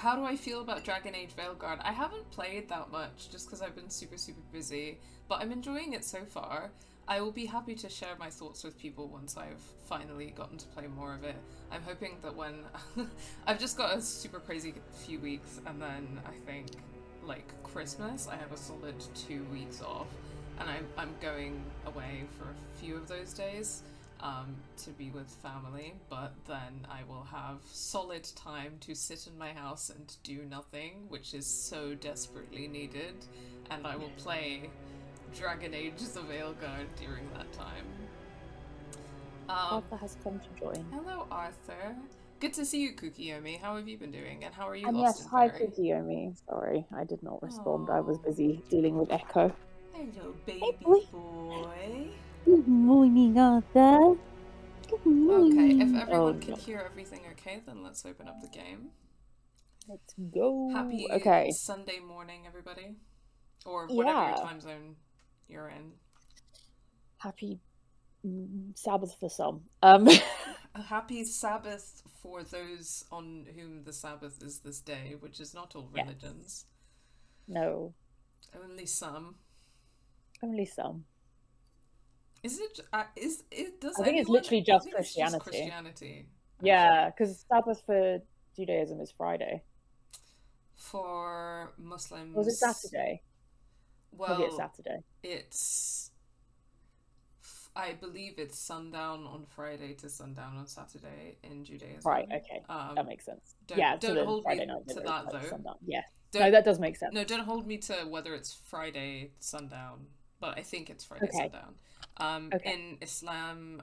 how do I feel about Dragon Age Veilguard? I haven't played that much just because I've been super, super busy, but I'm enjoying it so far. I will be happy to share my thoughts with people once I've finally gotten to play more of it. I'm hoping that when I've just got a super crazy few weeks, and then I think like Christmas, I have a solid 2 weeks off, and I'm going away for a few of those days. To be with family, but then I will have solid time to sit in my house and do nothing, which is so desperately needed, and I will play Dragon Age the Veilguard during that time. Arthur has come to join. Hello, Arthur. Good to see you, Kukiyomi. How have you been doing, and how are you, And Lost yes, and hi Fairy? Kukiyomi. Sorry, I did not respond. I was busy dealing with Echo. Hello, Hey, baby boy. boy. Good morning, Arthur. Good morning. Okay, if everyone can hear everything okay, then let's open up the game. Let's go. Happy okay. Sunday morning, everybody. Or whatever your time zone you're in. Happy Sabbath for some. A happy Sabbath for those on whom the Sabbath is this day, which is not all religions. No. Only some. Only some. Is it? Is it? Does I think it's literally just Christianity. Just Christianity. Yeah, because Sabbath for Judaism is Friday. For Muslims, was it Saturday? Well, maybe it's Saturday. I believe it's sundown on Friday to sundown on Saturday in Judaism. Right. Okay, that makes sense. Don't hold Friday me night to that though. Sundown. Yeah. No, that does make sense. No, don't hold me to whether it's Friday sundown, but I think it's Friday sundown. In Islam,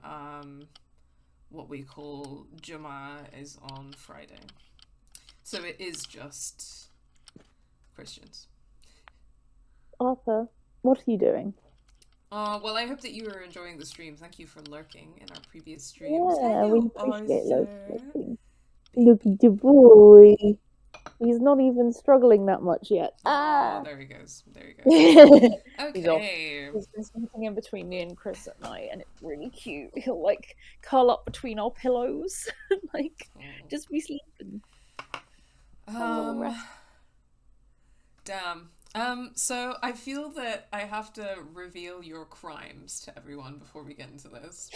what we call Jummah is on Friday. So it is just Christians. Arthur, what are you doing? Well, I hope that you are enjoying the stream. Thank you for lurking in our previous streams. Yeah, hello, we appreciate lurking. Look at the boy. He's not even struggling that much yet. Oh, there he goes. There he goes. Okay. He's been sleeping in between me and Chris at night, and it's really cute. He'll like curl up between our pillows, and like just be sleeping. Damn. So I feel that I have to reveal your crimes to everyone before we get into this.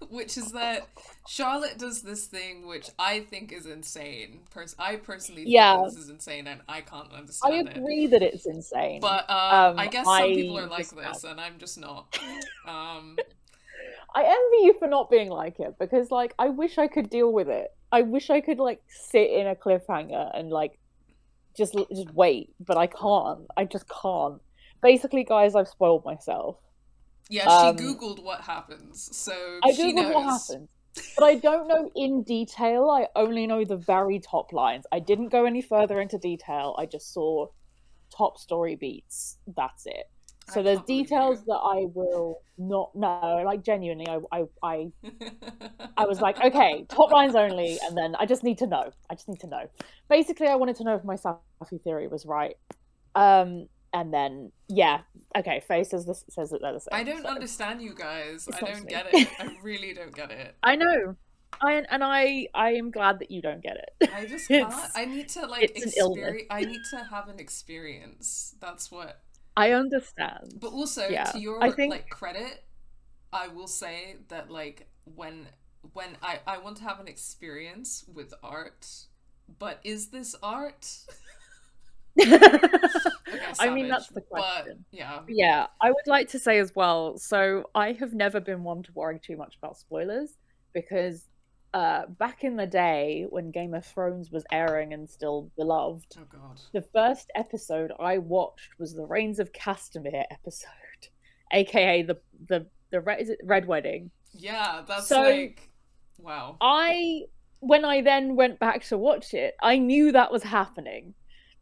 Which is that Charlotte does this thing which I think is insane. I personally think that this is insane, and I can't understand it. I agree that it's insane. But I guess some people are like this, and I'm just not. I envy you for not being like it, because like I wish I could deal with it. I wish I could like sit in a cliffhanger and like just wait, but I can't. I just can't. Basically, guys, I've spoiled myself. Yeah, she Googled what happens, so she knows what happens. But I don't know in detail. I only know the very top lines. I didn't go any further into detail. I just saw top story beats. That's it. So there's details that I will not know. Like genuinely, I was like, okay, top lines only, and then I just need to know. Basically, I wanted to know if my Safi theory was right. And then, okay, Faye says that they're the same. I don't understand you guys. I don't get it. I really don't get it. I know. I am glad that you don't get it. I just can't. I need to like experience. I need to have an experience. That's what. I understand. But also, to your like credit, I will say that like when I want to have an experience with art, but is this art? I mean, that's the question. But, yeah, I would like to say as well, so I have never been one to worry too much about spoilers, because back in the day when Game of Thrones was airing and still beloved, the first episode I watched was the Reigns of Castamere episode, aka the Red Wedding. Yeah, that's like wow. When I then went back to watch it, I knew that was happening,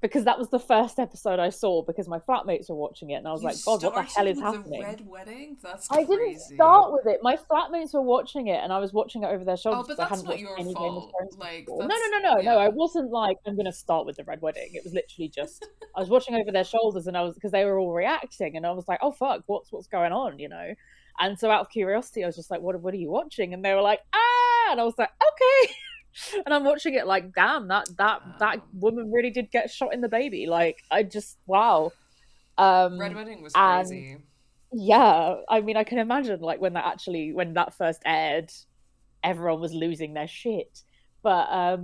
because that was the first episode I saw, because my flatmates were watching it, and I was like, God, what the hell is happening? The Red Wedding? That's crazy. I didn't start with it. My flatmates were watching it, and I was watching it over their shoulders. Oh, but that's not your fault. Like, no. I wasn't like, I'm going to start with the Red Wedding. It was literally just, I was watching over their shoulders, and because they were all reacting, and I was like, oh fuck, what's going on, you know? And so out of curiosity, I was just like, what are you watching? And they were like, and I was like, okay. And I'm watching it like, damn, that Um, woman really did get shot in the baby. Like, I just, wow. Red Wedding was And crazy. yeah, I mean, I can imagine like when that first aired, everyone was losing their shit. But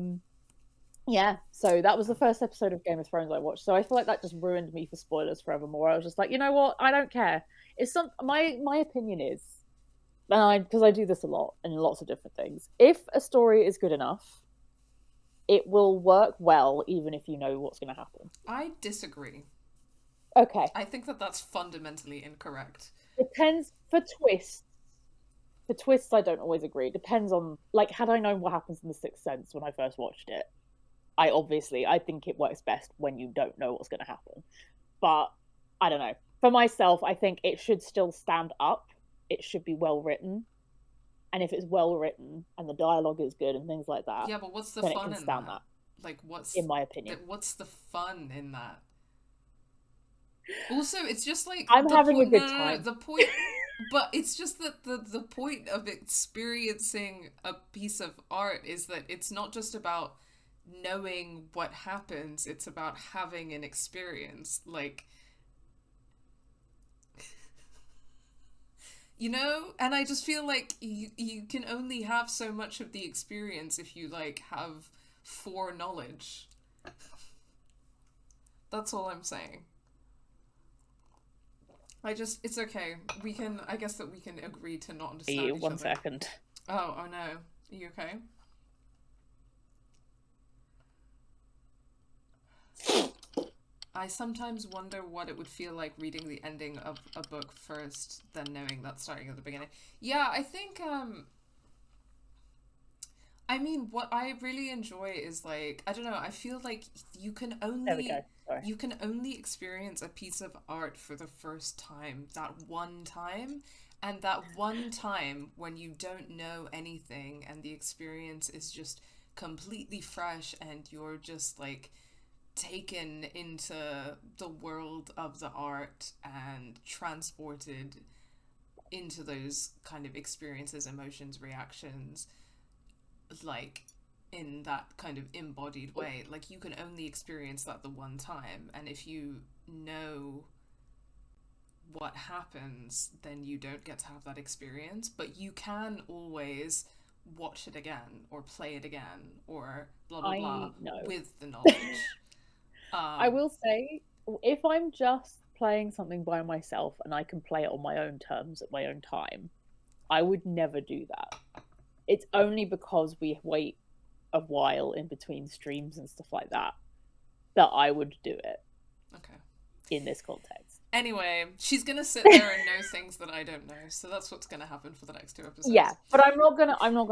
yeah, so that was the first episode of Game of Thrones I watched. So I feel like that just ruined me for spoilers forevermore. I was just like, you know what? I don't care. It's some my opinion is, and I because I do this a lot in lots of different things. If a story is good enough, it will work well even if you know what's going to happen. I disagree. Okay, I think that that's fundamentally incorrect. depends for twists. For twists, I don't always agree. It depends on like had I known what happens in The Sixth Sense when I first watched it, I think it works best when you don't know what's going to happen. But I don't know. For myself, I think it should still stand up. It should be well written, and if it's well written and the dialogue is good and things like that, Yeah, but what's the then it fun can in stand that? that, Like, in my opinion. what's the fun in that? Also, it's just like I'm the having a point. No, good no, no. time. The point. But it's just that the point of experiencing a piece of art is that it's not just about knowing what happens. It's about having an experience. Like, you know. And I just feel like you can only have so much of the experience if you like have foreknowledge. That's all I'm saying. It's okay. I guess that we can agree to not understand each One other. second. Oh no. Are you okay? I sometimes wonder what it would feel like reading the ending of a book first, then knowing that starting at the beginning. Yeah, I think, I mean, what I really enjoy is like, I don't know, I feel like There we go. Sorry. you can only experience a piece of art for the first time, that one time. And that one time when you don't know anything and the experience is just completely fresh and you're just like taken into the world of the art and transported into those kind of experiences, emotions, reactions, like in that kind of embodied way. Like you can only experience that the one time, and if you know what happens, then you don't get to have that experience, but you can always watch it again or play it again or blah blah blah I know. with the knowledge. I will say, if I'm just playing something by myself and I can play it on my own terms at my own time, I would never do that. It's only because we wait a while in between streams and stuff like that that I would do it Okay. in this context. Anyway, she's gonna sit there and know things that I don't know, so that's what's gonna happen for the next two episodes. Yeah, but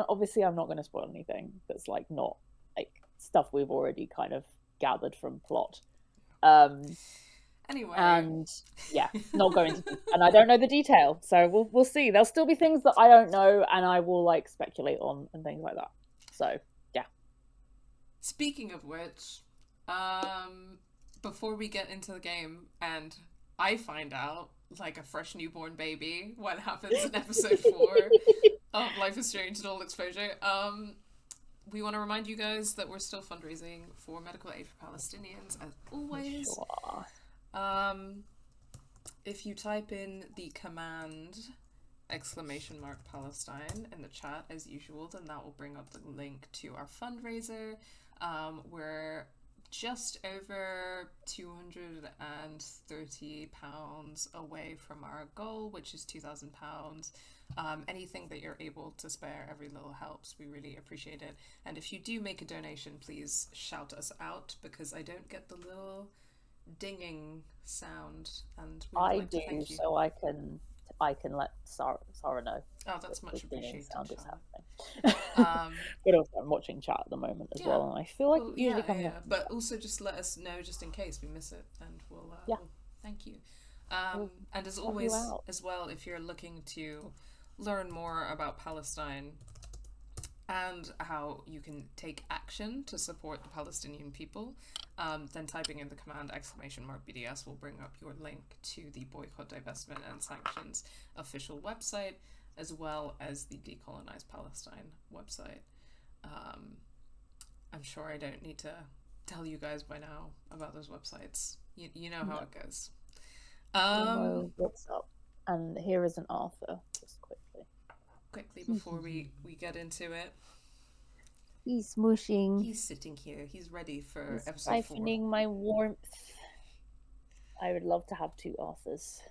obviously I'm not gonna spoil anything that's like not like stuff we've already kind of gathered from plot. Anyway, And yeah, not going to be, and I don't know the detail, so we'll see. There'll still be things that I don't know, and I will like speculate on and things like that. So yeah. Speaking of which, before we get into the game and I find out like a fresh newborn baby what happens in episode 4 of Life is Strange and All Exposure, we want to remind you guys that we're still fundraising for medical aid for Palestinians as always. Sure. If you type in the command !Palestine in the chat as usual, then that will bring up the link to our fundraiser. We're just over £230 away from our goal, which is £2,000. Anything that you're able to spare, every little helps. We really appreciate it. And if you do make a donation, please shout us out, because I don't get the little dinging sound, and we would like to thank you. So I can let Sara know. Oh, that's much appreciated. Sound is happening. But also I'm watching chat at the moment as well, and I feel like it usually comes up. But also just let us know just in case we miss it, and we'll thank you. And as always, as well, if you're looking to learn more about Palestine and how you can take action to support the Palestinian people, then typing in the command !BDS will bring up your link to the Boycott, Divestment and Sanctions official website, as well as the Decolonize Palestine website. I'm sure I don't need to tell you guys by now about those websites. You know how No. it goes. Demo, what's up? And here is an Arthur, just Quickly before we get into it. He's smushing. He's sitting here. He's ready for He's episode 4. siphoning my warmth. I would love to have 2 Arthurs.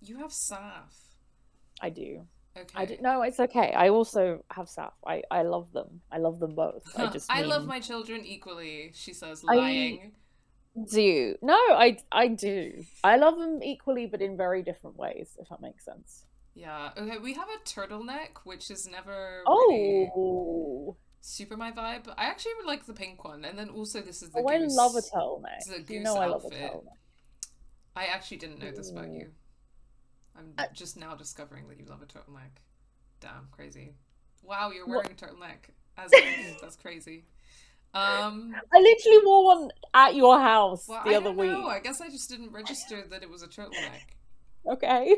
You have Saf. I do. Okay. I do. No, it's okay. I also have Saf. I love them. I love them both. I love my children equally, she says, lying. Do. No, I do. I love them equally, but in very different ways, if that makes sense. Yeah. Okay, we have a turtleneck, which is never really super my vibe. I actually like the pink one, and then also this is the goose. I love a turtleneck. It's a goose you know outfit. I love a turtleneck. I actually didn't know this about you. I'm just now discovering that you love a turtleneck. Damn, crazy. Wow, you're wearing a turtleneck. That's crazy. I literally wore one at your house the other week. I guess I just didn't register that it was a turtleneck. Okay.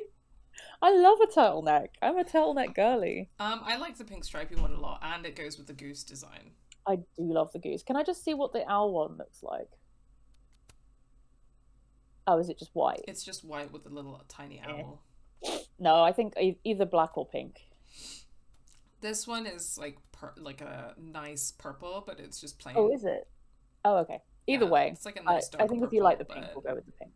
I love a turtleneck. I'm a turtleneck girly. I like the pink stripy one a lot, and it goes with the goose design. I do love the goose. Can I just see what the owl one looks like? Oh, is it just white? It's just white with a little tiny owl. No, I think either black or pink. This one is like a nice purple, but it's just plain. Oh, is it? Oh, okay. Either way, it's like a nice dark I think purple, if you like the pink, we'll go with the pink.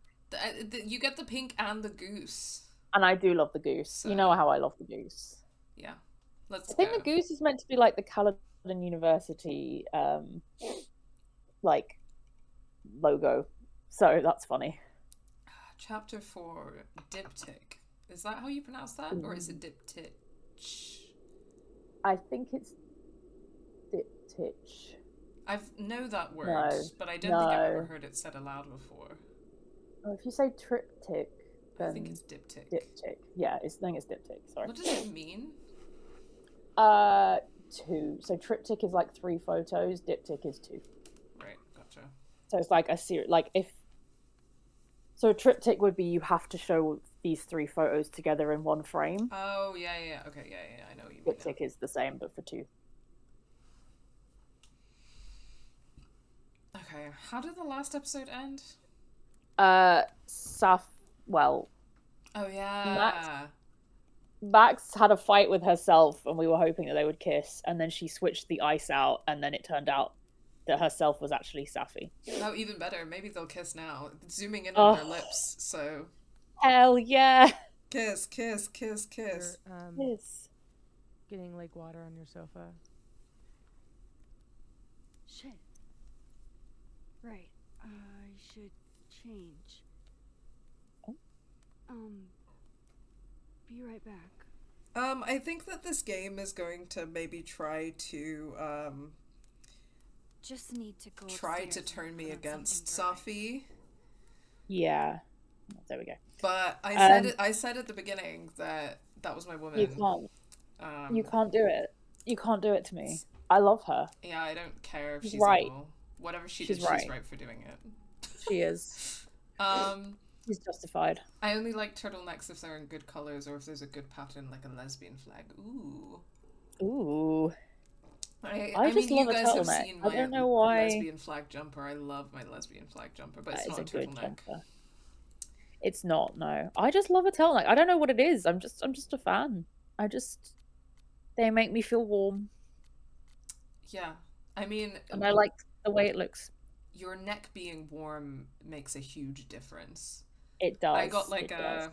You get the pink and the goose. And I do love the goose. So, you know how I love the goose. Yeah. I think the goose is meant to be like the Caledon University like logo. So that's funny. Chapter 4, Diptych. Is that how you pronounce that? Or is it Diptych? I think it's Diptych. I know that word, but I don't think I've ever heard it said aloud before. Oh, if you say triptych, then I think it's Diptych. Diptych. Yeah, I think it's Diptych. Sorry. What does it mean? 2. So triptych is like 3 photos. Diptych is 2. Right, gotcha. So it's like a series. Like so a triptych would be you have to show these 3 photos together in one frame. Oh yeah. Okay, yeah. I know what you mean. Diptych is the same, but for 2. Okay, how did the last episode end? Well. Oh yeah. Max had a fight with herself, and we were hoping that they would kiss, and then she switched the ice out, and then it turned out that herself was actually Safi. Oh, even better. Maybe they'll kiss now. Zooming in on their lips, so... Hell yeah! Kiss. Kiss. Getting lake water on your sofa. Shit. Right. I should change. Be right back. I think that this game is going to maybe try to, just need to go try to turn me against Safi. Yeah. There we go. But I said at the beginning that was my woman. You can't. You can't do it. You can't do it to me. I love her. Yeah, I don't care if she's right. evil. Whatever she did, she's right for doing it. She is. She's justified. I only like turtlenecks if they're in good colors or if there's a good pattern, like a lesbian flag. Ooh. I just mean, love you a guys have turtleneck. seen my I don't know why. lesbian flag jumper. I love my lesbian flag jumper, but it's not a turtleneck. Jumper. It's not. No, I just love a turtleneck. I don't know what it is. I'm just a fan. They make me feel warm. Yeah, I mean, and I like the way it looks. Your neck being warm makes a huge difference. It does. I got like a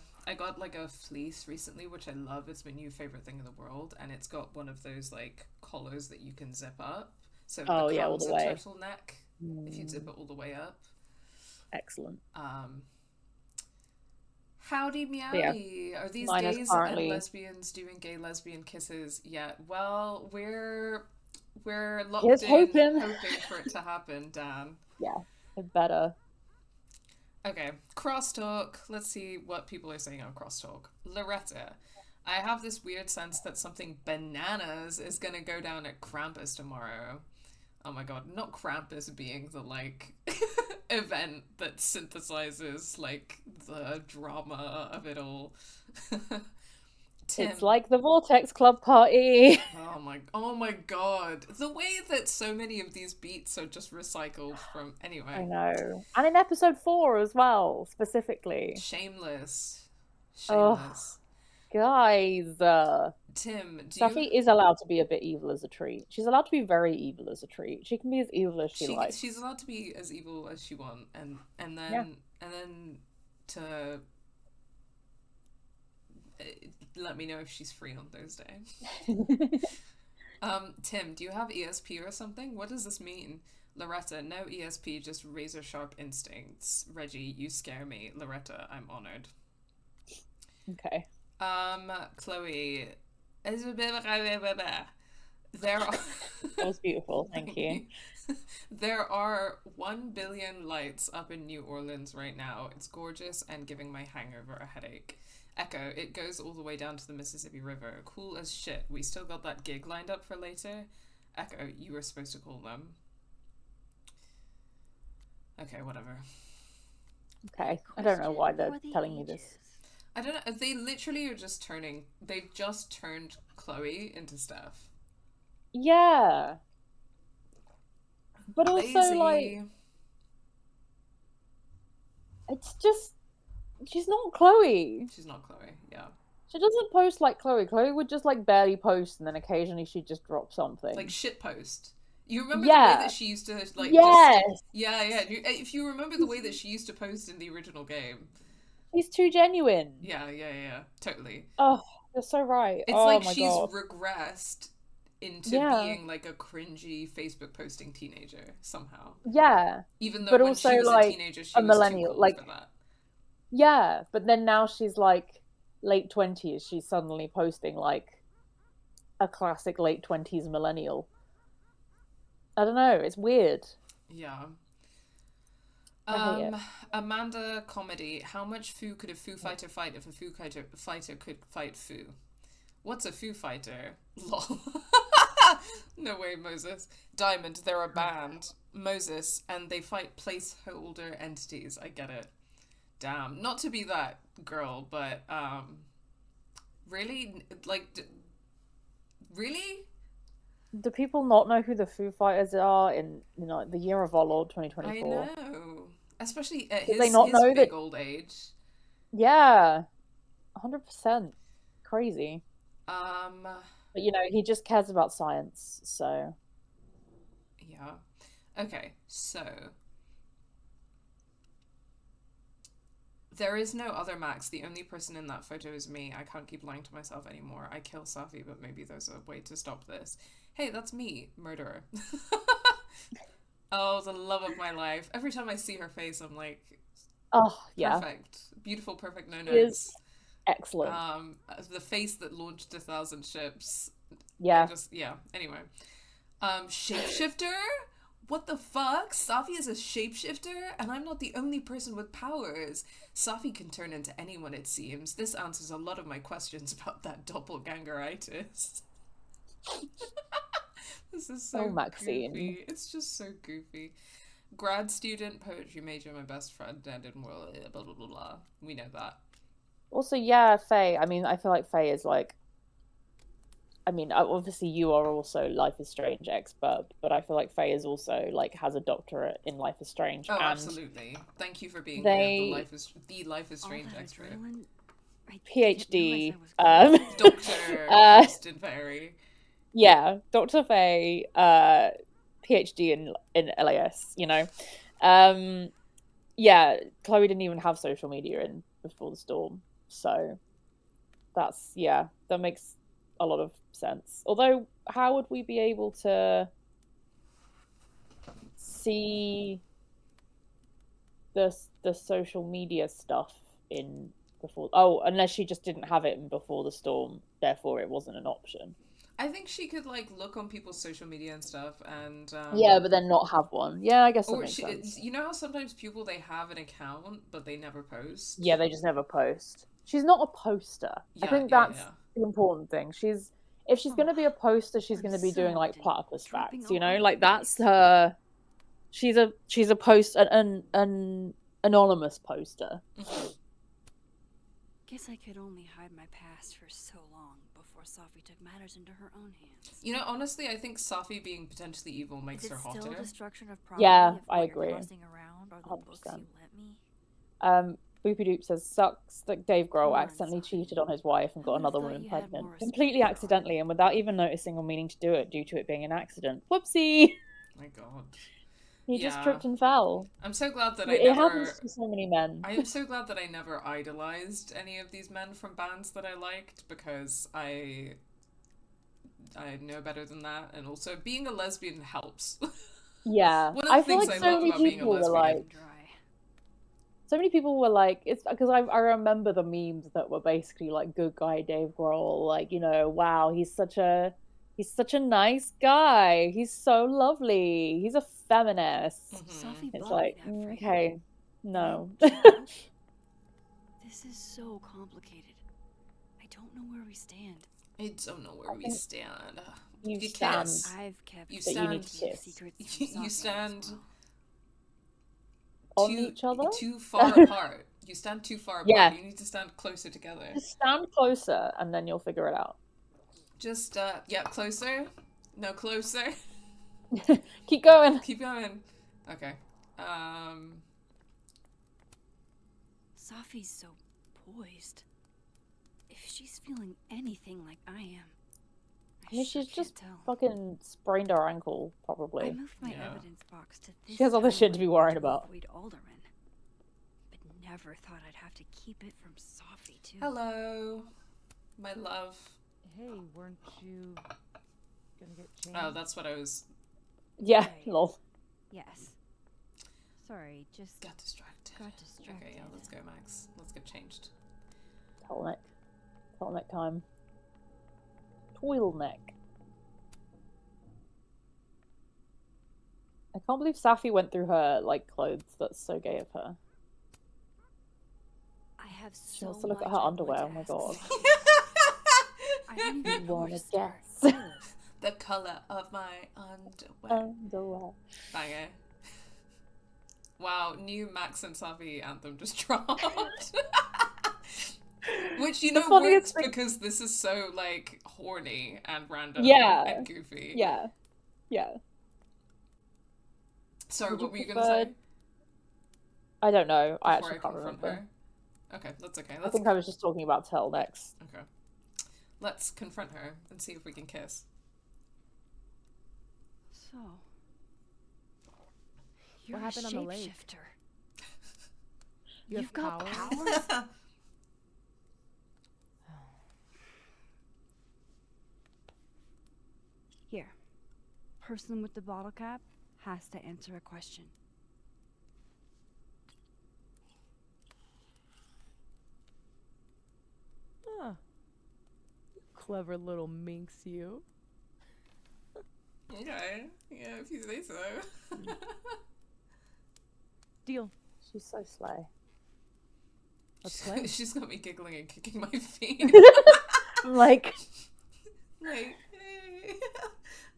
fleece recently, which I love. It's my new favorite thing in the world, and it's got one of those like collars that you can zip up. So it becomes a turtleneck if you zip it all the way up. Excellent. Howdy meowdy. Are these gays and lesbians doing gay lesbian kisses yet? Well, we're locked in hoping for it to happen, Dan. Yeah, it better. Okay, crosstalk. Let's see what people are saying on crosstalk. Loretta, I have this weird sense that something bananas is gonna go down at Krampus tomorrow. Oh my god, not Krampus being the like event that synthesizes like the drama of it all. Tim. It's like the Vortex Club party. Oh my god. The way that so many of these beats are just recycled from I anyway. know. And in episode 4 as well, specifically. Shameless. Oh, Shameless. guys. Tim, do Safi you is allowed to be a bit evil as a treat. She's allowed to be very evil as a treat. She can be as evil as she likes. she's allowed to be as evil as she wants and Yeah. then to let me know if she's free on Thursday. Tim, do you have ESP or something? What does this mean? Loretta, no ESP, just razor sharp instincts. Reggie, you scare me. Loretta, I'm honored. Okay. Chloe, there are That was beautiful. Thank you. There are 1 billion lights up in New Orleans right now. It's gorgeous and giving my hangover a headache. Echo, it goes all the way down to the Mississippi River. Cool as shit. We still got that gig lined up for later. Echo, you were supposed to call them. Okay, whatever. Okay. I don't know why they're telling me this. I don't know. They literally are just turning. They've just turned Chloe into Steph. Yeah. But also, Lazy. like, it's just, she's not Chloe. She's not Chloe, yeah. She doesn't post like Chloe. Chloe would just, like, barely post, and then occasionally she'd just drop something. Like shit post. You remember Yeah. the way that she used to, like, Yes! just... Yeah. If you remember the way that she used to post in the original game. She's too genuine. Yeah. Totally. Oh, you're so right. It's oh like my she's God. regressed into Yeah. being, like, a cringy Facebook posting teenager, somehow. Yeah. Even though But when also, she was like, a teenager, she a was millennial, too cool like- for that. Yeah, but then now she's, like, late 20s. She's suddenly posting, like, a classic late 20s millennial. I don't know. It's weird. Yeah. I hate it. Amanda comedy. How much Foo could a Foo Fighter fight if a Foo Fighter could fight Foo? What's a Foo Fighter? Lol. No way, Moses. Diamond, they're a band. Moses, and they fight placeholder entities. I get it. Damn. Not to be that girl, but really, like, really? Do people not know who the Foo Fighters are in, the year of our Lord I 2024? know. Especially at Did they not his know big that- old age. Yeah, 100%. Crazy. But But, he just cares about science, so... yeah. Okay, so there is no other Max. The only person in that photo is me. I can't keep lying to myself anymore. I kill Safi, but maybe there's a way to stop this. Hey, that's me, murderer. Oh, the love of my life. Every time I see her face, I'm like, Oh, yeah. perfect. Beautiful, perfect, no She notes. is excellent. The face that launched 1,000 ships. Yeah. Anyway. Shapeshifter? What the fuck? Safi is a shapeshifter? And I'm not the only person with powers. Safi can turn into anyone, it seems. This answers a lot of my questions about that doppelgangeritis. This is so Maxine. goofy. It's just so goofy. Grad student, poetry major, my best friend, and in world, blah, blah, blah, blah. We know that. Also, yeah, Faye. I mean, I feel like Faye is like... obviously you are also Life is Strange expert, but I feel like Faye is also, like, has a doctorate in Life is Strange. Oh, and absolutely. Thank you for being they- here, the Life is Strange expert. PhD, Dr. Kristen Ferry. yeah, Dr. Faye, PhD in LAS, Yeah, Chloe didn't even have social media in Before the Storm, so that makes a lot of sense. Although, how would we be able to see the social media stuff in Before? Oh, unless she just didn't have it in Before the Storm, therefore it wasn't an option. I think she could, like, look on people's social media and stuff, and Yeah, but then not have one. Yeah, I guess that or makes sense. you know how sometimes people, they have an account but they never post. Yeah, they just never post. She's not a poster. I think that's the important thing. If she's gonna be a poster, she's gonna be doing like platypus facts. Like that's her. She's a post an anonymous poster. Guess I could only hide my past for so long before Safi took matters into her own hands. You know, honestly, I think Safi being potentially evil makes her hotter. Is it still destruction of property? Yeah, if I what agree. You're tossing around are the 100%. books you lent me? Boopy Doop says, sucks that Dave Grohl Come on, accidentally Safi. cheated on his wife and I got would've another thought woman you had pregnant. more respect Completely for her. accidentally and without even noticing or meaning to do it due to it being an accident. Whoopsie! My God. He just Yeah. tripped and fell. I'm so glad that It happens to so many men. I am so glad that I never idolized any of these men from bands that I liked, because I know better than that, and also being a lesbian helps. Yeah. One of the I feel things like I so love many about being a people were lesbian. like, so many people were like, it's because I remember the memes that were basically like, good guy Dave Grohl, like, you know, wow, he's such a nice guy, he's so lovely, he's a feminist. Safi It's bought like, me that phrase. okay, no. This is so complicated. I don't know where we stand. I don't know where we stand. You You stand. kiss. I've kept You But you need stand. to kiss. secrets from You Safi stand as well. On each other? too far apart. You stand too far apart. Yeah. You need to stand closer together. Just stand closer and then you'll figure it out. Just yeah, closer. No, closer. Keep going. Keep going. Okay. Safi's so poised. If she's feeling anything like I am, I mean, sure she's just can't tell. fucking sprained her ankle, I probably. moved my Yeah. evidence box to this She has other shit to timeline be worried to about. avoid Alderman, but never thought I'd have to keep it from Safi too. Hello, my love. Hey, weren't you gonna get changed? Oh, that's what I was. Yeah, Right. lol. Yes. Sorry, just Got distracted. got distracted. Okay, yeah, let's go, Max. Let's get changed. Turtleneck. Turtleneck time. Toilneck. I can't believe Safi went through her, like, clothes. That's so gay of her. I have She so wants to look at much her I want underwear, to oh my ask god. Safi. I don't even know where Wanna to start. guess? The color of my underwear. Underwear. Banger. Wow, new Max and Safi anthem just dropped. Which, you The know, funniest works thing- because this is so, like, horny and random Yeah. and goofy. Yeah. Yeah. Sorry, Would you what were you going to prefer- say? I don't know. I Before actually can't confront remember. her? Okay, that's okay. I Let's, think I was just talking about turtlenecks. okay. Let's confront her and see if we can kiss. So, you're happened a on the lake? shapeshifter. You have You've got powers? powers? Here. Person with the bottle cap has to answer a question. Huh. Clever little minx, you. Okay, yeah, if you say so. Deal. She's so slay. Let's play. She's got me giggling and kicking my feet. I'm like, Like, hey.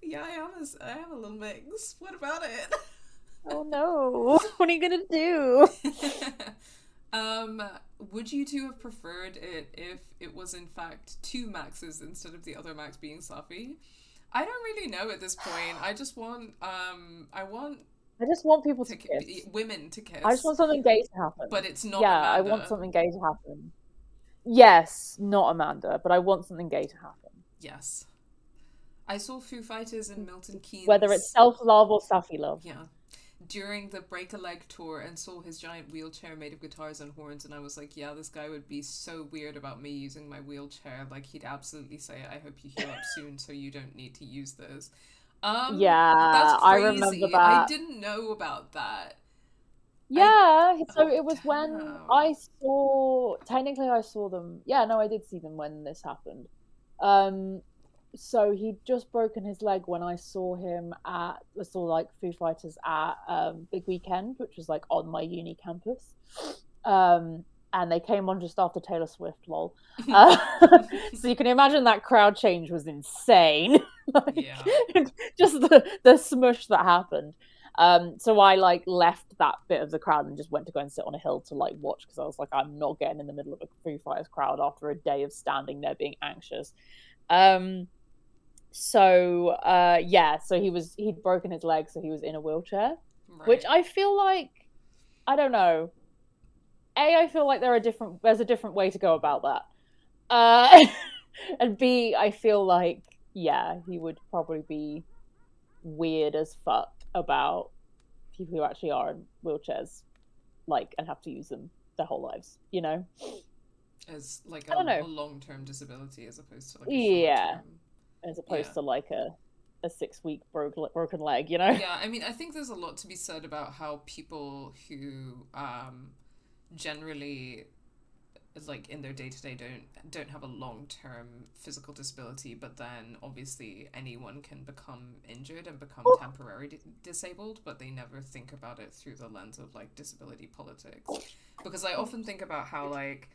Yeah, I am a little mix. What about it? oh no, what are you gonna do? Would you two have preferred it if it was in fact two Maxes instead of the other Max being Safi? I don't really know at this point. I just want I just want people to kiss. women to kiss. I just want something gay to happen. but it's not yeah, Amanda. I want something gay to happen. Yes, not Amanda, but I want something gay to happen. Yes. I saw Foo Fighters and Milton Keynes. Whether it's self-love or Safi love. Yeah. During the Break a Leg tour, and saw his giant wheelchair made of guitars and horns, and I was like, yeah, this guy would be so weird about me using my wheelchair. Like, he'd absolutely say, I hope you heal up soon so you don't need to use this. Yeah, that's I crazy. remember I that. didn't know about that. Yeah, so Oh, it was when damn. I saw them. Yeah, no, I did see them when this happened. So he'd just broken his leg when I saw like Foo Fighters at Big Weekend, which was like on my uni campus. And they came on just after Taylor Swift, lol. So you can imagine that crowd change was insane. Like, Yeah. just the smush that happened. So I like left that bit of the crowd and just went to go and sit on a hill to like watch, because I was like, I'm not getting in the middle of a Foo Fighters crowd after a day of standing there being anxious. So he'd broken his leg, so he was in a wheelchair, which I feel like, I don't know. I feel like there's a different way to go about that. And B, I feel like, yeah, he would probably be weird as fuck about people who actually are in wheelchairs, like, and have to use them their whole lives, you know? As like I don't know. a long-term disability as opposed to like a short-term. As opposed to like a 6-week broken leg, you know? Yeah, I mean, I think there's a lot to be said about how people who generally, like in their day-to-day, don't have a long-term physical disability, but then obviously anyone can become injured and become temporarily disabled, but they never think about it through the lens of like disability politics. Because I often think about how like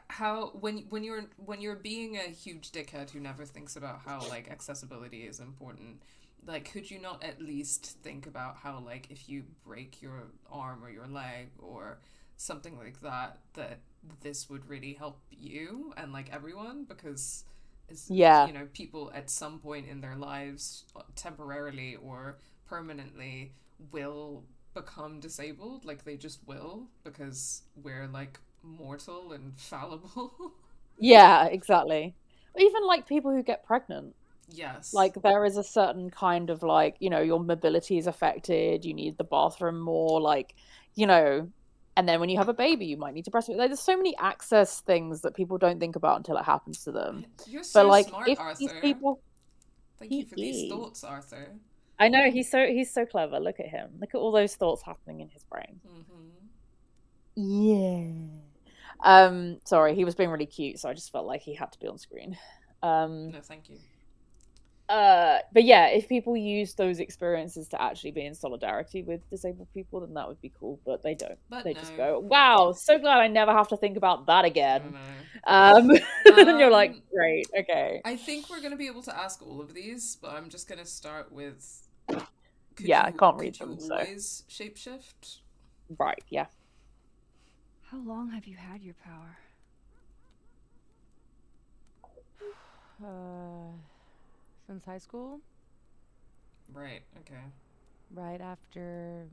how when you're being a huge dickhead who never thinks about how like accessibility is important, like could you not at least think about how like if you break your arm or your leg or something like that, that this would really help you and like everyone, because it's, you know, people at some point in their lives temporarily or permanently will become disabled, like they just will, because we're like mortal and fallible. Yeah, exactly. Even like people who get pregnant. Yes. Like there is a certain kind of like, you know, your mobility is affected, you need the bathroom more, like, you know, and then when you have a baby, you might need to breastfeed. Like, there's so many access things that people don't think about until it happens to them. You're so but like, smart, if Arthur. these people, Thank you for these thoughts, Arthur. I know, he's so clever. Look at him. Look at all those thoughts happening in his brain. Yeah. Sorry, he was being really cute, so I just felt like he had to be on screen. No, thank you. But yeah, if people use those experiences to actually be in solidarity with disabled people, then that would be cool. But they don't. They just go, "Wow, so glad I never have to think about that again." And you're like, "Great, okay." I think we're gonna be able to ask all of these, but I'm just gonna start with. I can't read them. Could you always shapeshift? Right. Yeah. How long have you had your power? Since high school. Right, okay. Right after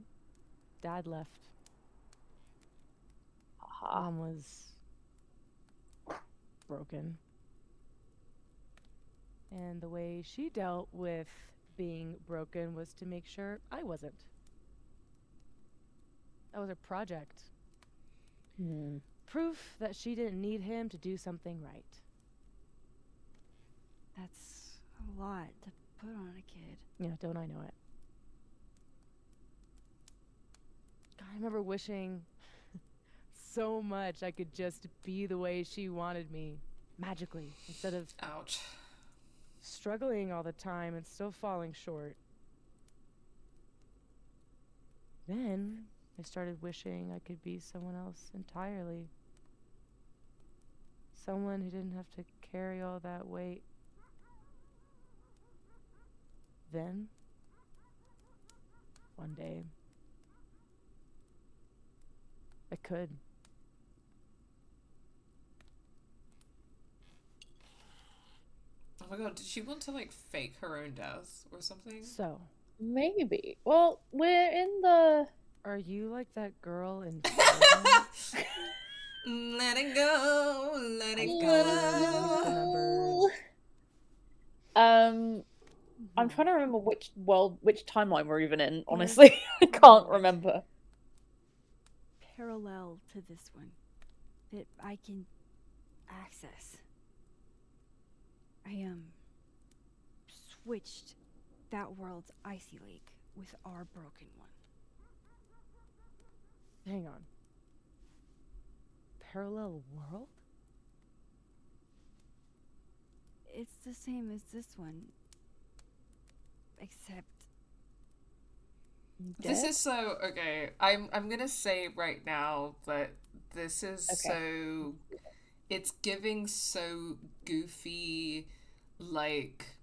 Dad left. Mom was broken. And the way she dealt with being broken was to make sure I wasn't. That was a project. Proof that she didn't need him to do something right. That's a lot to put on a kid. Yeah, don't I know it? God, I remember wishing so much I could just be the way she wanted me, magically, instead of struggling all the time and still falling short. Then I started wishing I could be someone else entirely. Someone who didn't have to carry all that weight. Then, one day, I could. Oh my god, did she want to like fake her own death or something? So, maybe. Well, we're in the... Are you like that girl in Let it go, let it go. I'm trying to remember which timeline we're even in, honestly. I can't remember. Parallel to this one that I can access. I switched that world's icy lake with our broken one. Hang on. Parallel world? It's the same as this one. Except this is so okay. I'm gonna say right now that this is so it's giving so goofy, like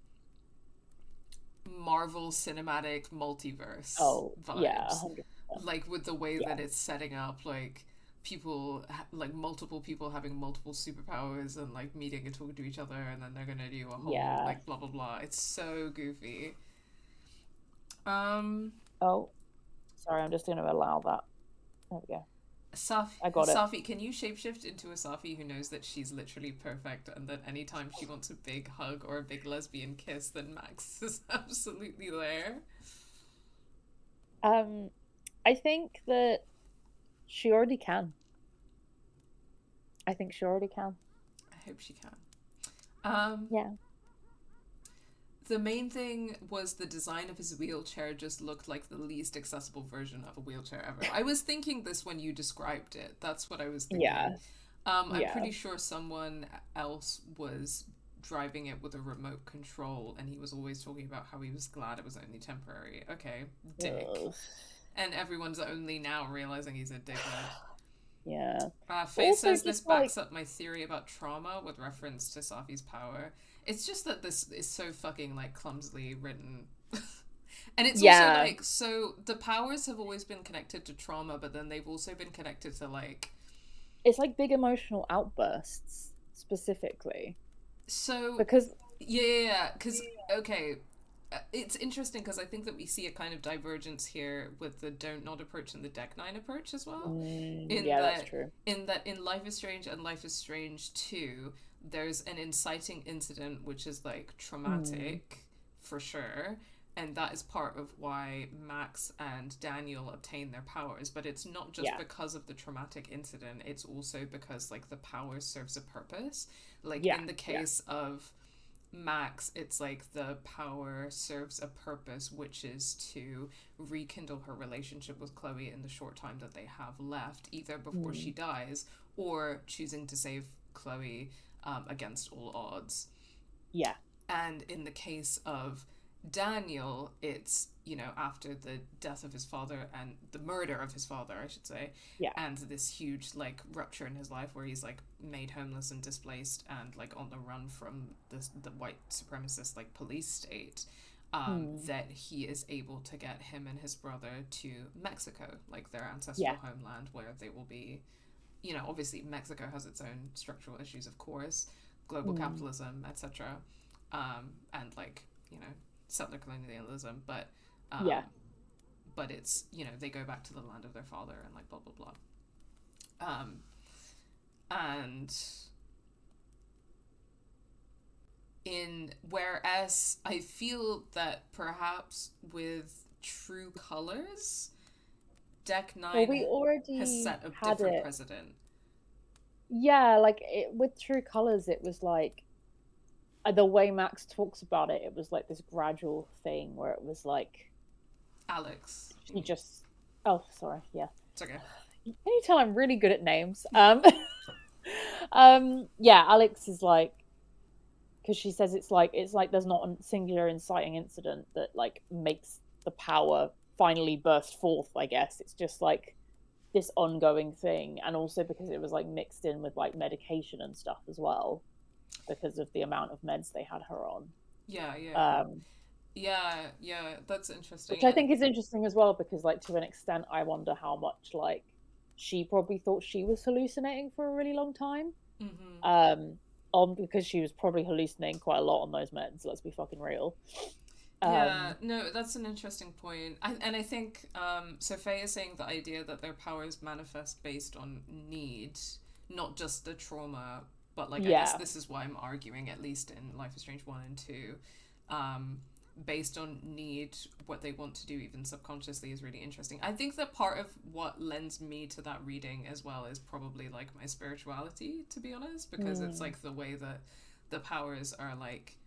Marvel Cinematic Multiverse Oh, vibes. yeah, 100%. Like with the way Yeah. that it's setting up, like people, like multiple people having multiple superpowers and like meeting and talking to each other, and then they're gonna do a whole Yeah. like blah blah blah. It's so goofy. Oh, sorry, I'm just going to allow that. There we go. Safi, I got it. Safi, can you shapeshift into a Safi who knows that she's literally perfect and that anytime she wants a big hug or a big lesbian kiss, then Max is absolutely there? I think that she already can. I think she already can. I hope she can. Yeah. The main thing was the design of his wheelchair just looked like the least accessible version of a wheelchair ever. I was thinking this when you described it. That's what I was thinking. Yeah. I'm Yeah. pretty sure someone else was driving it with a remote control, and he was always talking about how he was glad it was only temporary. Okay, dick. Ugh. And everyone's only now realizing he's a dickhead. Yeah. Faye Also, says this just, like- backs up my theory about trauma with reference to Safi's power. It's just that this is so fucking like clumsily written. And it's Yeah. also like, so the powers have always been connected to trauma, but then they've also been connected to like, It's like big emotional outbursts, specifically. so Because, yeah, because okay, it's interesting because I think that we see a kind of divergence here with the don't not approach and the deck 9 approach as well. yeah, that's true. In that in Life is Strange and Life is Strange 2, there's an inciting incident which is like traumatic for sure, and that is part of why Max and Daniel obtain their powers, but it's not just because of the traumatic incident, it's also because like the power serves a purpose. Like in the case of Max, it's like the power serves a purpose, which is to rekindle her relationship with Chloe in the short time that they have left, either before she dies or choosing to save Chloe against all odds. Yeah. And in the case of Daniel, it's, you know, after the death of his father and the murder of his father, I should say, and this huge like rupture in his life where he's like made homeless and displaced and like on the run from the white supremacist like police state, that he is able to get him and his brother to Mexico, like their ancestral homeland, where they will be, you know, obviously Mexico has its own structural issues, of course, global capitalism, etc., and like, you know, settler colonialism, but but it's, you know, they go back to the land of their father and like blah blah blah, and whereas I feel that perhaps with True Colors, Deck 9 we already has set a had different it. precedent. Yeah, like with True Colors, it was like the way Max talks about it, it was like this gradual thing where it was like Alex. he just. Oh, sorry. Yeah. It's okay. Can you tell I'm really good at names? Yeah, Alex is like, because she says it's like there's not a singular inciting incident that like makes the power finally burst forth. I guess it's just like this ongoing thing, and also because it was like mixed in with like medication and stuff as well, because of the amount of meds they had her on. Yeah, that's interesting. Which I think is interesting as well, because like to an extent I wonder how much like she probably thought she was hallucinating for a really long time. Because she was probably hallucinating quite a lot on those meds, let's be fucking real. No, that's an interesting point. I think so Faye is saying the idea that their powers manifest based on need, not just the trauma, but like I guess this is why I'm arguing, at least in Life is Strange 1 and 2, based on need, what they want to do even subconsciously is really interesting. I think that part of what lends me to that reading as well is probably like my spirituality, to be honest, because it's like the way that the powers are like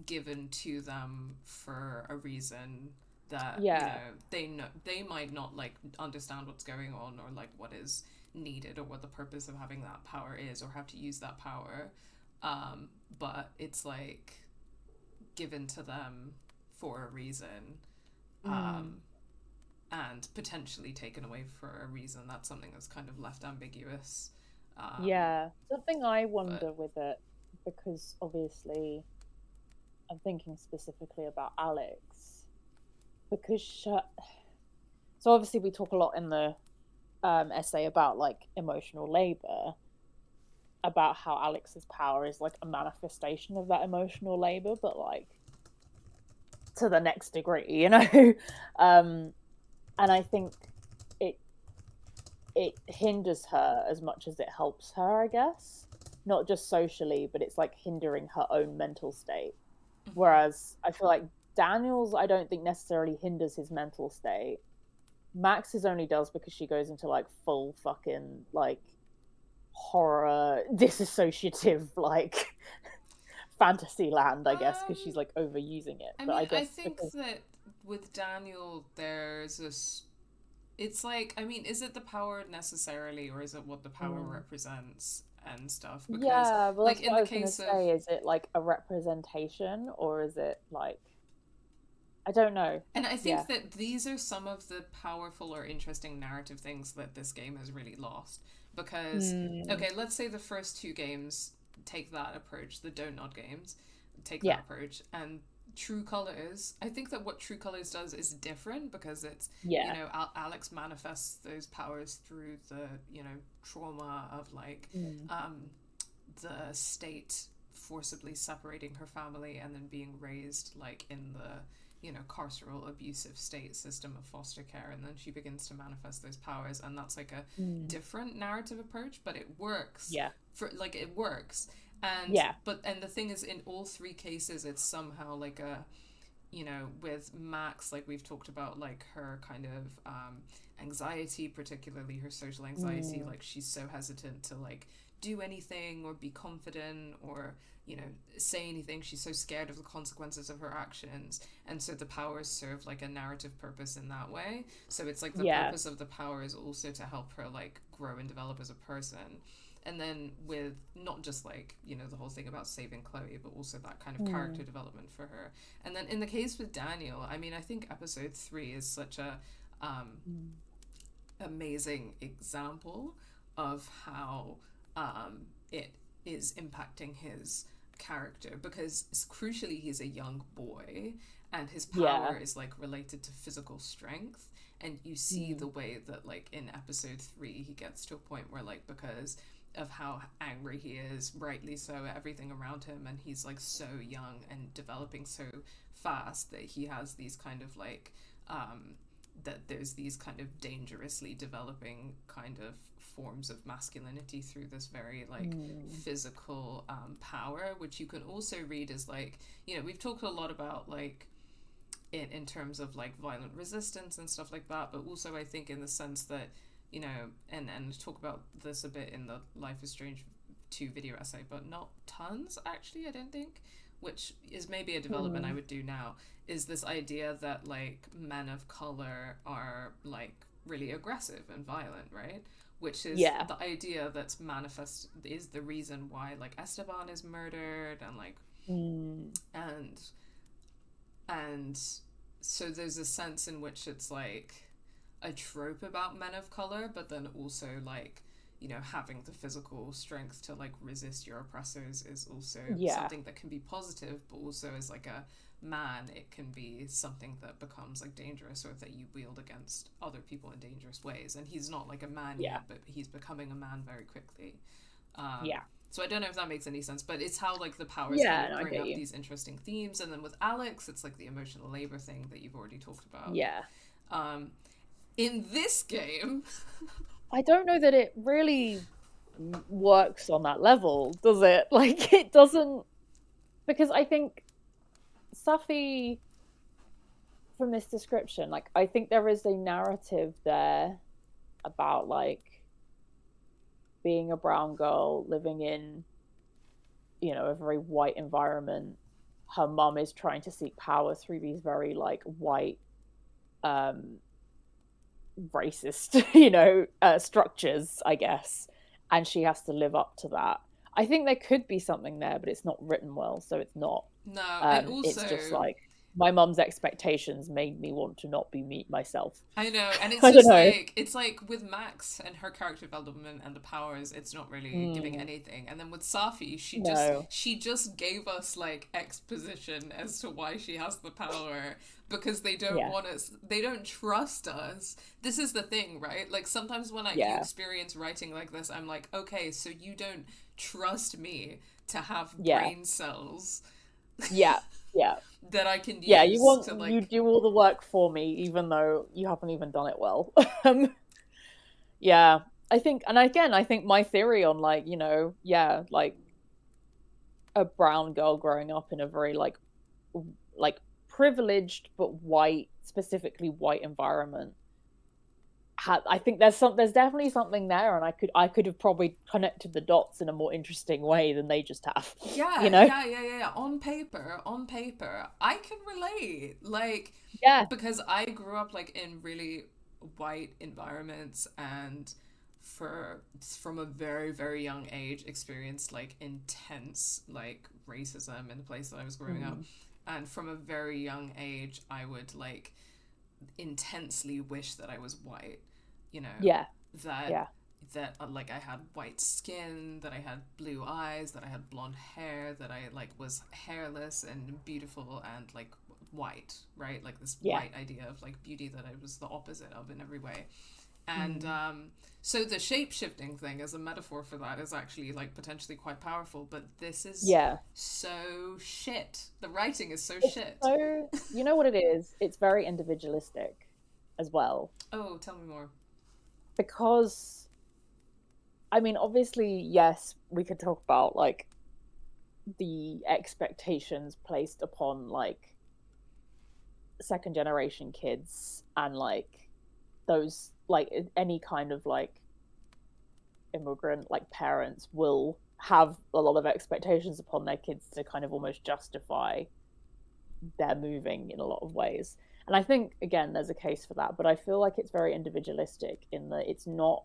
given to them for a reason that you know they might not like understand what's going on or like what is needed or what the purpose of having that power is or how to use that power, but it's like given to them for a reason, and potentially taken away for a reason. That's something that's kind of left ambiguous. Something I wonder with it, because obviously I'm thinking specifically about Alex, because so obviously we talk a lot in the essay about like emotional labor, about how Alex's power is like a manifestation of that emotional labor, but like to the next degree, you know. And I think it hinders her as much as it helps her, I guess. Not just socially, but it's like hindering her own mental state. Whereas I feel like Daniel's, I don't think necessarily hinders his mental state. Max's only does because she goes into like full fucking like horror disassociative like fantasy land, I guess, because she's like overusing it. I think that with Daniel there's it's like, I mean, is it the power necessarily, or is it what the power represents and stuff? Because, yeah, well, like, that's what I was going to say. Is it like a representation, or is it like, I don't know. And I think that these are some of the powerful or interesting narrative things that this game has really lost. Because, okay, let's say the first two games take that approach, the Don't Nod games take that approach, and True Colors, I think that what True Colors does is different, because it's, you know, Alex manifests those powers through the, you know, trauma of like the state forcibly separating her family and then being raised like in the, you know, carceral abusive state system of foster care, and then she begins to manifest those powers, and that's like a different narrative approach, but it works. It works. And and the thing is, in all three cases it's somehow like a, you know, with Max, like we've talked about, like her kind of anxiety, particularly her social anxiety, like she's so hesitant to like do anything or be confident or, you know, say anything. She's so scared of the consequences of her actions, and so the powers serve like a narrative purpose in that way. So it's like the purpose of the power is also to help her like grow and develop as a person. And then with not just like, you know, the whole thing about saving Chloe, but also that kind of character development for her. And then in the case with Daniel, I mean, I think episode 3 is such a amazing example of how it is impacting his character, because crucially he's a young boy and his power is like related to physical strength, and you see the way that like in episode 3 he gets to a point where like, because of how angry he is, rightly so, everything around him, and he's like so young and developing so fast, that he has these kind of like that there's these kind of dangerously developing kind of forms of masculinity through this very like physical power, which you can also read as like, you know, we've talked a lot about like it in terms of like violent resistance and stuff like that, but also I think in the sense that, you know, and talk about this a bit in the Life is Strange 2 video essay, but not tons actually, I don't think, which is maybe a development I would do now, is this idea that like men of color are like really aggressive and violent, right? Which is the idea that's manifest, is the reason why like Esteban is murdered, and like and so there's a sense in which it's like a trope about men of color, but then also like, you know, having the physical strength to like resist your oppressors is also something that can be positive, but also as like a man it can be something that becomes like dangerous, or that you wield against other people in dangerous ways. And he's not like a man yet, but he's becoming a man very quickly. So I don't know if that makes any sense, but it's how like the powers kind of bring up these interesting themes. And then with Alex, it's like the emotional labor thing that you've already talked about. In this game, I don't know that it really works on that level, does it? Like, it doesn't, because I think Safi, from this description, like, I think there is a narrative there about like being a brown girl living in, you know, a very white environment. Her mum is trying to seek power through these very like white racist, you know, structures, I guess, and she has to live up to that. I think there could be something there, but it's not written well, so it's not. No, and also it's just like my mum's expectations made me want to not be me myself. I know, and it's I don't just know. like, it's like with Max and her character development and the powers, it's not really giving anything. And then with Safi, No. she just gave us like exposition as to why she has the power, because they don't Yeah. want us, they don't trust us. This is the thing, right? Like sometimes when you Yeah. experience writing like this, I'm like, okay, so you don't trust me to have Yeah. brain cells Yeah. Yeah. that I can use Yeah, you want to like you do all the work for me, even though you haven't even done it well. Yeah, I think, and again, I think my theory on like, you know, yeah, like a brown girl growing up in a very like privileged but white, specifically white environment. I think there's definitely something there, and I could have probably connected the dots in a more interesting way than they just have. Yeah, you know? yeah. On paper, I can relate. Like, Yeah. because I grew up like in really white environments, and from a very, very young age experienced like intense like racism in the place that I was growing up. And from a very young age I would like intensely wish that I was white, you know. Yeah. That like I had white skin, that I had blue eyes, that I had blonde hair, that I like was hairless and beautiful and like white, right? Like this white idea of like beauty that I was the opposite of in every way. And so the shape-shifting thing as a metaphor for that is actually like potentially quite powerful, but this is so shit. The writing is so shit. So, you know what it is? It's very individualistic as well. Oh, tell me more. Because, I mean, obviously, yes, we could talk about like the expectations placed upon like second generation kids and like those like any kind of like immigrant like parents will have a lot of expectations upon their kids to kind of almost justify their moving in a lot of ways. And I think again there's a case for that, but I feel like it's very individualistic in that it's not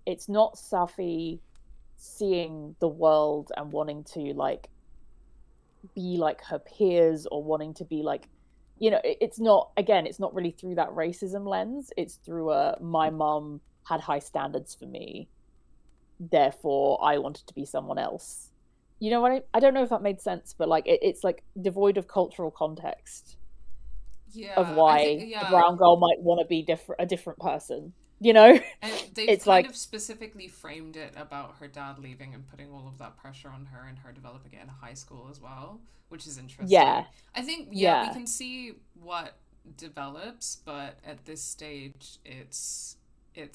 Safi seeing the world and wanting to like be like her peers or wanting to be like, you know, it's not really through that racism lens. It's through my mum had high standards for me, therefore I wanted to be someone else. You know what I don't know if that made sense, but like it's like devoid of cultural context of why a brown girl might want to be a different person, you know. And they've it's kind like of specifically framed it about her dad leaving and putting all of that pressure on her and her developing it in high school as well, which is interesting. I think we can see what develops, but at this stage it's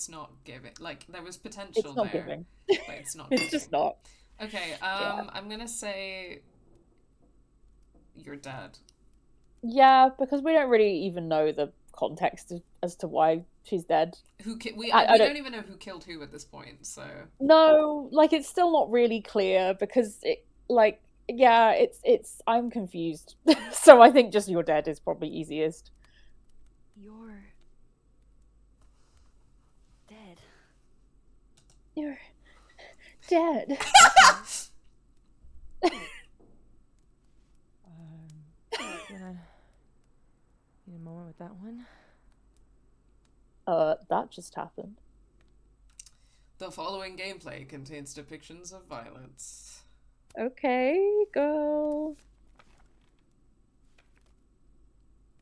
not giving. Like there was potential there, giving. But it's not. It's just not. Okay, I'm gonna say you're dead. Yeah, because we don't really even know the context as to why she's dead. We don't even know who killed who at this point, so no, like it's still not really clear because it like it's I'm confused. So I think just you're dead is probably easiest. You're dead. You're dead. Need a moment with that one. That just happened. The following gameplay contains depictions of violence. Okay, girl.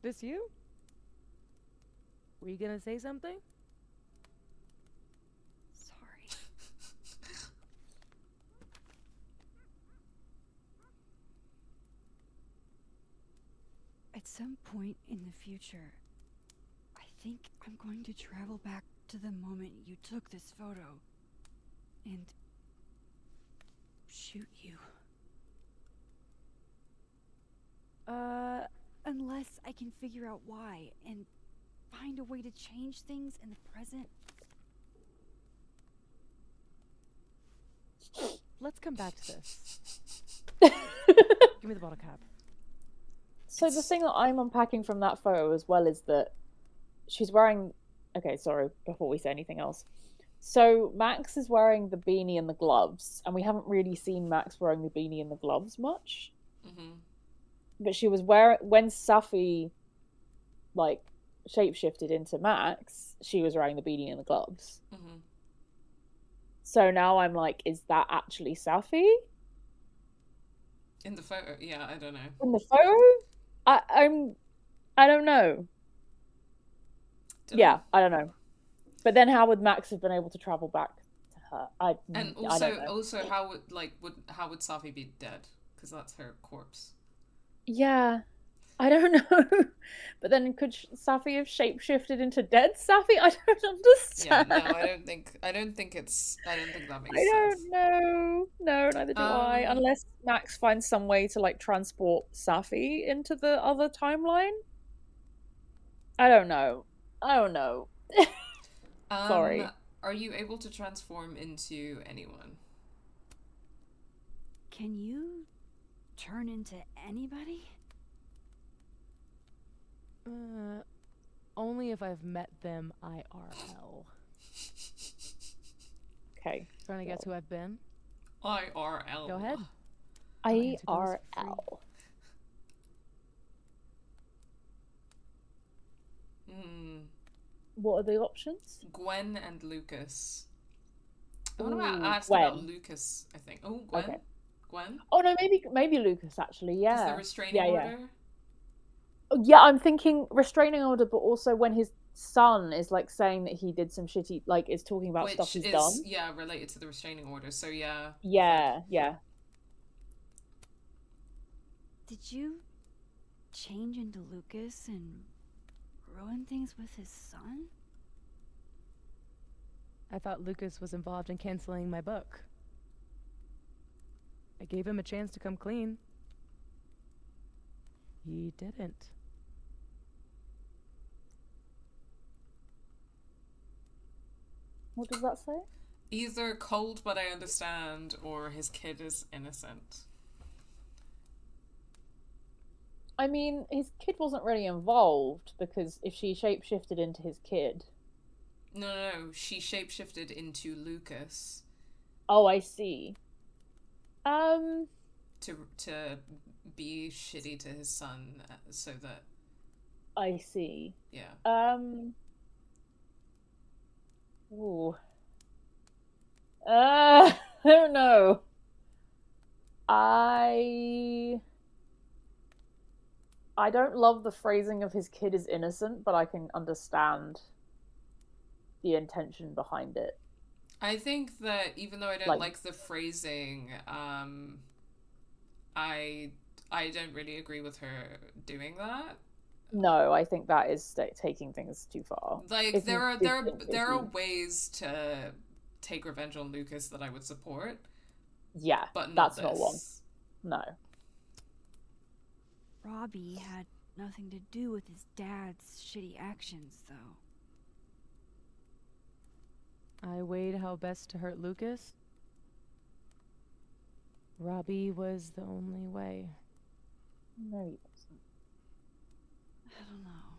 This you? Were you gonna say something? Sorry. At some point in the future, I think I'm going to travel back to the moment you took this photo and shoot you. Unless I can figure out why and find a way to change things in the present. Let's come back to this. Give me the bottle cap. So the thing that I'm unpacking from that photo as well is that she's wearing... Okay, sorry, before we say anything else. So Max is wearing the beanie and the gloves, and we haven't really seen Max wearing the beanie and the gloves much. Mm-hmm. but she was wearing when Safi like shapeshifted into Max, she was wearing the beanie and the gloves. Mm-hmm. So now I'm like, is that actually Safi In the photo, yeah, I don't know. in the photo? I don't know. Yeah, I don't know. But then how would Max have been able to travel back to her? And I don't know. also, how would Safi be dead? Because that's her corpse. Yeah, I don't know. But then could Safi have shapeshifted into dead Safi? I don't Yeah, understand. no, I don't think that makes I sense. don't know. No, neither do I. Unless Max finds some way to like transport Safi into the other timeline. I don't know. I don't know. Sorry. Are you able to transform into anyone? Can you turn into anybody? Only if I've met them IRL. Okay. Trying to guess who I've been? IRL. Go ahead. IRL. What are the options? Gwen and Lucas. I want to ask Gwen. about Lucas, I think. Oh, Gwen? Okay. Gwen? Oh no, maybe Lucas actually. Yeah. Is the restraining order? Yeah, I'm thinking restraining order, but also when his son is like saying that he did some shitty, like is talking about stuff he's done. Yeah, related to the restraining order. So yeah. Yeah. Did you change into Lucas and ruin things with his son? I thought Lucas was involved in canceling my book. I gave him a chance to come clean. He didn't. What does that say? Either cold but I understand, or his kid is innocent. I mean, his kid wasn't really involved because if she shapeshifted into his kid. No, she shapeshifted into Lucas. Oh, I see. To be shitty to his son, so that. I see. Yeah. Ooh. I don't know. I don't love the phrasing of his kid is innocent, but I can understand the intention behind it. I think that even though I don't like the phrasing, I don't really agree with her doing that. No, I think that is taking things too far. Like there are ways to take revenge on Lucas that I would support. Yeah, but that's not one. No. Robbie had nothing to do with his dad's shitty actions, though. I weighed how best to hurt Lucas. Robbie was the only way. No, he wasn't. I don't know.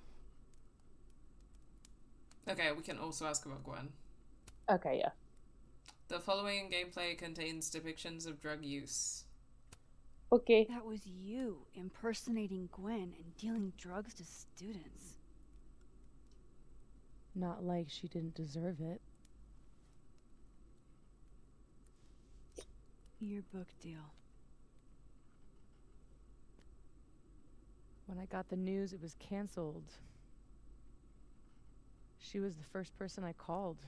Okay, we can also ask about Gwen. Okay, yeah. The following gameplay contains depictions of drug use. Okay. That was you impersonating Gwen and dealing drugs to students. Not like she didn't deserve it. Your book deal. When I got the news it was canceled, she was the first person I called.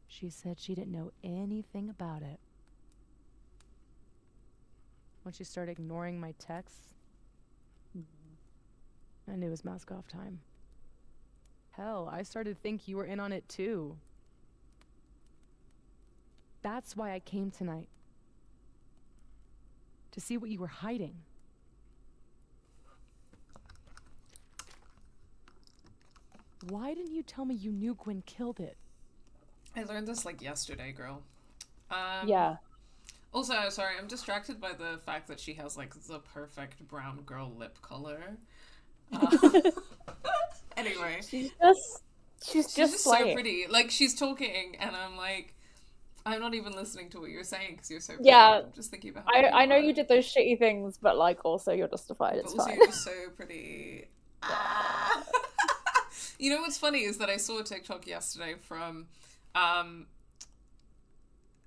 She said she didn't know anything about it. When she started ignoring my texts, I knew it was mask off time. Hell, I started to think you were in on it too. That's why I came tonight. To see what you were hiding. Why didn't you tell me you knew Gwen killed it? I learned this like yesterday, girl. Yeah. Also, sorry, I'm distracted by the fact that she has like the perfect brown girl lip color. Anyway, she's just so pretty. Like she's talking, and I'm like, I'm not even listening to what you're saying because you're so pretty. Yeah. I'm just thinking about how I know you did those shitty things, but like also you're justified. But It's also fine. you're just so pretty. You know what's funny is that I saw a TikTok yesterday from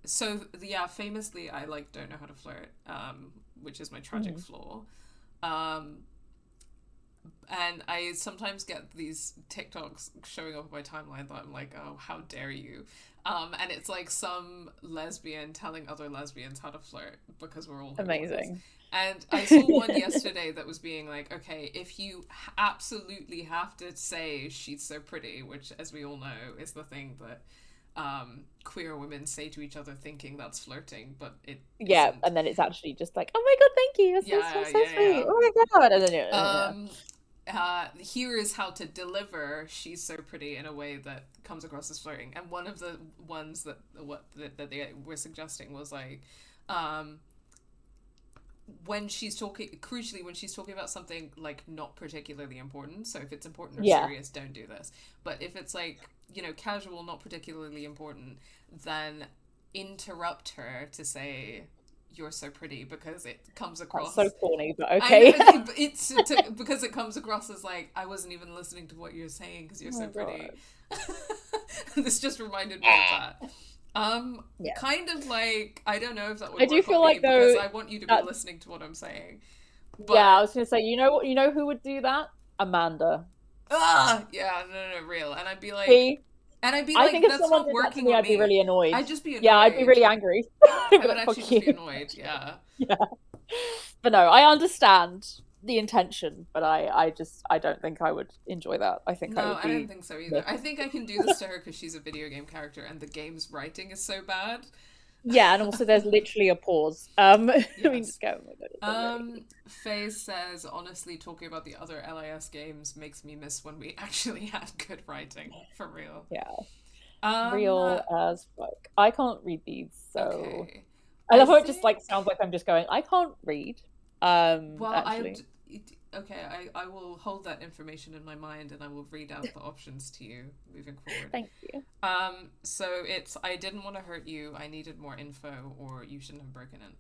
so yeah, famously I like don't know how to flirt, which is my tragic flaw. And I sometimes get these TikToks showing up on my timeline that I'm like, oh, how dare you? And it's like some lesbian telling other lesbians how to flirt because we're all amazing. And I saw one yesterday that was being like, okay, if you absolutely have to say she's so pretty, which, as we all know, is the thing that queer women say to each other thinking that's flirting, but it yeah isn't. And then it's actually just like, oh my god, thank you, so sweet. Oh my god. And then here is how to deliver she's so pretty in a way that comes across as flirting. And one of the ones that they were suggesting was like, when she's talking about something like not particularly important, so if it's important or serious, don't do this. But if it's like, you know, casual, not particularly important, then interrupt her to say you're so pretty, because it comes across so corny, but okay. It's because it comes across as like, I wasn't even listening to what you're saying because you're so pretty. This just reminded me of that. Kind of like, I don't know if that would work feel on like, me, because though, I want you to be listening to what I'm saying. But, yeah, I was gonna say, you know who would do that? Amanda. Yeah, no, real. And I'd be like, I think if that's someone not did that to working me, on I'd be really annoyed. I'd just be annoyed. Yeah, I'd be really angry. I would actually just be annoyed, yeah. Yeah. But no, I understand the intention, but I don't think I would enjoy that. I think I don't think so either. I think I can do this to her because she's a video game character and the game's writing is so bad. Yeah, and also there's literally a pause. Yes. I mean, just go. Faye says, honestly, talking about the other LIS games makes me miss when we actually had good writing, for real. Yeah. Real as fuck. I can't read these, so okay. I love how it just like sounds like I'm just going, I can't read. Well, actually. I will hold that information in my mind and I will read out the options to you moving forward. Thank you. So it's, I didn't want to hurt you, I needed more info, or you shouldn't have broken in.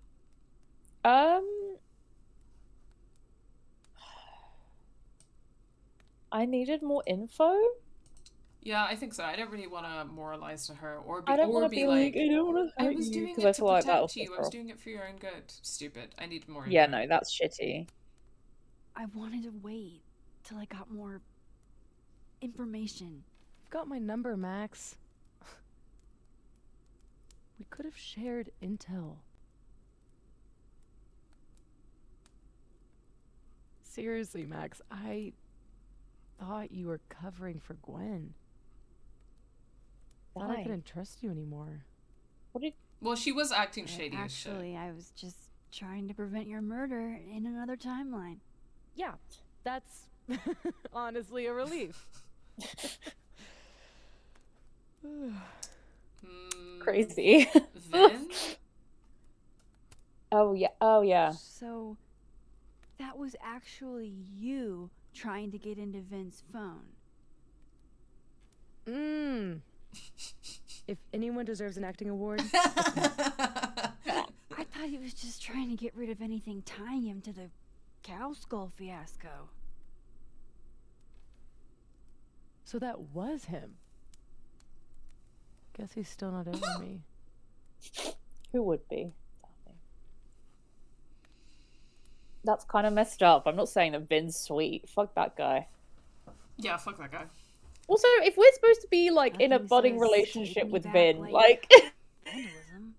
I needed more info? Yeah, I think so. I don't really want to moralize to her or be, I don't want to be like, I don't want to hurt was you, doing because it I to feel like protect you. I was doing it for your own good. Stupid. I need more info. Yeah, no, that's shitty. I wanted to wait till I got more information. You've got my number, Max. We could have shared intel. Seriously, Max, I thought you were covering for Gwen. Why? Thought I couldn't trust you anymore. Well, she was acting shady as shit. Actually, I was just trying to prevent your murder in another timeline. Yeah, that's honestly a relief. Crazy. Vin? Oh yeah. So that was actually you trying to get into Vin's phone. If anyone deserves an acting award. I thought he was just trying to get rid of anything tying him to the cow skull fiasco. So that was him. Guess he's still not over me. Who would be? That's kind of messed up. I'm not saying that Vin's sweet. Fuck that guy. Yeah, fuck that guy. Also, if we're supposed to be like in a budding relationship with Vin, like vandalism.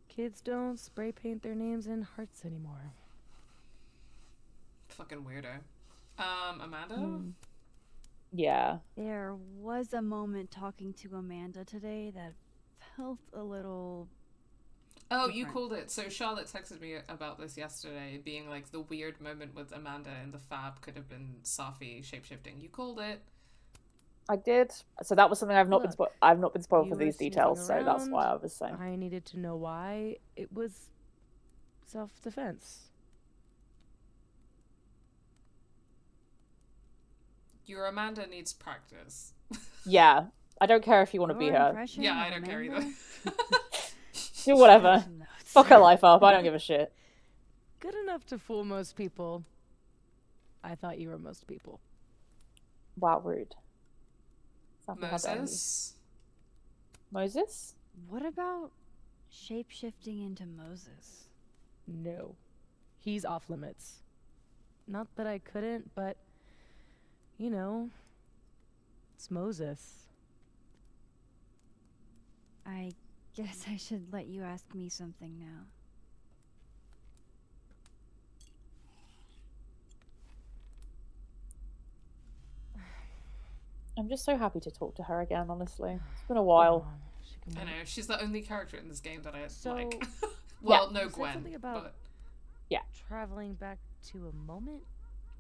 Kids don't spray paint their names in hearts anymore. Fucking weirdo. Amanda? Yeah. There was a moment talking to Amanda today that felt a little Oh, different. you called it. So Charlotte texted me about this yesterday, being like the weird moment with Amanda in the Fab could have been Safi shapeshifting. You called it. I did. So that was something I've not been spoiled for You these were details, so snooping that's why I around. was saying. I needed to know why. It was self-defense. Your Amanda needs practice. Yeah. I don't care if you want to be Your her. impression Yeah, I of don't care either. Amanda? Do whatever. Some notes. Fuck her life up. I don't give a shit. Good enough to fool most people. I thought you were most people. Wow, rude. Safi, how dare you. Moses? Moses? What about shape-shifting into Moses? No. He's off limits. Not that I couldn't, but, you know, it's Moses. I guess I should let you ask me something now. I'm just so happy to talk to her again, honestly. It's been a while. She can I wait. know, she's the only character in this game that I So- like. Well, no You said Gwen, something about- but Traveling back to a moment?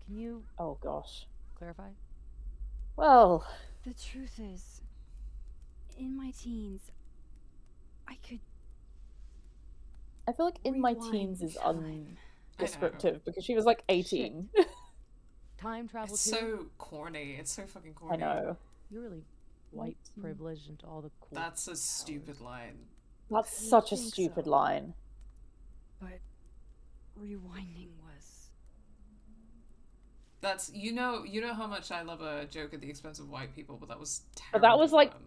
Can you Oh, gosh. clarify? Well, The truth is, in my teens, I could I feel like in my rewind teens is time. undescriptive because she was like 18. Time travel it's too? so corny. It's so fucking I corny. know. You're really white privileged into all the cool. That's a powers. stupid line. That's You such a think stupid so? line. But rewinding was That's you know how much I love a joke at the expense of white people, but that was terrible. But that was, like, man.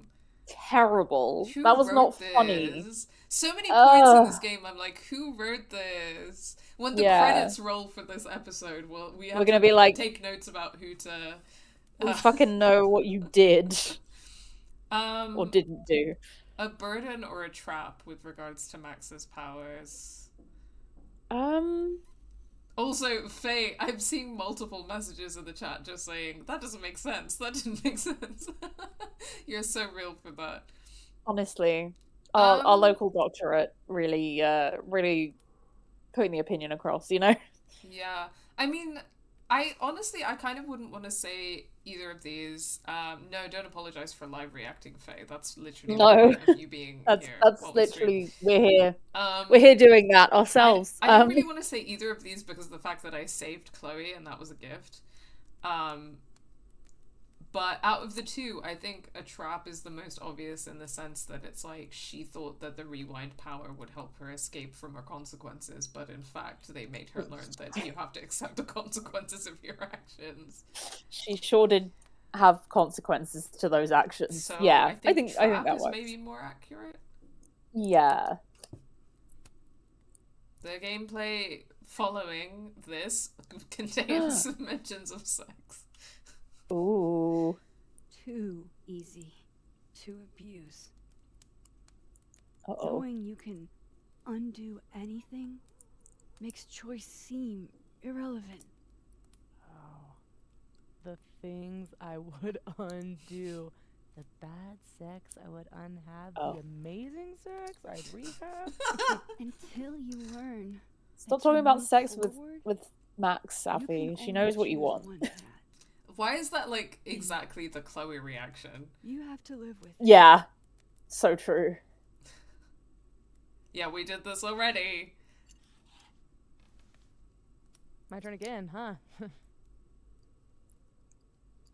Terrible. Who That was wrote not this? funny. So many points in this Ugh. game. I'm like, who wrote this? When the Yeah. credits roll for this episode, well, we have We're gonna to be like- take notes about who to. We fucking know what you did or Um, didn't do. a burden or a trap with regards to Max's powers. Also, Faye, I'm seeing multiple messages in the chat just saying, that doesn't make sense. That didn't make sense. You're so real for that. Honestly, our Um, local doctorate really, really putting the opinion across, you know? Yeah. I mean, I kind of wouldn't want to say either of these. No, don't apologize for live reacting, Faye. That's literally No. the point of you being That's here. that's while we stream. literally we're here. Um, We're here doing that ourselves. I don't really want to say either of these because of the fact that I saved Chloe and that was a gift. But out of the two, I think a trap is the most obvious in the sense that it's like she thought that the rewind power would help her escape from her consequences, but in fact they made her learn that you have to accept the consequences of your actions. She sure did have consequences to those actions. So Yeah, I think that trap is works. maybe more accurate. Yeah. The gameplay following this contains mentions of sex. Ooh. too easy to abuse. Uh-oh. Knowing you can undo anything makes choice seem irrelevant. Oh, the things I would undo. The bad sex I would unhab. Oh. The amazing sex I'd rehab. Until you learn. Stop that to talking about move sex forward, with Max, you Safi. can She only knows what you choose want. one path. Why is that like exactly the Chloe reaction? You have to live with it. Yeah. So true. Yeah, we did this already. My turn again, huh?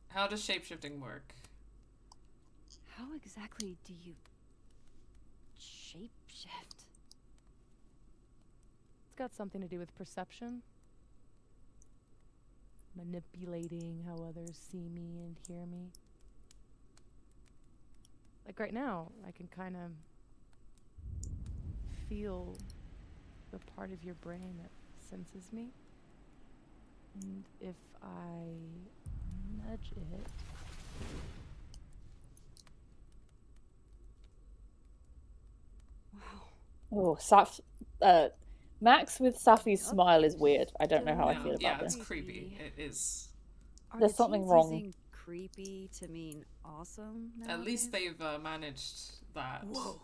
How does shapeshifting work? How exactly do you shapeshift? It's got something to do with perception. Manipulating how others see me and hear me. Like right now, I can kind of feel the part of your brain that senses me. And if I nudge it, Wow. Oh, Max with Safi's smile is weird. I don't know how I Yeah, feel about yeah, this. it's creepy. It is. Are There's the something teens wrong. using creepy to mean awesome At least nowadays? they've managed that. Whoa.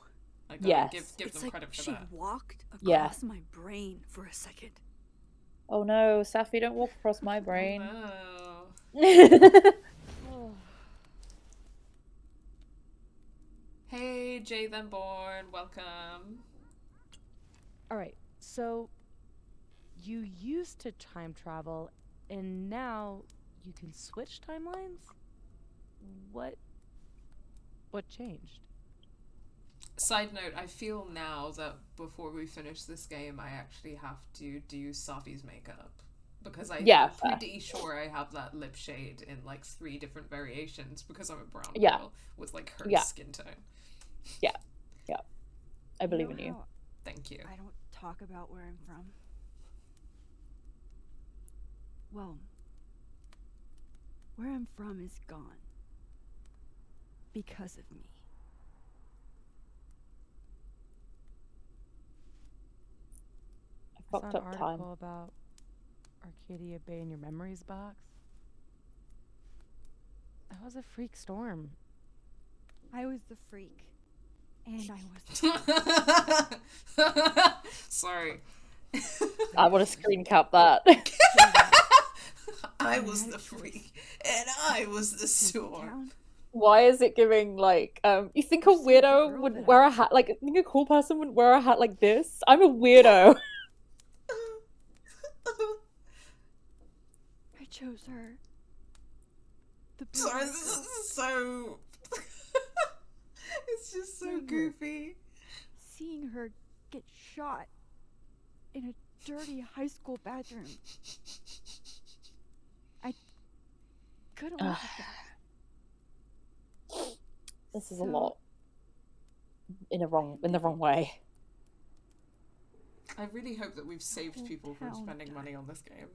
I Yes. gotta give It's them like credit for she that. walked Yeah. across my brain for a second. Oh no, Safi, don't walk across my brain. Oh, no. oh, Hey, Jay Then Born, welcome. all right. So you used to time travel, and now you can switch timelines. What What changed? Side note, I feel now that before we finish this game, I actually have to do Safi's makeup. Because I'm fair. pretty sure I have that lip shade in like 3 different variations because I'm a brown Yeah. girl with like her Yeah. skin tone. Yeah. I believe know in you. how Thank you. I don't talk about where I'm from. Well, where I'm from is gone. Because of me. I I saw fucked an up article time. about Arcadia Bay in your memories box. That was a freak storm. I was the freak. And I was the Sorry. I want to screen cap that. I was the freak, and I was the storm. town. Why is it giving like you think a You're some weirdo girl would that wear a hat like, you think a cool person would wear a hat like this? I'm a weirdo. I chose her. The Sorry, black this girl. is so... It's just so Mhm. goofy. Seeing her get shot in a dirty high school bathroom. I couldn't live with that. This is a So, lot in the wrong way. I really hope that we've saved whole people from town spending died. money on this game.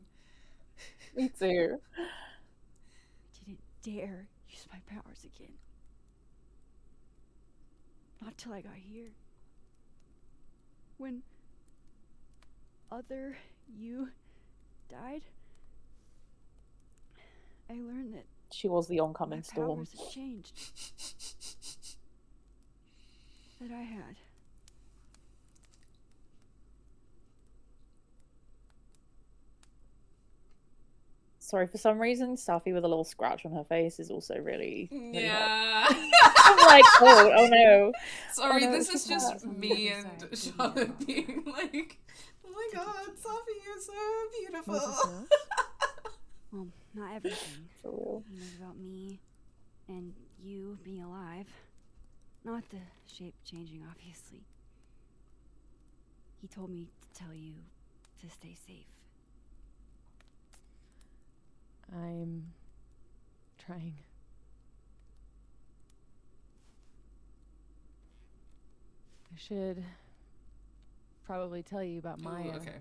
Me too. I didn't dare use my powers again. Not till I got here. When other you died, I learned that She was the my oncoming storm. powers had changed. That I had. Sorry, for some reason, Safi with a little scratch on her face is also really hot. Yeah. I'm like, oh no. Sorry, Oh no, this is she's just hot. me On the other and side, give me Charlotte that being like, oh my god, Safi, you're so beautiful. Was this else? Well, not everything. For real. He knows about me and you being alive. Not the shape changing, obviously. He told me to tell you to stay safe. I'm trying. I should probably tell you about Ooh, Maya. okay.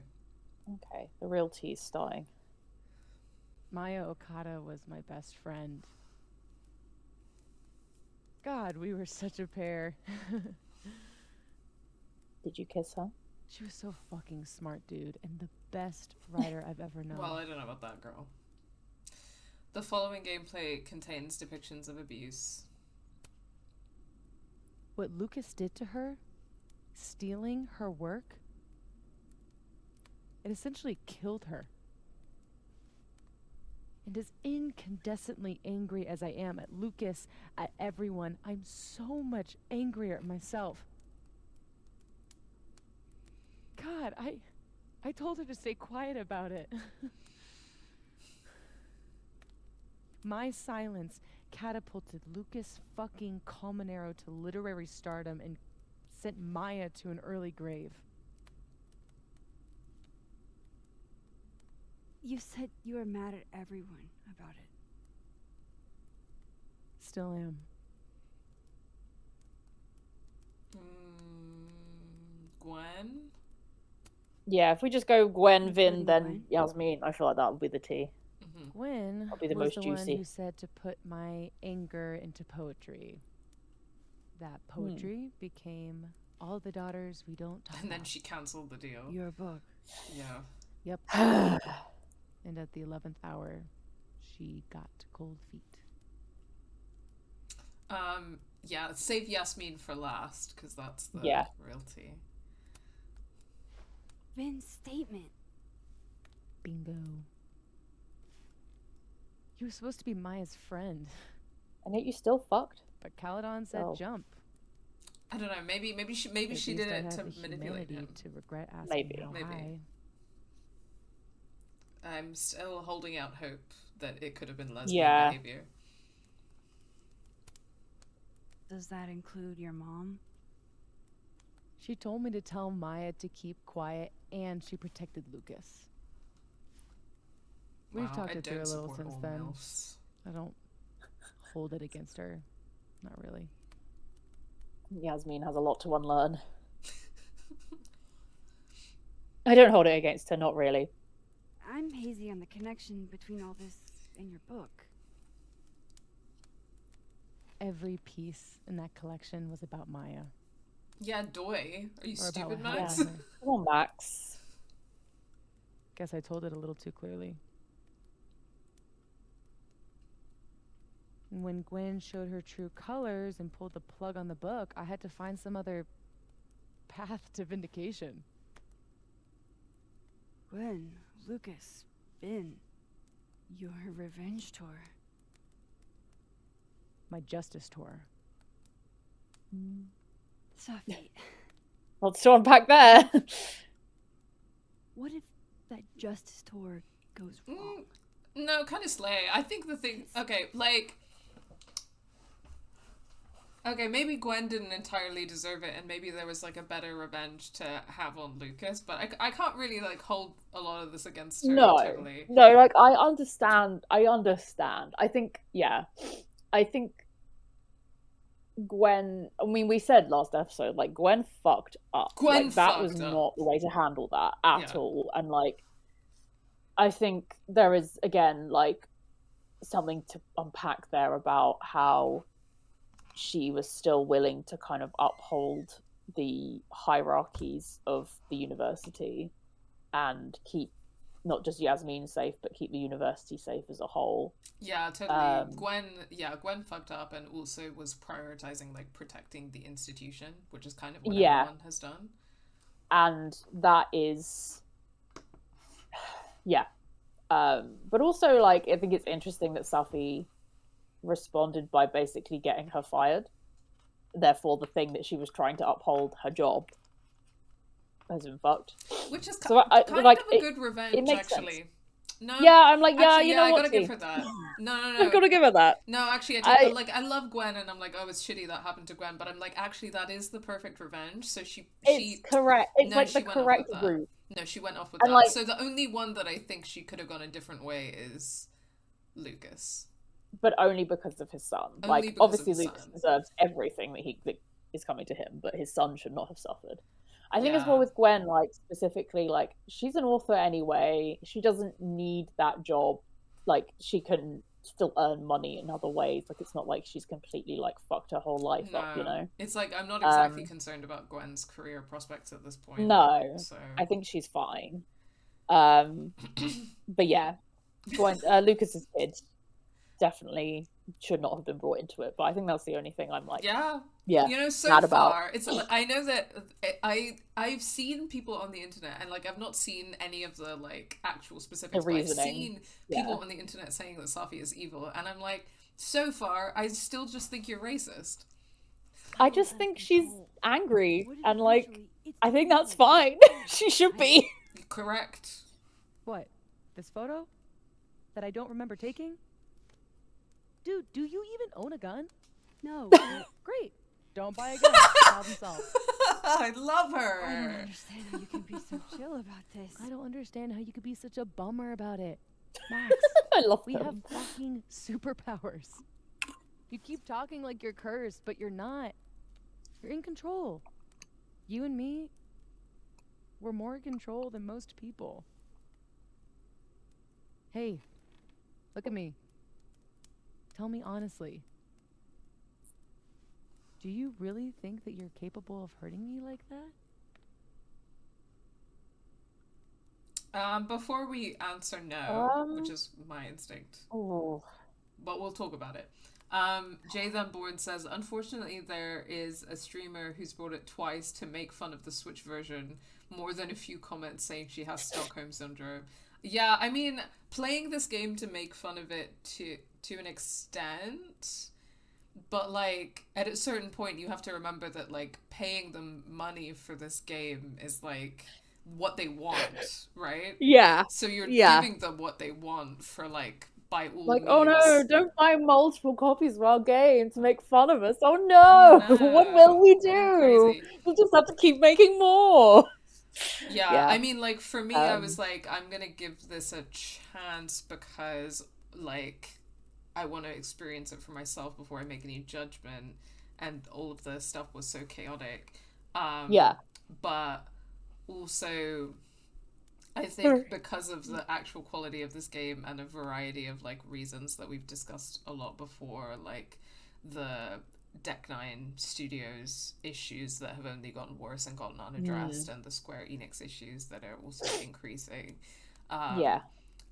Okay, the real tea's starting. Maya Okada was my best friend. God, we were such a pair. Did you kiss her? She was so fucking smart, dude, and the best writer I've ever known. Well, I don't know about that girl. The following gameplay contains depictions of abuse. What Lucas did to her, stealing her work, it essentially killed her. And as incandescently angry as I am at Lucas, at everyone, I'm so much angrier at myself. God, I told her to stay quiet about it. My silence catapulted Lucas fucking Colmenero to literary stardom and sent Maya to an early grave. You said you were mad at everyone about it. Still am. Gwen? Yeah, if we just go Gwen, Vin, Including then Gwen? Yasmin, I feel like that would be the tea. Gwen That'll be the was most the juicy. one who said to put my anger into poetry. That poetry became All the Daughters We Don't Talk And then About. she cancelled the deal. Your book. Yeah. Yep. And at the 11th hour, she got cold feet. Yeah, save Yasmin for last, because that's the Yeah. real tea. Vin's statement. Bingo. You were supposed to be Maya's friend, And yet you still fucked. but Caledon said Oh. jump. I don't know, maybe she At did least it I had to the manipulate humanity him. to regret asking Maybe. how Maybe. high. I'm still holding out hope that it could have been lesbian Yeah. behavior. Does that include your mom? She told me to tell Maya to keep quiet, and she protected Lucas. We've talked it through a little since then. MILFs. I don't hold it against her. Not really. Yasmin has a lot to unlearn. I don't hold it against her, not really. I'm hazy on the connection between all this and your book. Every piece in that collection was about Maya. Yeah, doy. Are you Or about stupid, what Max? happened to her. Come on, Max. Guess I told it a little too clearly. And when Gwen showed her true colors and pulled the plug on the book, I had to find some other path to vindication. Gwen, Lucas, Finn, your revenge tour. My justice tour. Safi, Lots to unpack there. what if that justice tour goes wrong? No, kind of slay. I think the thing... Okay, like... Okay, maybe Gwen didn't entirely deserve it, and maybe there was, like, a better revenge to have on Lucas, but I can't really, like, hold a lot of this against her totally. No, like, I understand. I think, yeah. I think Gwen... I mean, we said last episode, like, Gwen fucked up. Gwen like, that fucked was up. not the way to handle that at all. And, like, I think there is, again, like, something to unpack there about how she was still willing to kind of uphold the hierarchies of the university and keep not just Yasmin safe, but keep the university safe as a whole. Yeah, totally. Gwen fucked up and also was prioritizing, like, protecting the institution, which is kind of what everyone has done. And that is... Yeah. But also, like, I think it's interesting that Safi responded by basically getting her fired. Therefore, the thing that she was trying to uphold, her job, has been fucked. Which is So kind of a good revenge, actually. Sense. No, yeah, I'm like, yeah, actually, you know I what? gotta give her that. No. I've got to give her that. No, actually, I love Gwen, and I'm like, oh, it's shitty that happened to Gwen, but I'm like, actually, that is the perfect revenge. So it's correct. It's no, like she the went off correct with that. route. No, she went off with And that. like, so the only one that I think she could have gone a different way is Lucas. But only because of his son. Only like, because obviously, of his Lucas son. deserves everything that is coming to him, but his son should not have suffered. I think as Yeah. well with Gwen, like, specifically, like, she's an author anyway. She doesn't need that job. Like, she can still earn money in other ways. Like, it's not like she's completely, like, fucked her whole life up, you know? It's like, I'm not exactly concerned about Gwen's career prospects at this point. No. So I think she's fine. But yeah, Gwen, Lucas's kid definitely should not have been brought into it, but I think that's the only thing I'm like, yeah, you know, so mad far about. it's I know that I've seen people on the internet, and like I've not seen any of the like actual specifics, but I've seen people on the internet saying that Safi is evil, and I'm like, so far I still just think you're racist. I just think she's angry, and like, I think that's fine. She should be. Correct. What? This photo? That I don't remember taking? Dude, do you even own a gun? No. Great. Don't buy a gun. Problem solved. I love her. I don't understand how you can be so chill about this. I don't understand how you could be such a bummer about it. Max, I love we them. have fucking superpowers. You keep talking like you're cursed, but you're not. You're in control. You and me, we're more in control than most people. Hey, look at me. Tell me honestly. Do you really think that you're capable of hurting me like that? Before we answer no, which is my instinct, but we'll talk about it. Jay Then Board says, unfortunately there is a streamer who's brought it twice to make fun of the Switch version, more than a few comments saying she has Stockholm Syndrome. Yeah, I mean, playing this game to make fun of it to an extent, but like at a certain point you have to remember that like paying them money for this game is like what they want, right? Yeah. So you're giving them what they want for like by all Like, means. oh no, don't buy multiple copies of our game to make fun of us. Oh Oh no, what no, will we go do? crazy. We'll just have to keep making more. Yeah, Yeah. I mean, like, for me, I was like, I'm gonna give this a chance because, like, I want to experience it for myself before I make any judgment, and all of the stuff was so chaotic. Yeah. But also, I think because of the actual quality of this game and a variety of like reasons that we've discussed a lot before, like the Deck Nine Studios issues that have only gotten worse and gotten unaddressed, and the Square Enix issues that are also increasing. Yeah.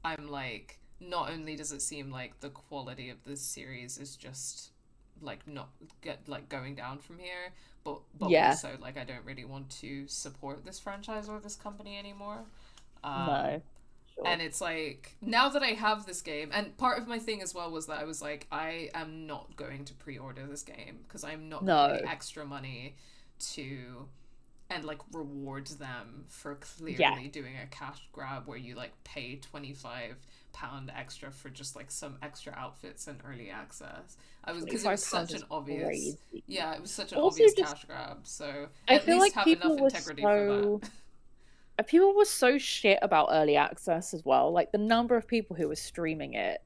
I'm like, not only does it seem like the quality of this series is just like not get like going down from here, but Yeah. also like I don't really want to support this franchise or this company anymore. No. Sure. And it's like, now that I have this game, and part of my thing as well was that I was like, I am not going to pre-order this game because I'm not going to pay extra money to and like reward them for clearly doing a cash grab where you like pay £25 extra for just like some extra outfits and early access. I was because it was such an obvious crazy. it was such an Also obvious just, cash grab, so I at feel least like have enough integrity for that. People were so shit about early access as well. Like the number of people who were streaming it,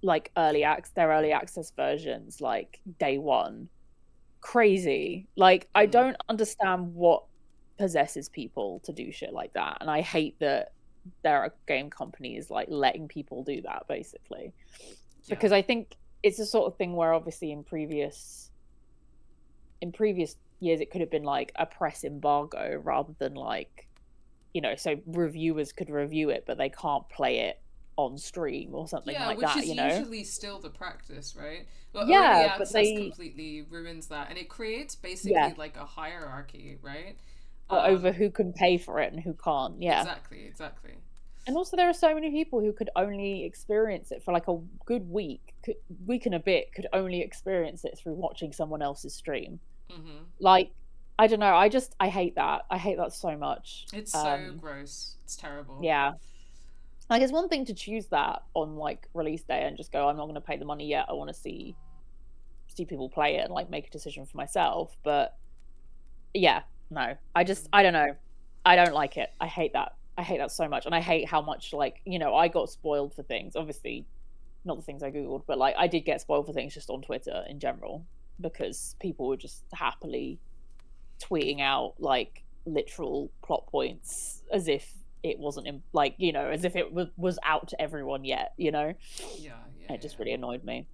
like their early access versions, like day one, crazy. Like I don't understand what possesses people to do shit like that, and I hate that there are game companies like letting people do that basically, because I think it's the sort of thing where obviously in previous years it could have been like a press embargo rather than like, you know, so reviewers could review it but they can't play it on stream or something like that, which is you know? usually still the practice, right? But Yeah, early but access completely ruins that, and it creates basically like a hierarchy, right? Over who can pay for it and who can't. Yeah, exactly. And also there are so many people who could only experience it for like a good week and a bit, could only experience it through watching someone else's stream. Like, I don't know, I hate that. I hate that so much. It's so gross. It's terrible. Yeah. Like, it's one thing to choose that on like release day and just go, I'm not going to pay the money yet, I want to see people play it and like make a decision for myself. But yeah, no, I don't know, I don't like it. I hate that so much. And I hate how much, like, you know, I got spoiled for things, obviously not the things I googled, but like I did get spoiled for things just on Twitter in general, because people were just happily tweeting out like literal plot points as if it wasn't like, you know, as if it was out to everyone yet, you know. It just really annoyed me.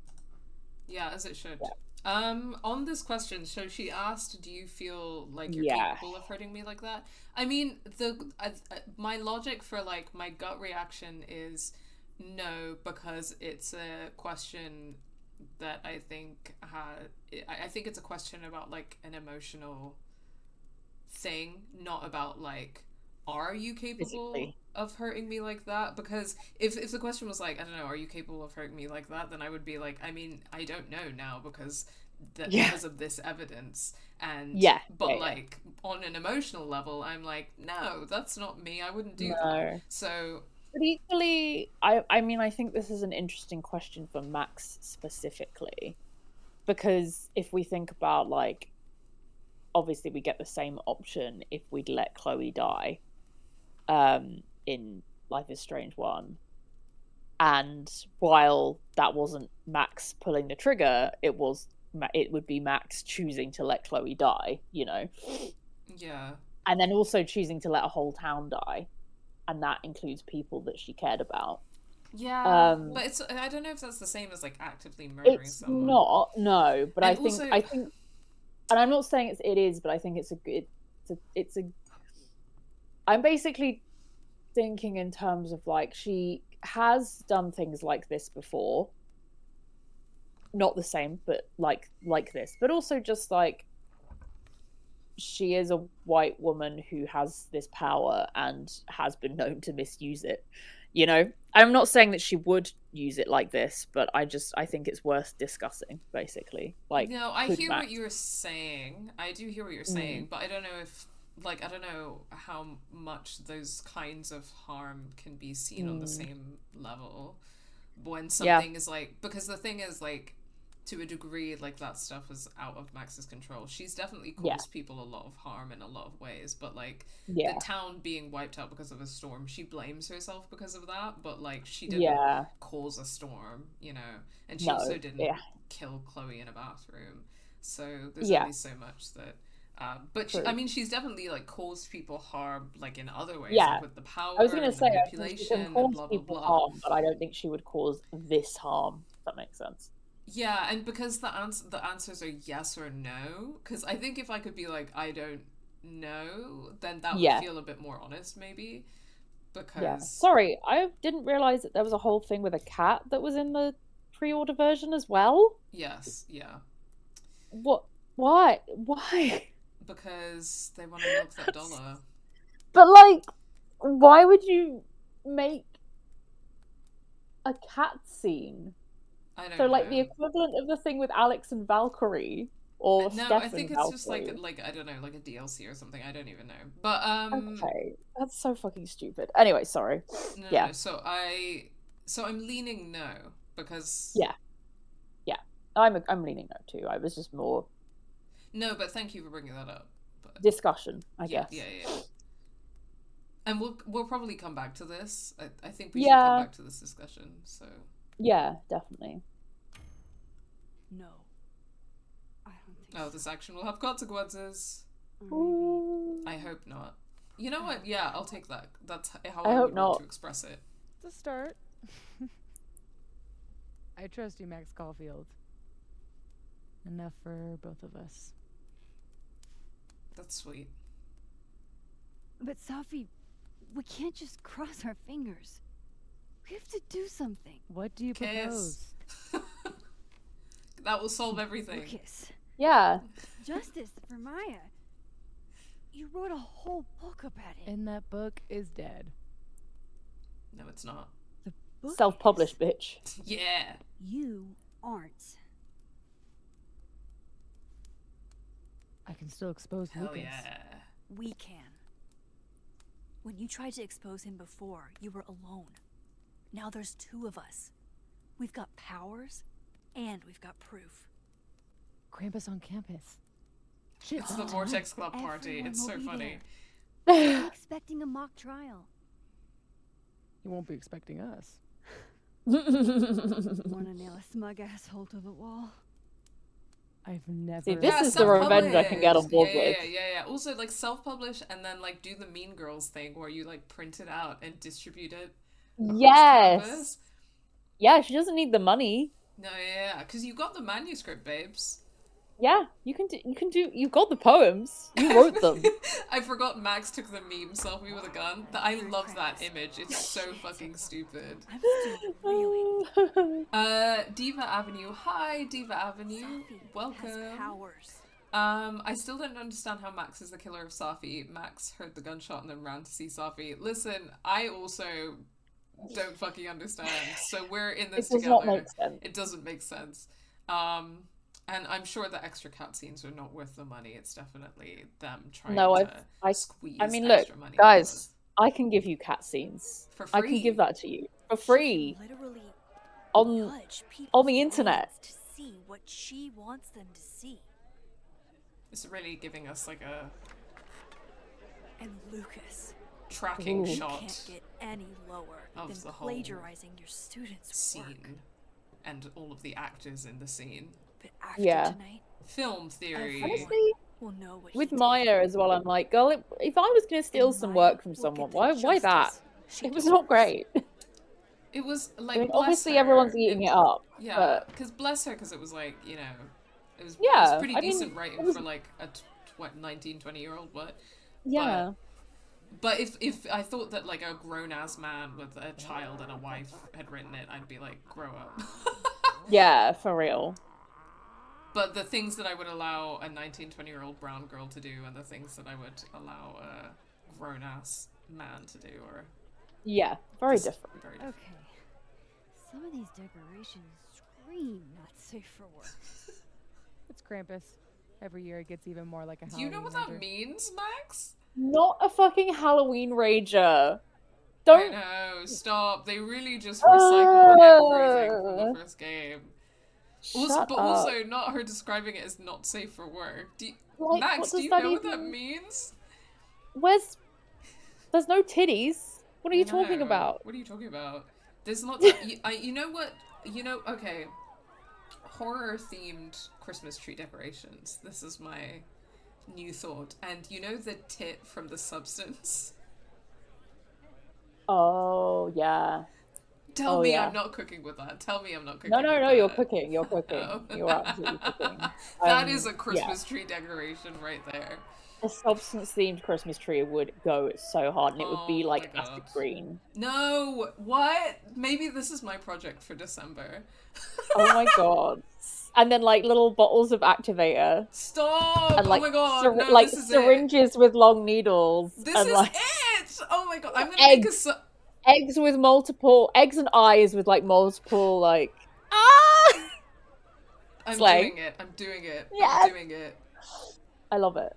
As it should. On this question, so she asked, do you feel like you're capable of hurting me like that? I mean, my logic for like my gut reaction is no, because it's a question that I think it's a question about like an emotional thing, not about like, are you capable of hurting me like that? Because if the question was like, I don't know, are you capable of hurting me like that, then I would be like, I mean, I don't know now because of this evidence. And like on an emotional level, I'm like, no, that's not me, I wouldn't do that. So but equally, I mean, I think this is an interesting question for Max specifically, because if we think about like, obviously we get the same option if we'd let Chloe die in Life is Strange 1, and while that wasn't Max pulling the trigger, it would be Max choosing to let Chloe die, you know. And then also choosing to let a whole town die, and that includes people that she cared about. But it's, I don't know if that's the same as like actively murdering someone. It's not, no, but and I think, and I'm not saying it is, but I think it's a I'm basically thinking in terms of like, she has done things like this before, not the same, but like this, but also just like, she is a white woman who has this power and has been known to misuse it, you know. I'm not saying that she would use it like this, but I think it's worth discussing, basically. Like, no, I hear what you're saying. I do hear what you're saying, but I don't know if, like, I don't know how much those kinds of harm can be seen on the same level. when something is like, because the thing is like, to a degree, like that stuff is out of Max's control. She's definitely caused people a lot of harm in a lot of ways, but like the town being wiped out because of a storm, she blames herself because of that, but like she didn't cause a storm, you know, and she also didn't kill Chloe in a bathroom. So there's only so much that but she, I mean, she's definitely like caused people harm, like in other ways, like with the power. I was going to say, manipulation, she can cause blah, blah, people blah. harm, but I don't think she would cause this harm. If that makes sense. Yeah, and because the answers are yes or no, because I think if I could be like, I don't know, then that would feel a bit more honest, maybe. Because sorry, I didn't realize that there was a whole thing with a cat that was in the pre-order version as well. Yes, yeah. What? Why? Because they want to milk that dollar. But like, why would you make a cat scene? I don't know. So like the equivalent of the thing with Alex and Valkyrie, or no, Steph I think and it's just Valkyrie. like I don't know, like a DLC or something. I don't even know. But okay, that's so fucking stupid. Anyway, sorry. No, so I'm leaning no because I'm leaning no too. I was just more no, but thank you for bringing that up. But discussion, I guess. Yeah. And we'll probably come back to this. I think we should come back to this discussion. So yeah, definitely. No, I don't think. Oh, this action will have consequences. Ooh. I hope not. You know what? Yeah, I'll take that. That's how I hope would not. want to express it. It's a start. I trust you, Max Caulfield. Enough for both of us. That's sweet. But Safi, we can't just cross our fingers. We have to do something. What do you propose? That will solve everything. Lucas. Yeah. Justice for Maya. You wrote a whole book about it. And that book is dead. No, it's not. The book self-published, bitch. Yeah. You aren't. I can still expose Hell Lucas. Yeah. We can. When you tried to expose him before, you were alone. Now there's two of us. We've got powers, and we've got proof. Krampus on campus. Shit, It's the Vortex Club party. Everyone It's will so be funny. We're expecting a mock trial. You won't be expecting us. Wanna nail a smug asshole to the wall? I've never. See, this is the revenge I can get on board with. Yeah. Also, like self-publish and then like do the Mean Girls thing where you like print it out and distribute it. Yes. Campus. Yeah, she doesn't need the money. No, yeah, because you got the manuscript, babes. Yeah, you got the poems. You wrote them. I forgot Max took the meme selfie with a gun. I love that image. It's so fucking stupid. I'm still really. Diva Avenue. Hi, Diva Avenue. Safi Welcome. has powers. I still don't understand how Max is the killer of Safi. Max heard the gunshot and then ran to see Safi. Listen, I also don't fucking understand. So we're in this together. It does not make sense. It doesn't make sense. And I'm sure the extra cutscenes are not worth the money. It's definitely them trying to squeeze extra money. Guys, I can give you cutscenes. For free. I can give that to you for free Literally on the internet. To see what she wants them to see. It's really giving us like a And Lucas, tracking you shot can't get any lower of than the whole plagiarizing your students' scene work. and all of the actors in the scene. But after tonight, Film theory. Honestly, we'll know what with he Maya as well, I'm like, girl, if I was going to steal some work from someone, why that? It was not great. It was like, I mean, bless obviously her. everyone's eating it up. Yeah, because bless her, because it was like, you know, it was pretty decent writing for like a 19, 20-year-old, but yeah. But if I thought that like a grown-ass man with a child and a wife had written it, I'd be like, grow up. Yeah, for real. But the things that I would allow a 19, 20-year-old brown girl to do and the things that I would allow a grown-ass man to do are... Yeah, very different. Very different. Okay. Some of these decorations scream not safe for work. It's Krampus. Every year it gets even more like a Halloween. Do you know what that means, Max? Not a fucking Halloween rager. Don't. know. Stop. They really just recycle everything from the first game. Also, Shut but up. also not her describing it as not safe for work. Like, Max, what do does you that know what that even- means? There's no titties. What are you talking No. about? What are you talking about? There's lots of you know what? Okay. Horror themed Christmas tree decorations. This is my new thought. And you know the tit from The Substance? Oh yeah. Tell Oh, me yeah. I'm not cooking with that. Tell me I'm not cooking No, with no, no. that. You're cooking. You're cooking. Oh. You're absolutely cooking. That is a Yeah. Christmas tree decoration right there. A substance-themed Christmas tree would go so hard, and it would be Oh like my acid god. green. No! What? Maybe this is my project for December. Oh my god. And then like little bottles of activator. Stop! And like oh my god, no, like this is syringes with long needles. it. This and is like it! Oh my god, I'm gonna make a eggs with multiple eggs and eyes with like multiple like ah. I'm Slay. doing it. I'm doing it. Yes. I'm doing it. I love it.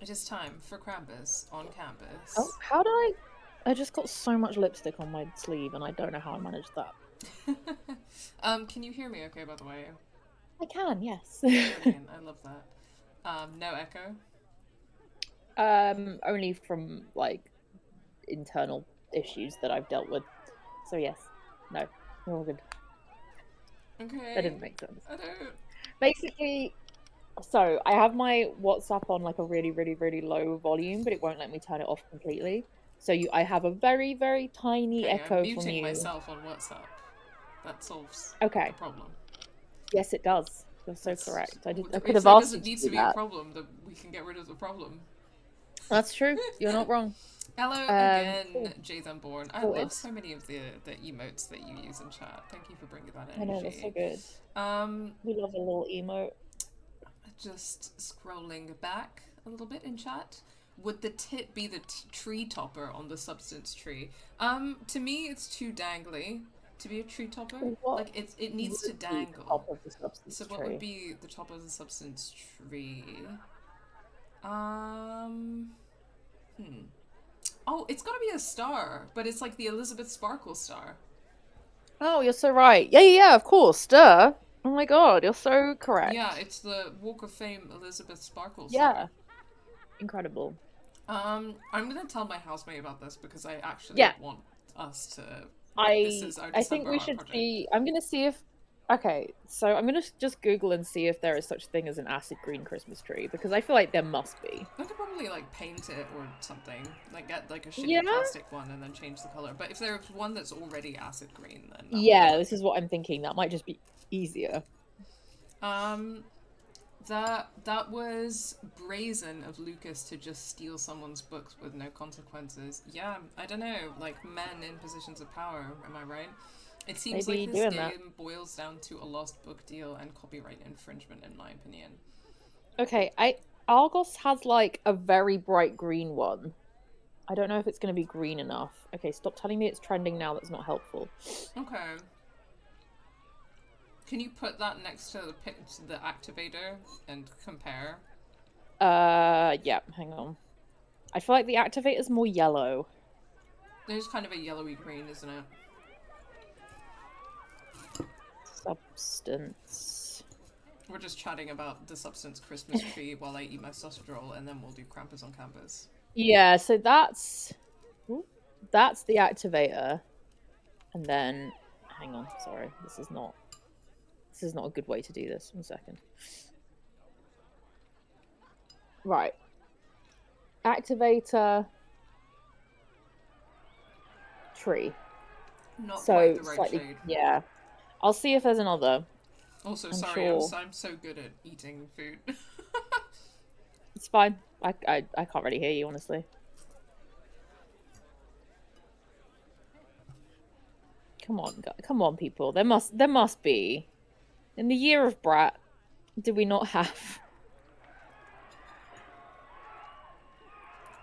It is time for Krampus on campus. Oh, how did I just got so much lipstick on my sleeve, and I don't know how I managed that. Can you hear me okay, by the way? I can, yes. Brilliant, I love that. No echo? Only from like internal issues that I've dealt with. So yes, no, we're all good. Okay. That didn't make sense. I don't... Basically, so I have my WhatsApp on like a really, really, really low volume, but it won't let me turn it off completely. So I have a very, very tiny Okay, echo I'm from muting you. myself on WhatsApp. That solves Okay. the problem. Yes, it does. You're so That's- correct. I If could have there asked doesn't you need to to do be a that. problem, that we can get rid of the problem. That's true. You're not wrong. Hello again, cool. Jay's Unborn. I Sorted. love so many of the emotes that you use in chat. Thank you for bringing that energy. I know, that's so good. We love a little emote. Just scrolling back a little bit in chat. Would the tit be the tree topper on the substance tree? To me, it's too dangly to be a tree topper. What Like it needs to would be the dangle. top of the substance So what tree? would be the top of the substance tree? Oh, it's gotta be a star, but it's like the Elizabeth Sparkle star. Oh, you're so right. Yeah, of course. Duh. Oh my god, you're so correct. Yeah, it's the Walk of Fame Elizabeth Sparkle Yeah. star. Incredible. I'm gonna tell my housemate about this because I actually Yeah. want us to. This I is our I think December we art should project. see. I'm gonna see if. Okay, so I'm gonna just Google and see if there is such thing as an acid green Christmas tree, because I feel like there must be. I could probably like paint it or something, like get like a shitty Yeah. plastic one and then change the color. But if there's one that's already acid green, then that Yeah, would this is what I'm thinking. That might just be easier. That was brazen of Lucas to just steal someone's books with no consequences. Yeah, I don't know, like men in positions of power, am I right? It seems Maybe like this doing game that. boils down to a lost book deal and copyright infringement, in my opinion. Okay, Argos has like a very bright green one. I don't know if it's gonna be green enough. Okay, stop telling me it's trending now. That's not helpful. Okay. Can you put that next to the activator and compare? Yeah. Hang on. I feel like the activator's more yellow. There's kind of a yellowy green, isn't it? Substance. We're just chatting about the substance Christmas tree while I eat my sausage roll, and then we'll do Krampus on campus. Yeah, so that's the activator. And then hang on, sorry. This is not a good way to do this. 1 second. Right. Activator tree. Not So quite the right slightly shade. yeah. I'll see if there's another. Also, I'm sorry, sure. I'm so good at eating food. It's fine. I can't really hear you, honestly. Come on, people. There must be. In the year of Brat, do we not have?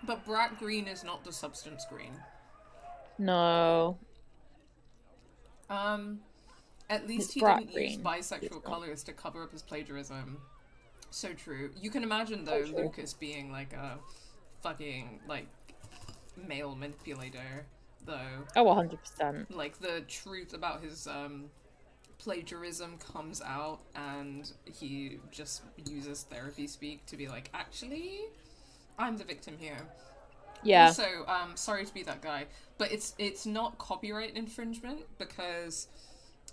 But brat green is not the substance green. No. At least It's he brat didn't green. use bisexual It's not. colors to cover up his plagiarism. So true. You can imagine though So true. Lucas being like a fucking like male manipulator though. Oh, 100%. Like, the truth about his plagiarism comes out, and he just uses therapy speak to be like, actually, I'm the victim here. Yeah. Also, sorry to be that guy, but it's not copyright infringement, because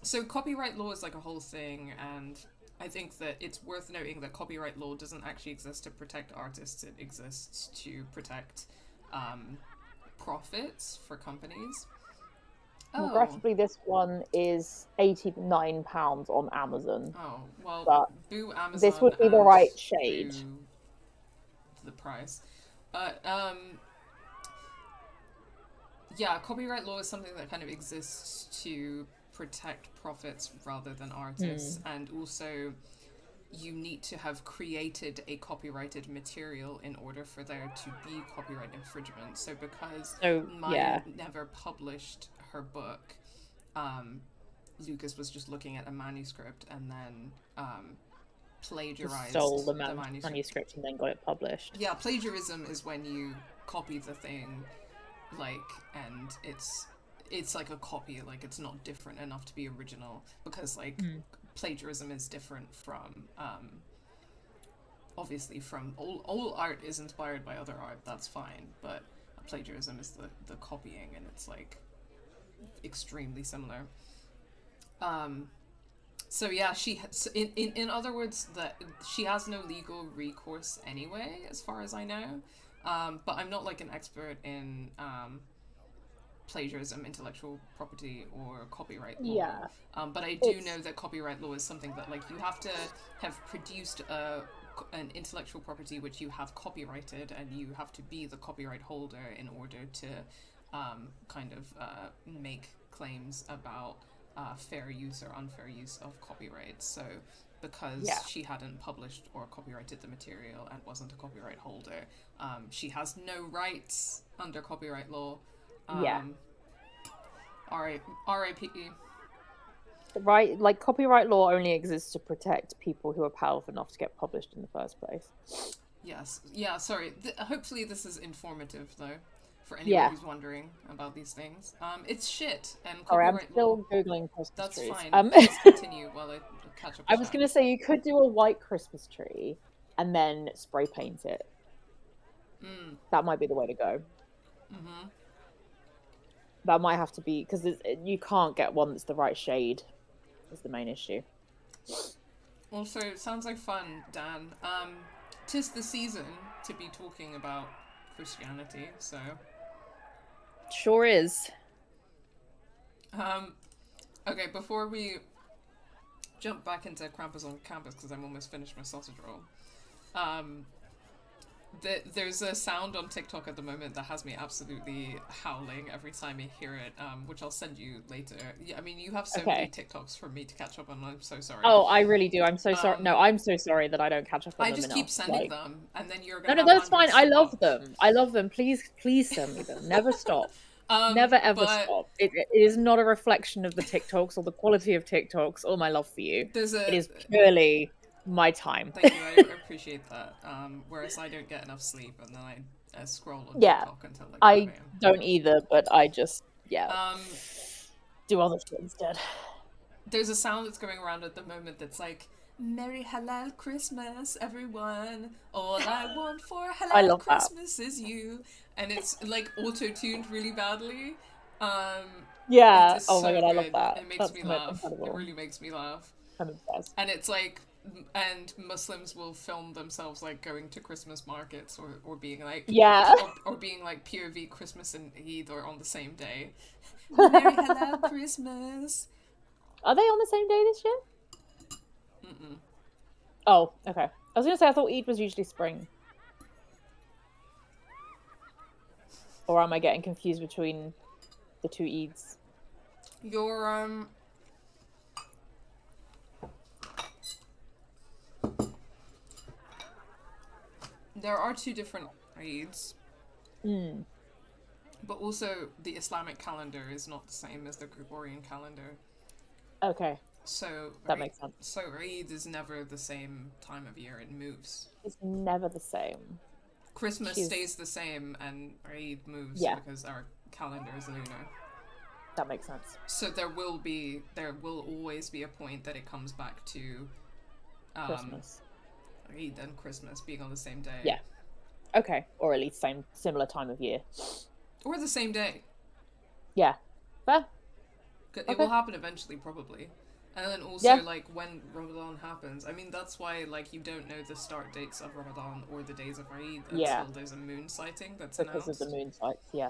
so copyright law is like a whole thing, and I think that it's worth noting that copyright law doesn't actually exist to protect artists. It exists to protect profits for companies. Well, Oh. graphically, this one is £89 on Amazon. Oh, well, But boo Amazon. this would be the and right shade. Boo the price. But, yeah, copyright law is something that kind of exists to protect profits rather than artists, and also you need to have created a copyrighted material in order for there to be copyright infringement. So because Maya never published her book, Lucas was just looking at a manuscript and then plagiarized stole the manuscript. manuscript and then got it published. Yeah, plagiarism is when you copy the thing, like, and it's like a copy, like it's not different enough to be original, because like plagiarism is different from obviously from all art is inspired by other art, that's fine, but plagiarism is the copying, and it's like extremely similar. So yeah, in other words, that she has no legal recourse anyway, as far as I know. But I'm not like an expert in plagiarism, intellectual property, or copyright law. Yeah. But I do know that copyright law is something that, like, you have to have produced an intellectual property which you have copyrighted, and you have to be the copyright holder in order to kind of make claims about fair use or unfair use of copyright. So because she hadn't published or copyrighted the material and wasn't a copyright holder, she has no rights under copyright law. R.I.P. Right, like copyright law only exists to protect people who are powerful enough to get published in the first place. Yes. Yeah, sorry. Hopefully this is informative, though, for anyone who's wondering about these things. It's shit, and Sorry, I'm copyright still law... Googling Christmas That's trees. fine. Please continue while I catch up. I was going to say, you could do a white Christmas tree and then spray paint it. That might be the way to go. That might have to be, because you can't get one that's the right shade, is the main issue. Also, sounds like fun, Dan. 'Tis the season to be talking about Christianity, so... Sure is. Okay, before we jump back into Krampus on Campus, because I'm almost finished my sausage roll, there's a sound on TikTok at the moment that has me absolutely howling every time I hear it, which I'll send you later. Yeah, I mean, you have so many TikToks for me to catch up on. I'm so sorry. Oh, I really do. I'm so sorry. No, I'm so sorry that I don't catch up on them enough. I just keep sending them, and then you're gonna No, that's fine. I love them. I love them. Please send me them. Never stop. Never ever stop. It is not a reflection of the TikToks or the quality of TikToks or my love for you. It is purely my time. Thank you, I appreciate that. Whereas I don't get enough sleep, and then I scroll on TikTok until like 5 a.m. I don't either, but I just do other shit instead. There's a sound that's going around at the moment that's like, Merry Halal Christmas, everyone. All I want for Halal Christmas is you. And it's like auto-tuned really badly. Yeah. Oh my god, I love that. It makes me laugh. Incredible. It really makes me laugh. I'm obsessed. And it's like, and Muslims will film themselves like going to Christmas markets or being like, or being like POV Christmas and Eid or on the same day. Merry Halal Christmas. Are they on the same day this year? Oh, okay. I was gonna say, I thought Eid was usually spring. Or am I getting confused between the two Eids? Your there are two different Eids. But also the Islamic calendar is not the same as the Gregorian calendar. Okay. So that makes sense. So Eid is never the same time of year, it moves. It's never the same. Christmas stays the same and Eid moves because our calendar is lunar. That makes sense. So there will always be a point that it comes back to Christmas. Eid and Christmas being on the same day. Yeah. Okay. Or at least similar time of year. Or the same day. Yeah. Fair. It will happen eventually, probably. And then also, like, when Ramadan happens, I mean, that's why, like, you don't know the start dates of Ramadan or the days of Eid until there's a moon sighting that's announced. Because of the moon sights, yeah.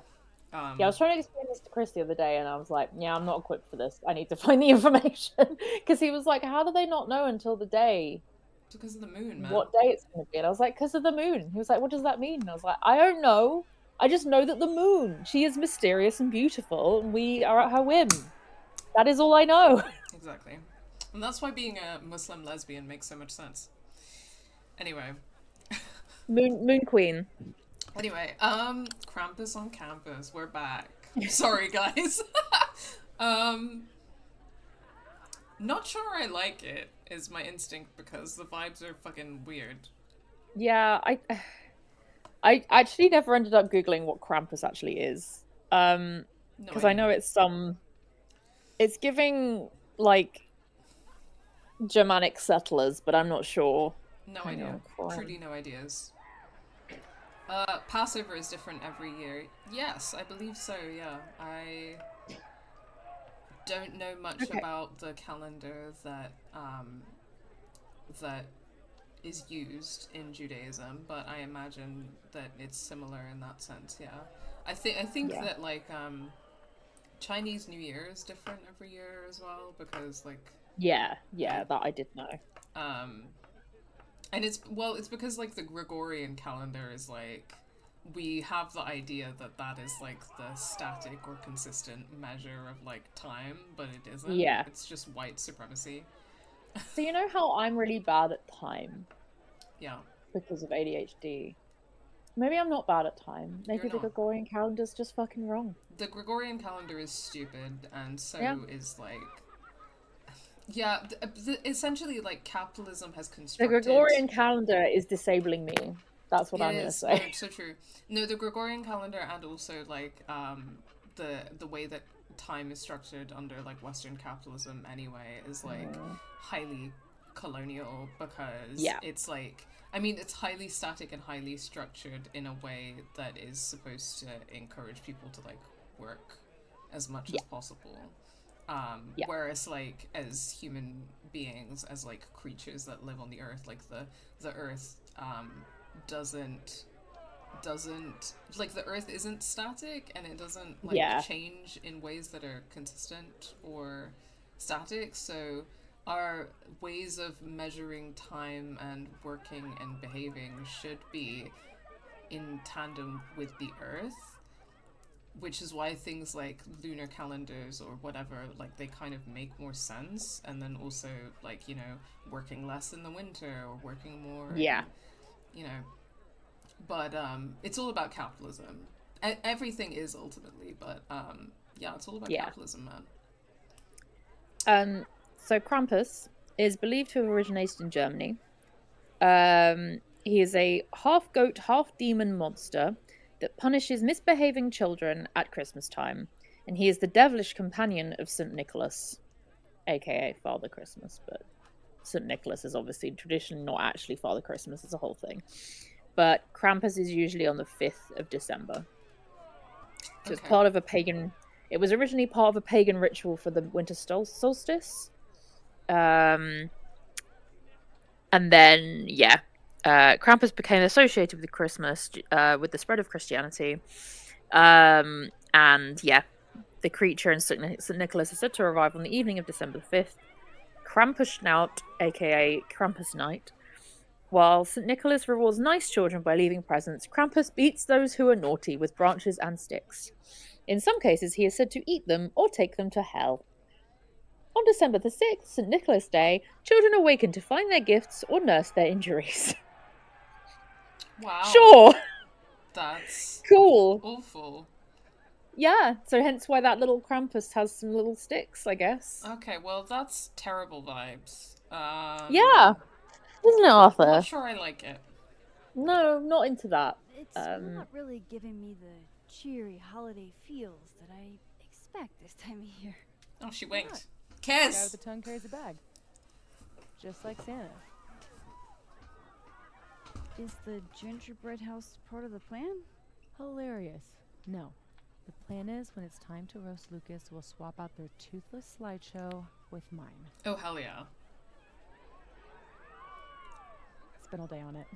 I was trying to explain this to Chris the other day, and I was like, yeah, I'm not equipped for this. I need to find the information. Because he was like, how do they not know until the day? It's because of the moon, man. What day it's going to be? And I was like, because of the moon. He was like, what does that mean? And I was like, I don't know. I just know that the moon, she is mysterious and beautiful, and we are at her whim. That is all I know. Exactly. And that's why being a Muslim lesbian makes so much sense. Anyway. Moon Queen. Anyway, Krampus on campus. We're back. Sorry, guys. Not sure I like it, is my instinct, because the vibes are fucking weird. Yeah, I actually never ended up Googling what Krampus actually is. Because I know it's giving, like, Germanic settlers, but I'm not sure. No idea. Truly no ideas. Passover is different every year. Yes, I believe so, yeah. I don't know much about the calendar that is used in Judaism, but I imagine that it's similar in that sense, yeah. I think that, like, Chinese New Year is different every year as well, because, like... Yeah, that I did know. And it's because, like, the Gregorian calendar is, like, we have the idea that is, like, the static or consistent measure of, like, time, but it isn't. Yeah. It's just white supremacy. So you know how I'm really bad at time? Yeah. Because of ADHD. Maybe I'm not bad at time. Maybe the Gregorian calendar's just fucking wrong. The Gregorian calendar is stupid, and so is, like... Yeah, essentially, like, capitalism has constructed... The Gregorian calendar is disabling me. That's what I'm going to say. No, it's so true. No, the Gregorian calendar and also, like, the way that time is structured under, like, Western capitalism anyway is, like, highly colonial, because it's, like... I mean, it's highly static and highly structured in a way that is supposed to encourage people to, like, work as much as possible. Whereas, like, as human beings, as, like, creatures that live on the earth, like, the earth doesn't like, the earth isn't static, and it doesn't, like, change in ways that are consistent or static, so our ways of measuring time and working and behaving should be in tandem with the earth, which is why things like lunar calendars or whatever, like, they kind of make more sense. And then also, like, you know, working less in the winter or working more, you know, but it's all about capitalism. Everything is ultimately, but it's all about capitalism, man. So Krampus is believed to have originated in Germany. He is a half-goat, half-demon monster that punishes misbehaving children at Christmas time, and he is the devilish companion of St. Nicholas, aka Father Christmas, but St. Nicholas is obviously tradition, not actually Father Christmas, it's a whole thing. But Krampus is usually on the 5th of December. So it's part of a pagan... It was originally part of a pagan ritual for the winter solstice. And then, Krampus became associated with Christmas, with the spread of Christianity. The creature in St. Nicholas is said to arrive on the evening of December 5th. Krampusnacht, aka Krampus Night. While St. Nicholas rewards nice children by leaving presents, Krampus beats those who are naughty with branches and sticks. In some cases, he is said to eat them or take them to hell. On December the 6th, St. Nicholas Day, children awaken to find their gifts or nurse their injuries. Wow. Sure. That's cool. Awful. Yeah, so hence why that little Krampus has some little sticks, I guess. Okay, well, that's terrible vibes. Yeah. Isn't it, Arthur? I'm not sure I like it. No, not into that. It's not really giving me the cheery holiday feels that I expect this time of year. Oh, she Why winked. The guy Kiss! with the tongue carries a bag. Just like Santa. Is the gingerbread house part of the plan? Hilarious. No. The plan is when it's time to roast Lucas, we'll swap out their toothless slideshow with mine. Oh, hell yeah. Spent all day on it.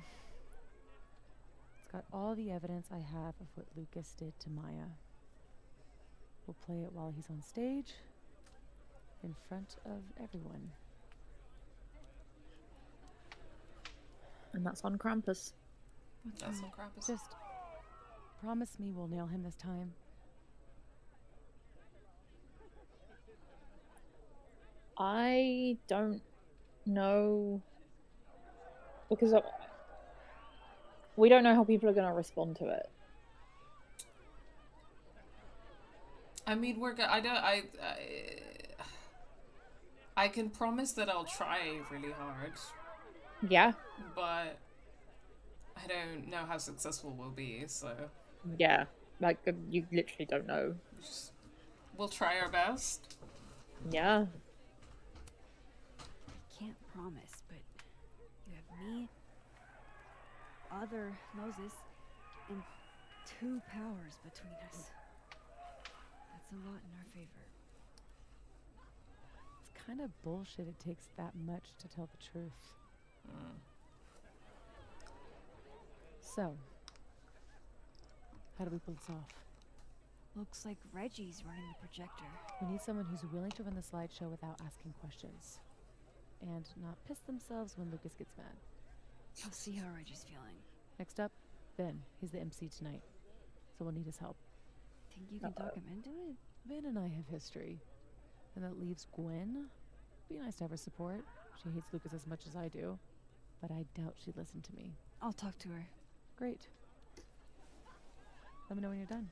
It's got all the evidence I have of what Lucas did to Maya. We'll play it while he's on stage, in front of everyone. And that's on Krampus. That's what crap is. Just promise me we'll nail him this time. I don't know, because we don't know how people are going to respond to it. I mean, I can promise that I'll try really hard, Yeah, but I don't know how successful we'll be, so yeah. Like, you literally don't know. we'll try our best. Yeah. I can't promise, but you have me, other Moses, and 2 powers between us. That's a lot in our favor. It's kind of bullshit it takes that much to tell the truth. So, how do we pull this off? Looks like Reggie's running the projector. We need someone who's willing to run the slideshow without asking questions. And not piss themselves when Lucas gets mad. I'll see how Reggie's feeling. Next up, Ben. He's the MC tonight. So we'll need his help. Think you can talk him into it? Ben and I have history. And that leaves Gwen. Be nice to have her support. She hates Lucas as much as I do. But I doubt she'd listen to me. I'll talk to her. Great. Let me know when you're done.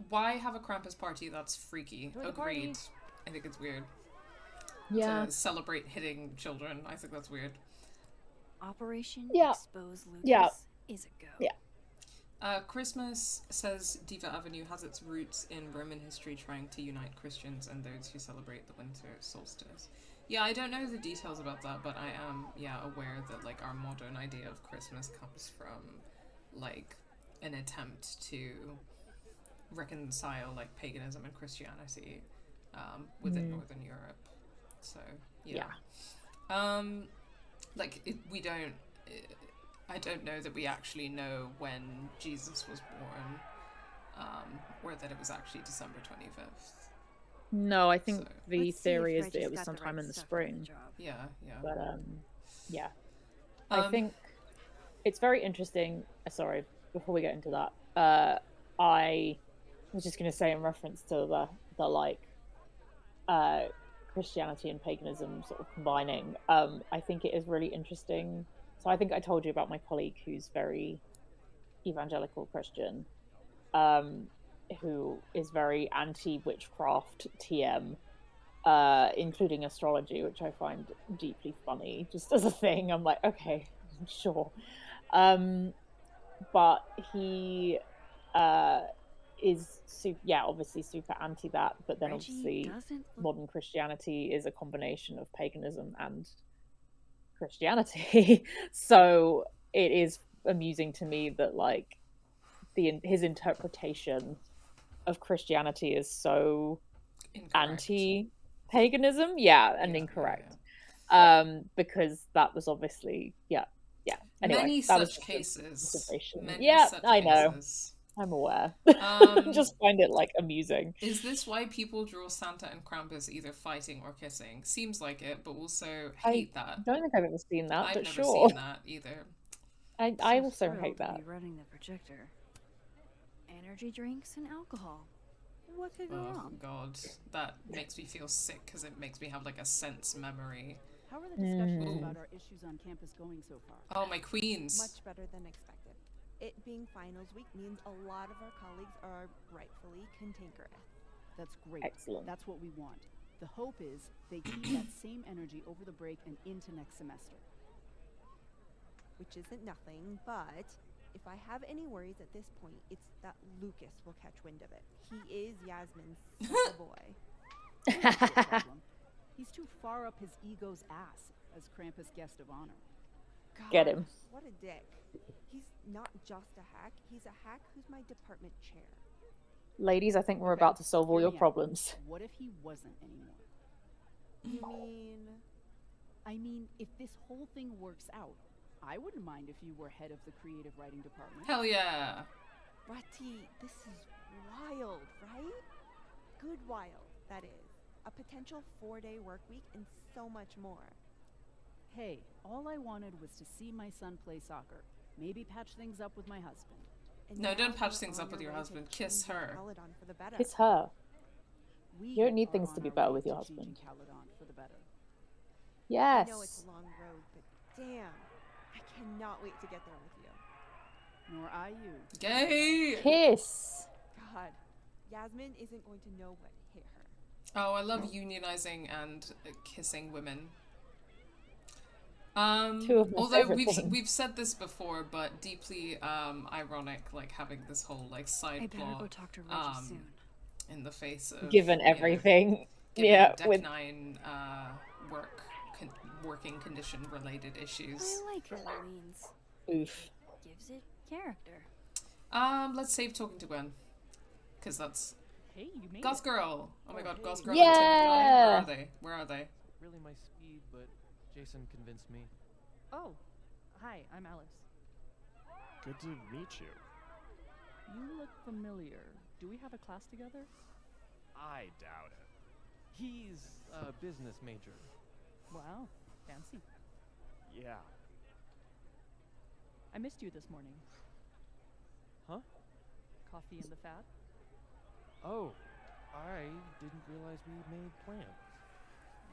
Why have a Krampus party? That's freaky. Join the Agreed. party. I think it's weird. Yeah. To celebrate hitting children. I think that's weird. Operation Yeah. Expose Lucas Yeah. is a go. Yeah. Christmas, says Diva Avenue, has its roots in Roman history trying to unite Christians and those who celebrate the winter solstice. Yeah, I don't know the details about that, but I am, aware that, like, our modern idea of Christmas comes from, like, an attempt to reconcile, like, paganism and Christianity within Northern Europe. So, yeah. I don't know that we actually know when Jesus was born, or that it was actually December 25th. No, I think So- the Let's see if theory is that Reggie's it was got the sometime right in the stuff for the spring. job. Yeah. But yeah. I Um, think it's very interesting. Sorry, before we get into that, I was just going to say in reference to the like Christianity and paganism sort of combining. I think it is really interesting. So I think I told you about my colleague who's very evangelical Christian, who is very anti-witchcraft TM, including astrology, which I find deeply funny just as a thing. I'm like, okay, sure. But he is obviously super anti that, but then Reggie obviously doesn't look modern Christianity is a combination of paganism and Christianity. So it is amusing to me that like his interpretation of Christianity is so incorrect. anti-paganism, and incorrect. Because that was obviously anyway, Many that was such just an cases. observation. Many such I know, cases. I'm aware. Um, Just find it like amusing. Is this why people draw Santa and Krampus either fighting or kissing? Seems like it, but also I hate that. don't think I've ever seen that, I've but never sure. seen that either. I so also thrilled hate to that. be running the projector. Energy drinks and alcohol. What could go Oh wrong? god, that makes me feel sick because it makes me have like a sense memory. How are the discussions Mm. about our issues on campus going so far? Oh, my queens. Much better than expected. It being finals week means a lot of our colleagues are rightfully cantankerous. That's great. Excellent. That's what we want. The hope is they keep that same energy over the break and into next semester. Which isn't nothing, but If I have any worries at this point, it's that Lucas will catch wind of it. He is Yasmin's special boy. Here's the problem. He's too far up his ego's ass as Krampus guest of honor. God, Get him. What a dick. He's not just a hack, he's a hack who's my department chair. Ladies, I think we're Okay, about to solve all hear your me out. problems. What if he wasn't anymore? You mean... I mean, if this whole thing works out, I wouldn't mind if you were head of the creative writing department. Hell yeah. Rati, this is wild, right? Good wild, that is. A potential 4-day work week and so much more. Hey, all I wanted was to see my son play soccer. Maybe patch things up with my husband. And No, now don't patch you're things on up with your your way to husband. Kiss changing her. Caledon for the better. Kiss her. We You don't need are things on to be our better way with your to husband. changing Caledon for the better. Yes. I know it's a long road, but damn, I cannot wait to get there with you. Nor I you. Gay! Kiss. God, Yasmin isn't going to know what hit her. Oh, I love unionizing and kissing women. Two of my Although favorite things. we've said this before, but deeply ironic, like having this whole like side I better plot go talk to Reggie soon. in the face of Given you know, everything. given Yeah, Deck with 9 working condition related issues. I like how it leans. oof. Gives it character. Let's save talking to Gwen, because that's Hey, you made Goth it. Girl. Oh my Oh, God, hey. Goth Girl and Timid Guy. Where Yeah. are they? Where are they? Really my speed, but Jason convinced me. Oh, hi, I'm Alice. Good to meet you. You look familiar. Do we have a class together? I doubt it. He's a business major. Wow, fancy. Yeah. I missed you this morning. Huh? Coffee in the fat? Oh, I didn't realize we made plans.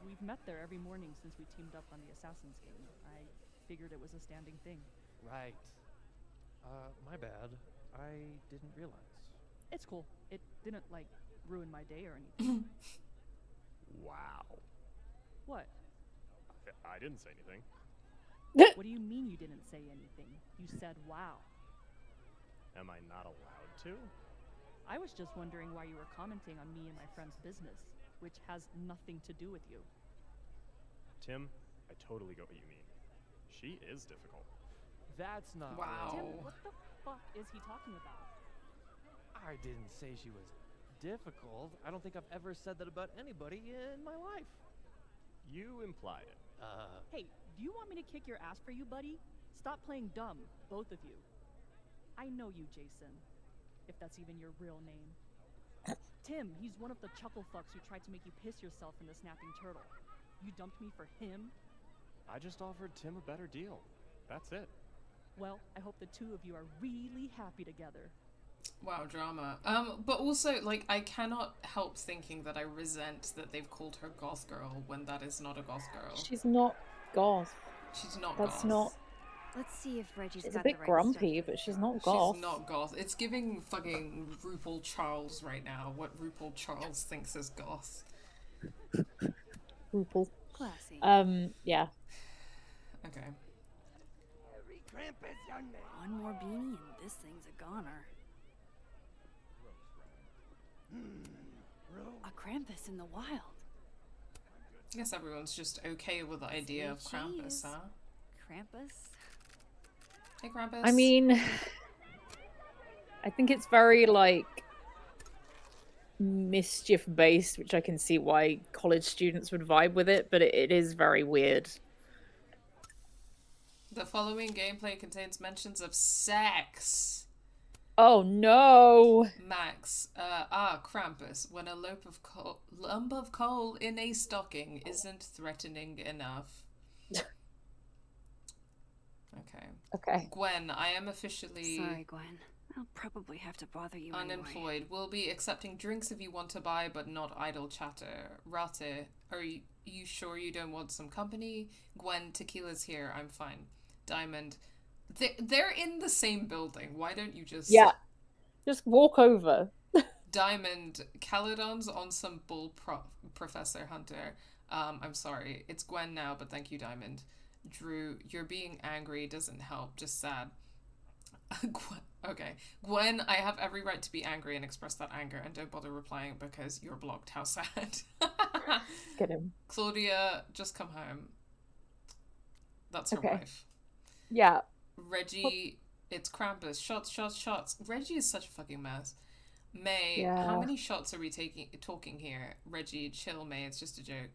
We've met there every morning since we teamed up on the Assassin's game. I figured it was a standing thing. Right. My bad. I didn't realize. It's cool. It didn't, like, ruin my day or anything. Wow. What? I didn't say anything. What do you mean you didn't say anything? You said wow. Am I not allowed to? I was just wondering why you were commenting on me and my friend's business, which has nothing to do with you. Tim, I totally get what you mean. She is difficult. That's not Wow. Tim, Oh. what the fuck is he talking about? I didn't say she was difficult. I don't think I've ever said that about anybody in my life. You implied it. Hey, do you want me to kick your ass for you, buddy? Stop playing dumb, both of you. I know you, Jason. If that's even your real name. Tim, he's one of the chuckle fucks who tried to make you piss yourself in the Snapping Turtle. You dumped me for him? I just offered Tim a better deal. That's it. Well, I hope the two of you are really happy together. Wow, drama. But also, like, I cannot help thinking that I resent that they've called her Goth Girl when that is not a Goth Girl. She's not goth. She's not That's goth. not. Let's see if Reggie's She's got a bit the right grumpy, stuff for but the she's job. not goth. She's not goth. It's giving fucking RuPaul Charles right now. What RuPaul Charles thinks is goth. RuPaul. Classy. Yeah. Okay. One more beanie and this thing's a goner. A Krampus in the wild. I guess everyone's just okay with the idea of Say Krampus, cheese. huh? Krampus? Hey, Krampus. I mean, I think it's very, like, mischief based, which I can see why college students would vibe with it, but it is very weird. The following gameplay contains mentions of sex. Oh no! Max, Krampus, when a lump of coal in a stocking isn't threatening enough. Okay. Okay. Gwen, I am officially Sorry, Gwen. I'll probably have to bother you unemployed. anyway. We'll be accepting drinks if you want to buy, but not idle chatter. Rate, are you sure you don't want some company? Gwen, tequila's here. I'm fine. Diamond, they're in the same building. Why don't you just... Yeah. Just walk over. Diamond, Caledon's on some bull, Professor Hunter. I'm sorry. It's Gwen now, but thank you, Diamond. Drew, you're being angry doesn't help, just sad. Okay. Gwen, I have every right to be angry and express that anger, and don't bother replying because you're blocked. How sad. Get him. Claudia, just come home. That's her Okay. wife. Yeah. Reggie, it's Krampus. Shots, shots, shots. Reggie is such a fucking mess. May, Yeah. how many shots are we talking here? Reggie, chill, May, it's just a joke.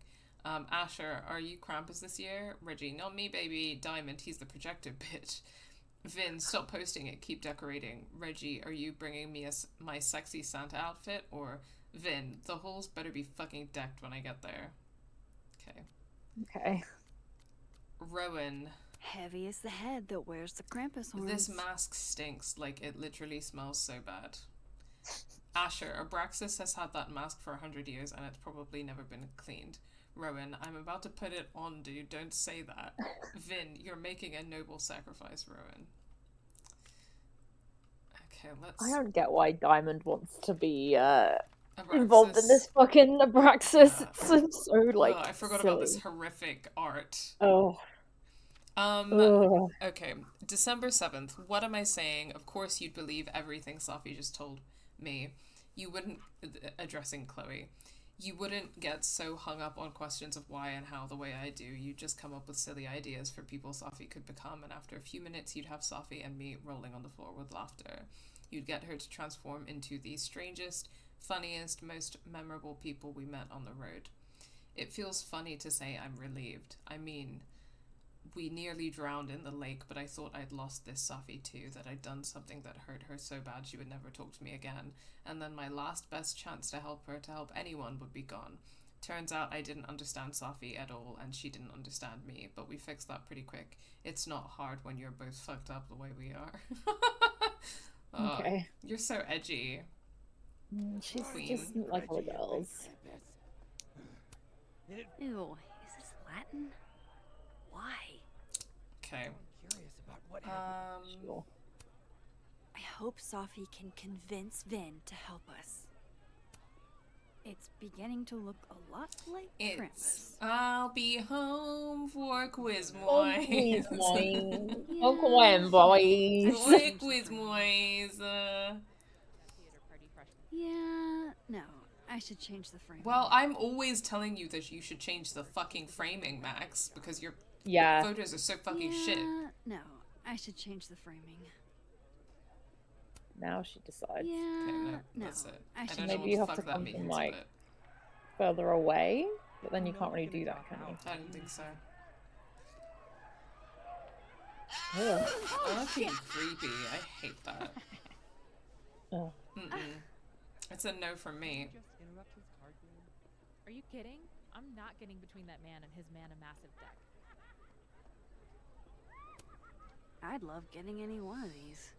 Asher, are you Krampus this year? Reggie, not me, baby. Diamond, he's the projector, bitch. Vin, stop posting it, keep decorating. Reggie, are you bringing me my sexy Santa outfit? Or Vin, the halls better be fucking decked when I get there. Okay. Okay. Rowan, Heavy is the head that wears the Krampus horns. this mask stinks, like it literally smells so bad. Asher, Abraxas has had that mask for 100 years and it's probably never been cleaned. Rowan, I'm about to put it on, dude. Don't say that. Vin, you're making a noble sacrifice, Rowan. Okay, let's... I don't get why Diamond wants to be Abraxas. involved in this fucking Abraxas. Yeah. It seems so like I forgot silly. about this horrific art. Oh. Ugh. Okay, December 7th. What am I saying? Of course you'd believe everything Safi just told me. You wouldn't... Addressing Chloe. You wouldn't get so hung up on questions of why and how the way I do. You'd just come up with silly ideas for people Safi could become, and after a few minutes you'd have Safi and me rolling on the floor with laughter. You'd get her to transform into the strangest, funniest, most memorable people we met on the road. It feels funny to say I'm relieved. I mean, we nearly drowned in the lake, but I thought I'd lost this Safi too, that I'd done something that hurt her so bad she would never talk to me again, and then my last best chance to help her, to help anyone, would be gone. Turns out I didn't understand Safi at all, and she didn't understand me, but we fixed that pretty quick. It's not hard when you're both fucked up the way we are. Oh, Okay. you're so edgy. She's Queen. just like all the girls. Ew, is this Latin? Why? Okay. I'm curious about what happened. Sure. I hope Safi can convince Vin to help us. It's beginning to look a lot like Krampus. I'll be home for quiz Oh, moise. please, boys. Yeah. Oh, Gwen, boys. Like quiz moise. Yeah, no, I should change the frame. Well, I'm always telling you that you should change the fucking framing, Max, because your Yeah. photos are so fucking shit. No, I should change the framing. Now she decides. Yeah, Okay, no, no, that's it. I I should don't know Maybe what you the have fuck to that come means, from, like, but further away, but then you can't really do that, can you? I don't think so. Ugh. Fucking creepy. I hate that. Ugh. Mm-mm. It's a no from me. Just interrupt his card game. Are you kidding? I'm not getting between that man and his mana massive deck. I'd love getting any one of these.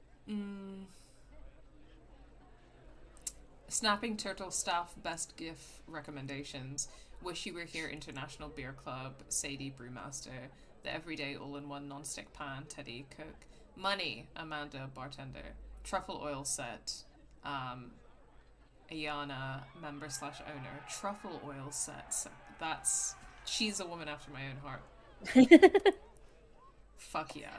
Snapping Turtle staff best GIF recommendations. Wish You Were Here International Beer Club, Sadie Brewmaster, The Everyday All-in-One Non-Stick Pan, Teddy Cook, Money, Amanda Bartender, Truffle Oil Set, Ayana member/owner, Truffle Oil Set. So she's a woman after my own heart. Fuck yeah.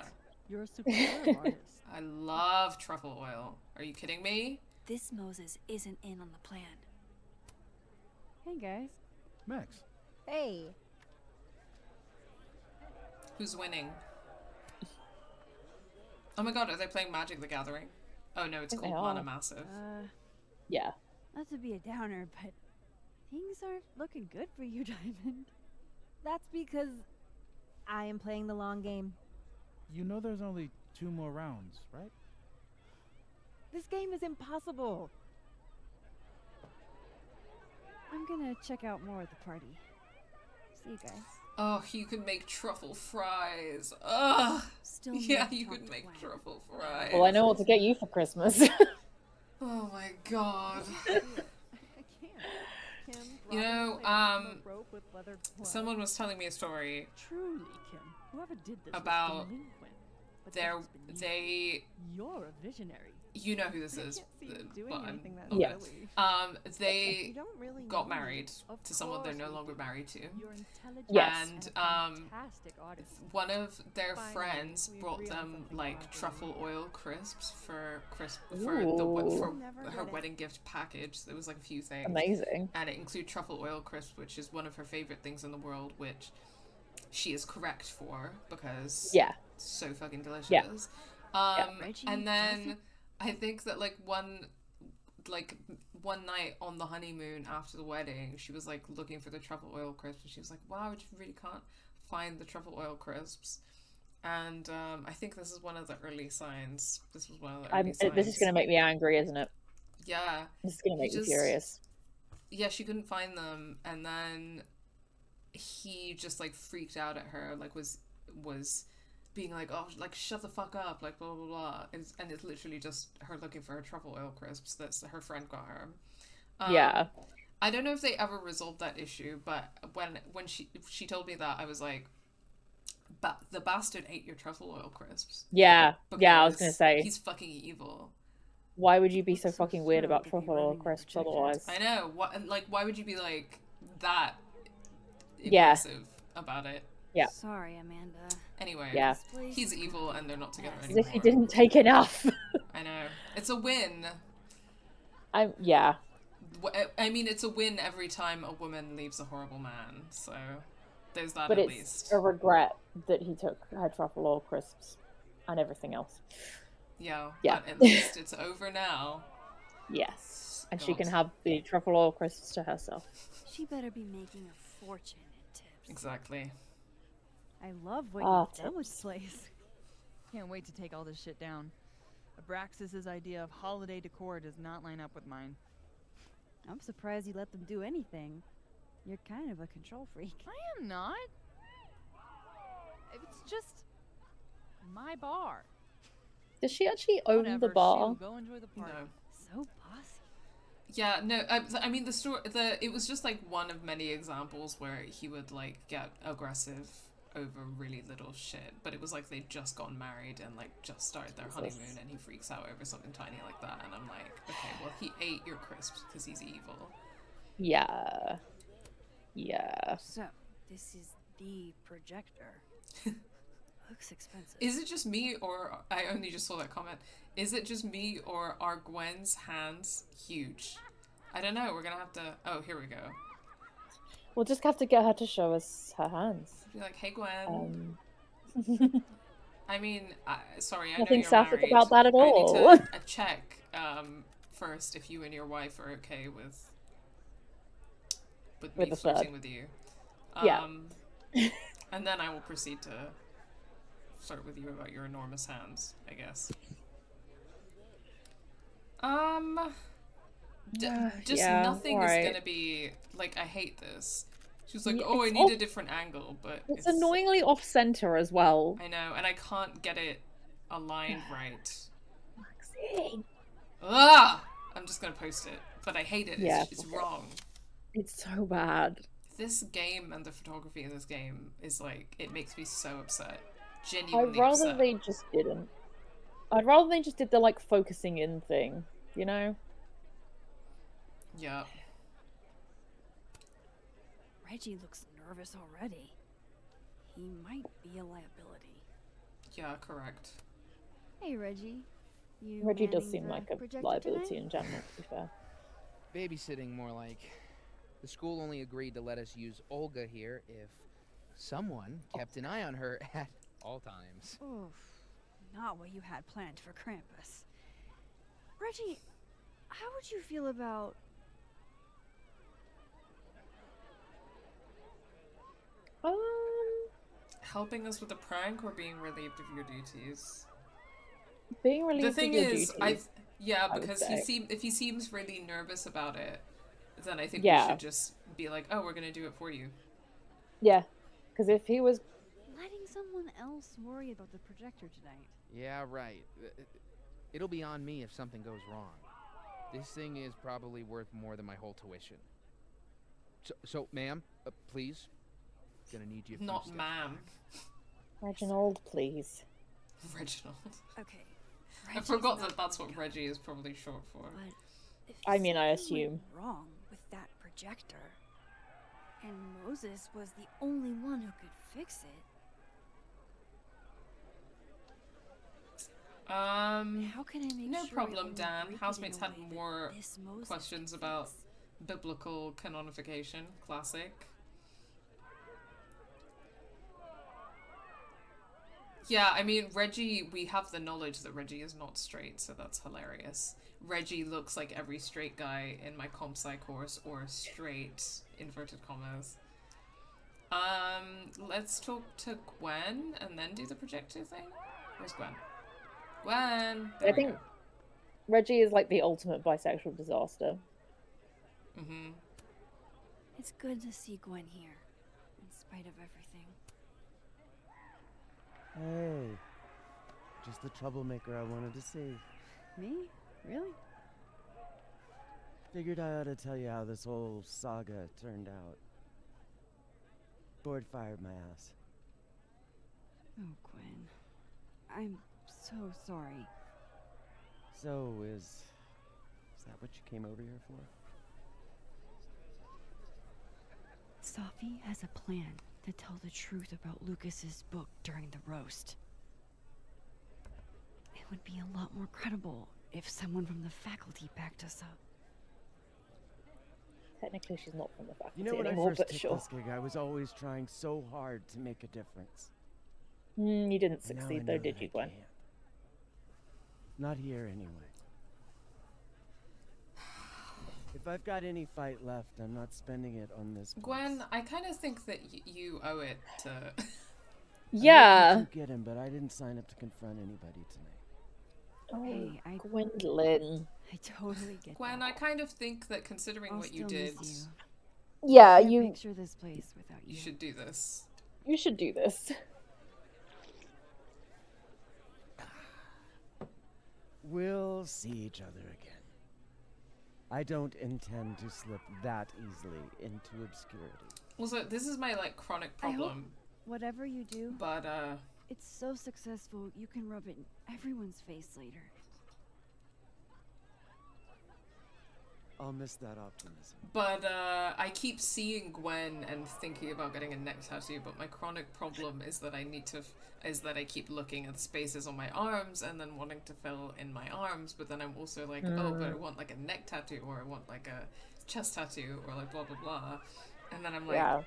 You're a superhero artist. I love truffle oil. Are you kidding me? This Moses isn't in on the plan. Hey guys. Max. Hey. Who's winning? Oh my god, are they playing Magic the Gathering? Oh no, it's I think called they Mana are. Massive. Yeah. Not to be a downer, but things aren't looking good for you, Diamond. That's because I am playing the long game. You know there's only 2 more rounds, right? This game is impossible. I'm gonna check out more at the party. See you guys. Oh, you could make truffle fries. Ugh. Still Yeah, need you to could talk to make Gwen. truffle fries. Well, I know what to get you for Christmas. Oh my god. I can't. Kim, You know, Robin played rope with leather gloves. someone was telling me a story Truly, Kim. Whoever did this about was delinquent. But their that's been you. You're a visionary. you know who this is, see you doing but anything that Yeah. silly. They You don't really got know me. married to someone they're no longer married to. You're intelligent Yes. And fantastic audience. one of their Finally, friends we brought agree on them something like positive. truffle oil crisps for Ooh. Never her get it. wedding gift package. There was like a few things, Amazing. and it included truffle oil crisp, which is one of her favorite things in the world, which she is correct for because Yeah. it's so fucking delicious. Yeah. Reggie And then doesn't- I think that one night on the honeymoon after the wedding, she was like looking for the truffle oil crisps, and she was like, "Wow, I just really can't find the truffle oil crisps." And I think this is one of the early signs. This was one of the early signs. This is going to make me angry, isn't it? Yeah. This is going to make me just- furious. Yeah, she couldn't find them, and then he just like freaked out at her, like was being like, "Oh, like shut the fuck up," like blah blah blah, and it's literally just her looking for her truffle oil crisps that her friend got her. Yeah. I don't know if they ever resolved that issue, but when she told me that, I was like, "But the bastard ate your truffle oil crisps." Yeah. Yeah, I was because going to say, he's fucking evil. why would you be so Looks so fucking weird thrilled about to be truffle oil running the crisps project. otherwise? I know. Why would you be like that Yeah. aggressive about it? Yeah. Sorry, Amanda. Anyway, Yeah. This place he's is evil and they're not together As As anymore. if he didn't take enough. I know. It's a win. Yeah. I mean, it's a win every time a woman leaves a horrible man. So there's that But at it's least. a regret that he took her truffle oil crisps and everything else. Yeah. Yeah. But at least it's over now. Yes. And she God. can have the truffle oil crisps to herself. She better be making a fortune in tips. Exactly. I love what Ah, you've done with tips. this place. Can't wait to take all this shit down. Abraxas's idea of holiday decor does not line up with mine. I'm surprised you let them do anything. You're kind of a control freak. I am not. It's just my bar. Does she actually own Whatever, the bar? shoo, go enjoy the party. No. So bossy. Yeah, no, I mean, it was just like one of many examples where he would like get aggressive over really little shit, but it was like they'd just gotten married and like just started their honeymoon, and he freaks out over something tiny like that, and I'm like, okay, well, he ate your crisps because he's evil. Yeah. Yeah. So, this is the projector. Looks expensive. Is it just me, or I only just saw that comment? Is it just me, or are Gwen's hands huge? I don't know. We're gonna have to. Oh, here we go. We'll just have to get her to show us her hands. Be like, hey, Gwen. I mean, sorry, I Nothing know you're sapphic married. about that at I all. need to check first if you and your wife are okay with me the flirting third. with you. Yeah. And then I will proceed to flirt with you about your enormous hands, I guess. Just yeah, nothing alright. is gonna be like, I hate this. She was like, Yeah, oh, I it's need off- a different angle, but It's annoyingly off-center as well. I know, and I can't get it aligned right. Maxine. Ah! I'm just gonna post it, but I hate it. Yeah, It's okay. wrong. It's so bad. This game and the photography in this game is like, it makes me so upset. I'd Genuinely rather upset. they just didn't. I'd rather they just did the like focusing in thing, you know? Yeah. Reggie looks nervous already. He might be a liability. Yeah, correct. Hey, Reggie. You Reggie does manning seem the like a projector liability tonight? in general, to be fair. Babysitting, more like. The school only agreed to let us use Olga here if someone kept an eye on her at all times. Oof. Not what you had planned for Krampus. Reggie, how would you feel about... Helping us with a prank or being relieved of your duties? Being relieved The thing of your is, duties, yeah, I would because say. if he seems really nervous about it, then I think Yeah. we should just be like, oh, we're gonna do it for you. Yeah, because if he was... letting someone else worry about the projector tonight? Yeah, right. It'll be on me if something goes wrong. This thing is probably worth more than my whole tuition. So ma'am, please. Gonna need you. a few Not steps ma'am. back. Reginald, please. Reginald. Okay, I forgot that that's what Reggie is probably short for. But if I mean, I something went assume. wrong with that projector, and Moses was the only one who could fix it. How can I make No sure it problem, won't Dan. break it Housemates in a had way that more this Moses questions can about fix? biblical canonification. Classic. Yeah, I mean, Reggie, we have the knowledge that Reggie is not straight, so that's hilarious. Reggie looks like every straight guy in my comp sci course, or straight, inverted commas. Let's talk to Gwen and then do the projector thing. Where's Gwen? Gwen! There I we think go. Reggie is like the ultimate bisexual disaster. Mm-hmm. It's good to see Gwen here, in spite of everything. Hey, just the troublemaker I wanted to see. Me? Really? Figured I ought to tell you how this whole saga turned out. Board fired my ass. Oh, Gwen. I'm so sorry. So, is that what you came over here for? Safi has a plan to tell the truth about Lucas's book during the roast. It would be a lot more credible if someone from the faculty backed us up. Technically, she's not from the faculty You know, when anymore, I first but took sure. this gig, I was always trying so hard to make a difference. You didn't And now I succeed, know though, that did I you, Gwen? can't. Not here, anyway. If I've got any fight left, I'm not spending it on this place. Gwen, I kind of think that you owe it to... Yeah. I hope you get him, but I didn't sign up to confront anybody tonight. Oh, Hey, I Gwendolyn. totally get Gwen, that. I kind of think that considering I'll what you still did, miss Yeah, Can't you picture this place without you. you should do this. you should do this. We'll see each other again. I don't intend to slip that easily into obscurity. Also, this is my, like, chronic I hope problem, whatever you do, but, it's so successful you can rub it in everyone's face later. I'll miss that optimism. I keep seeing Gwen and thinking about getting a neck tattoo, but my chronic problem is that I keep looking at the spaces on my arms and then wanting to fill in my arms, but then I'm also like, oh, but I want like a neck tattoo, or I want like a chest tattoo, or like blah blah blah. And then I'm like, Yeah.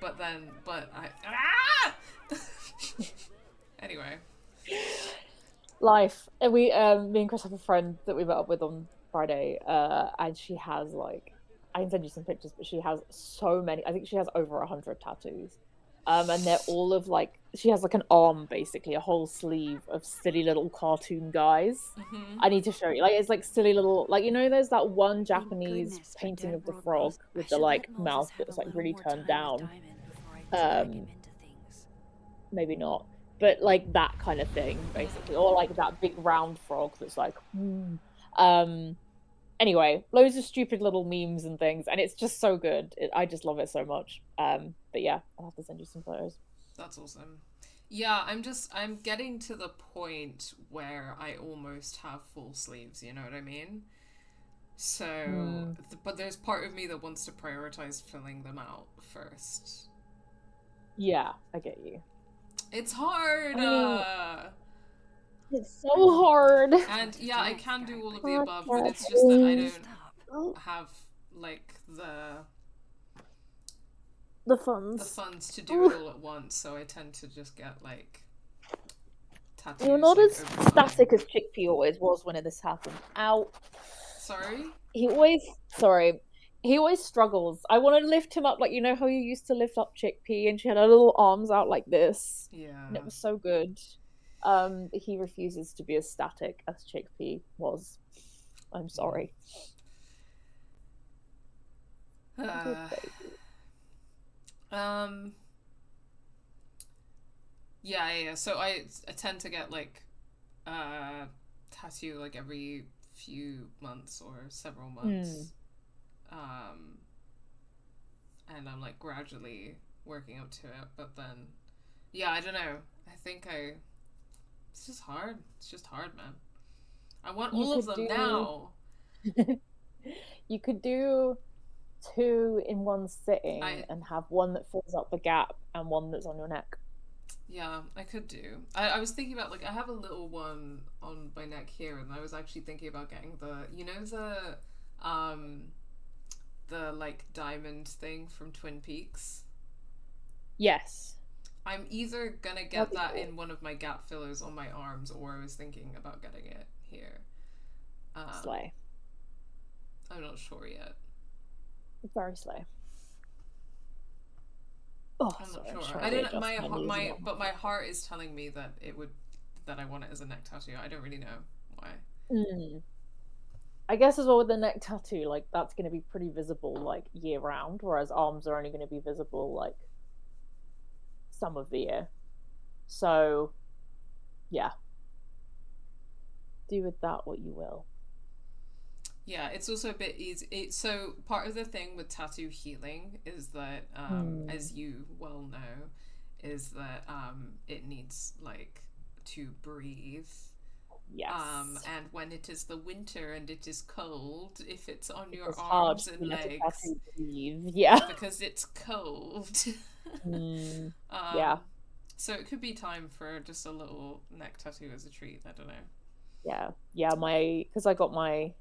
Anyway. Life. And me and Chris have a friend that we met up with on Friday, and she has like, I can send you some pictures, but she has so many. I think she has over 100 tattoos, and they're all of like, she has like an arm, basically a whole sleeve of silly little cartoon guys. Mm-hmm. I need to show you. Like, it's like silly little, like, you know, there's that one Japanese goodness for painting Dead of the World frog Roast. I with the should like let Moses mouth have that's a like little really more turned time with down. Diamond before I drag him into things. Maybe not, but like that kind of thing, basically, or like that big round frog that's like, Anyway, loads of stupid little memes and things, and it's just so good. I just love it so much. But yeah, I'll have to send you some photos. That's awesome. Yeah, I'm getting to the point where I almost have full sleeves, you know what I mean? So, but there's part of me that wants to prioritize filling them out first. Yeah, I get you. It's hard! It's so hard. And yeah, I can do all of the above, but it's just that I don't have, like, the funds to do it all at once, so I tend to just get, like, tattoos. You're not like, as over time. static as Chickpea always was when this happened. Ow. Sorry? He always struggles. I want to lift him up, like, you know how you used to lift up Chickpea and she had her little arms out like this? Yeah. And it was so good. He refuses to be as static as Chickpea was. I'm sorry. Yeah. So I tend to get like tattoo like every few months or several months. And I'm like gradually working up to it, but then yeah, I don't know. I think it's just hard. It's just hard, man. I want all of them now. You could do 2 in one sitting and have one that fills up the gap and one that's on your neck. Yeah, I could do. I was thinking about, like, I have a little one on my neck here, and I was actually thinking about getting the like diamond thing from Twin Peaks. Yes. I'm either gonna get that in one of my gap fillers on my arms, or I was thinking about getting it here. Slay. I'm not sure yet. Very slay. Oh, I'm sorry, not I'm sure. I don't. But my heart is telling me that I want it as a neck tattoo. I don't really know why. I guess as well with the neck tattoo, like that's going to be pretty visible like year round, whereas arms are only going to be visible like some of the year. So, yeah. Do with that what you will. Yeah, it's also a bit easy. So part of the thing with tattoo healing is that, as you well know, is that it needs like to breathe. Yes. And when it is the winter and it is cold, if it's on your It's arms hard and to let a legs, tattoo breathe. Yeah. because it's cold. Yeah. So it could be time for just a little neck tattoo as a treat. I don't know. Yeah. Because I got my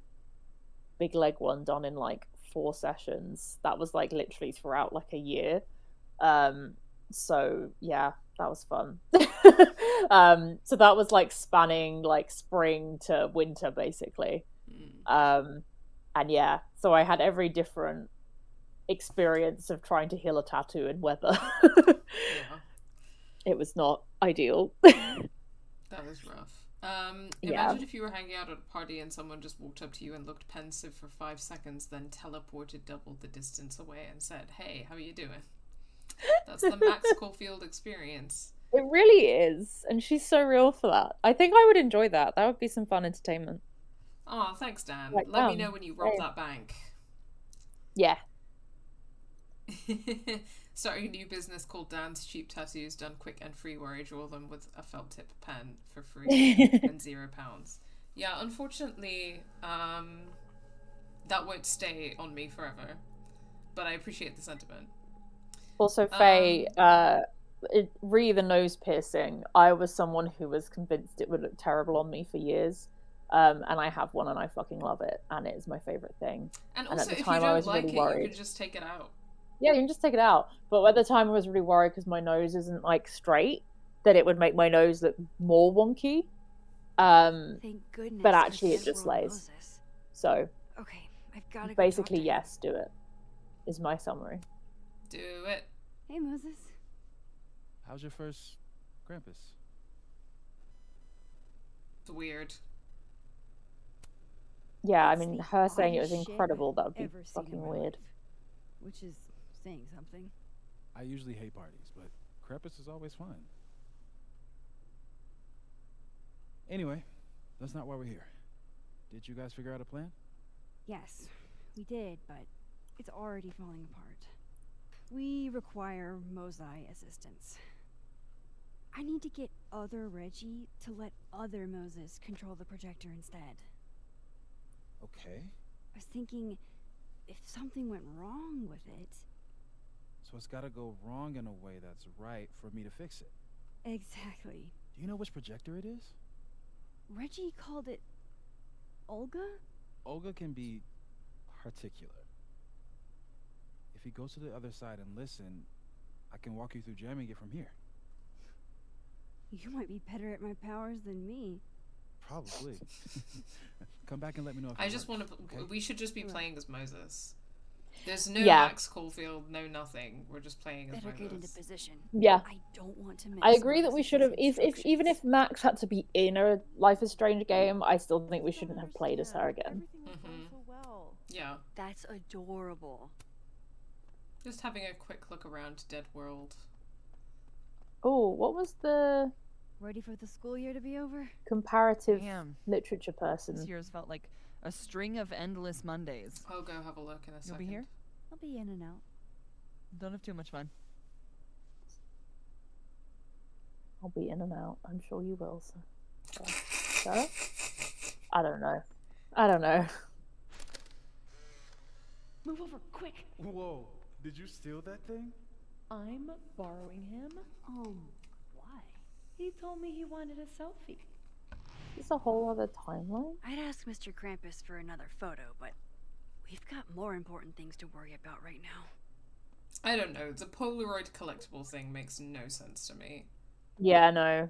big leg one done in like 4 sessions. That was like literally throughout like a year. So yeah, that was fun. So that was like spanning like spring to winter basically. And yeah, so I had every different experience of trying to heal a tattoo in weather. It was not ideal. That was rough. Imagine if you were hanging out at a party and someone just walked up to you and looked pensive for 5 seconds, then teleported double the distance away and said, "Hey, how are you doing?" That's the Max Caulfield experience. It really is, and she's so real for that. I think I would enjoy that. That would be some fun entertainment. Oh, thanks, Dan. Like, Let me know when you rob that bank. Yeah. Starting a new business called Dan's Cheap Tattoos, done quick and free, where I draw them with a felt tip pen for free and £0. Yeah, unfortunately, that won't stay on me forever, but I appreciate the sentiment. Also, Faye, re the nose piercing, I was someone who was convinced it would look terrible on me for years. And I have one and I fucking love it, and it is my favorite thing. And also, at the if time, you I don't was like really it, worried. you can just take it out. Yeah, you can just take it out. But at the time, I was really worried because my nose isn't like straight, that it would make my nose look more wonky. Thank goodness. But actually, it just lays. So, okay, I've got to basically, yes, do it. Is my summary. Do it. Hey, Moses. How's your first Krampus? It's weird. Yeah, I mean, her saying it was incredible, that would be fucking weird. Which is saying something. I usually hate parties, but Krampus is always fun. Anyway, that's not why we're here. Did you guys figure out a plan? Yes, we did, but it's already falling apart. We require Mosai assistance. I need to get other Reggie to let other Moses control the projector instead. Okay. I was thinking, if something went wrong with it... So it's gotta go wrong in a way that's right for me to fix it. Exactly. Do you know which projector it is? Reggie called it... Olga? Olga can be particular. If you go to the other side and listen, I can walk you through jamming it from here. You might be better at my powers than me. Probably. Come back and let me know if I just want to... Okay? We should just be playing as Moses. There's no Yeah. Max Caulfield, no nothing. We're just playing as Better Moses. get into position. Yeah. I don't want to miss. I agree that we should have, even if Max had to be in a Life is Strange game, I still think we shouldn't have played as her again. Yeah. That's adorable. Just having a quick look around Dead World. Oh, what was the Ready for the school year to be over? comparative Damn. literature person? This year's felt like a string of endless Mondays. I'll go have a look in a second. You'll be here? I'll be in and out. Don't have too much fun. I'll be in and out. I'm sure you will, sir. Sir? I don't know. I don't know. Move over, quick! Whoa, did you steal that thing? I'm borrowing him. Why? He told me he wanted a selfie. It's a whole other timeline. I'd ask Mr. Krampus for another photo, but we've got more important things to worry about right now. I don't know. The Polaroid collectible thing makes no sense to me. Yeah, no.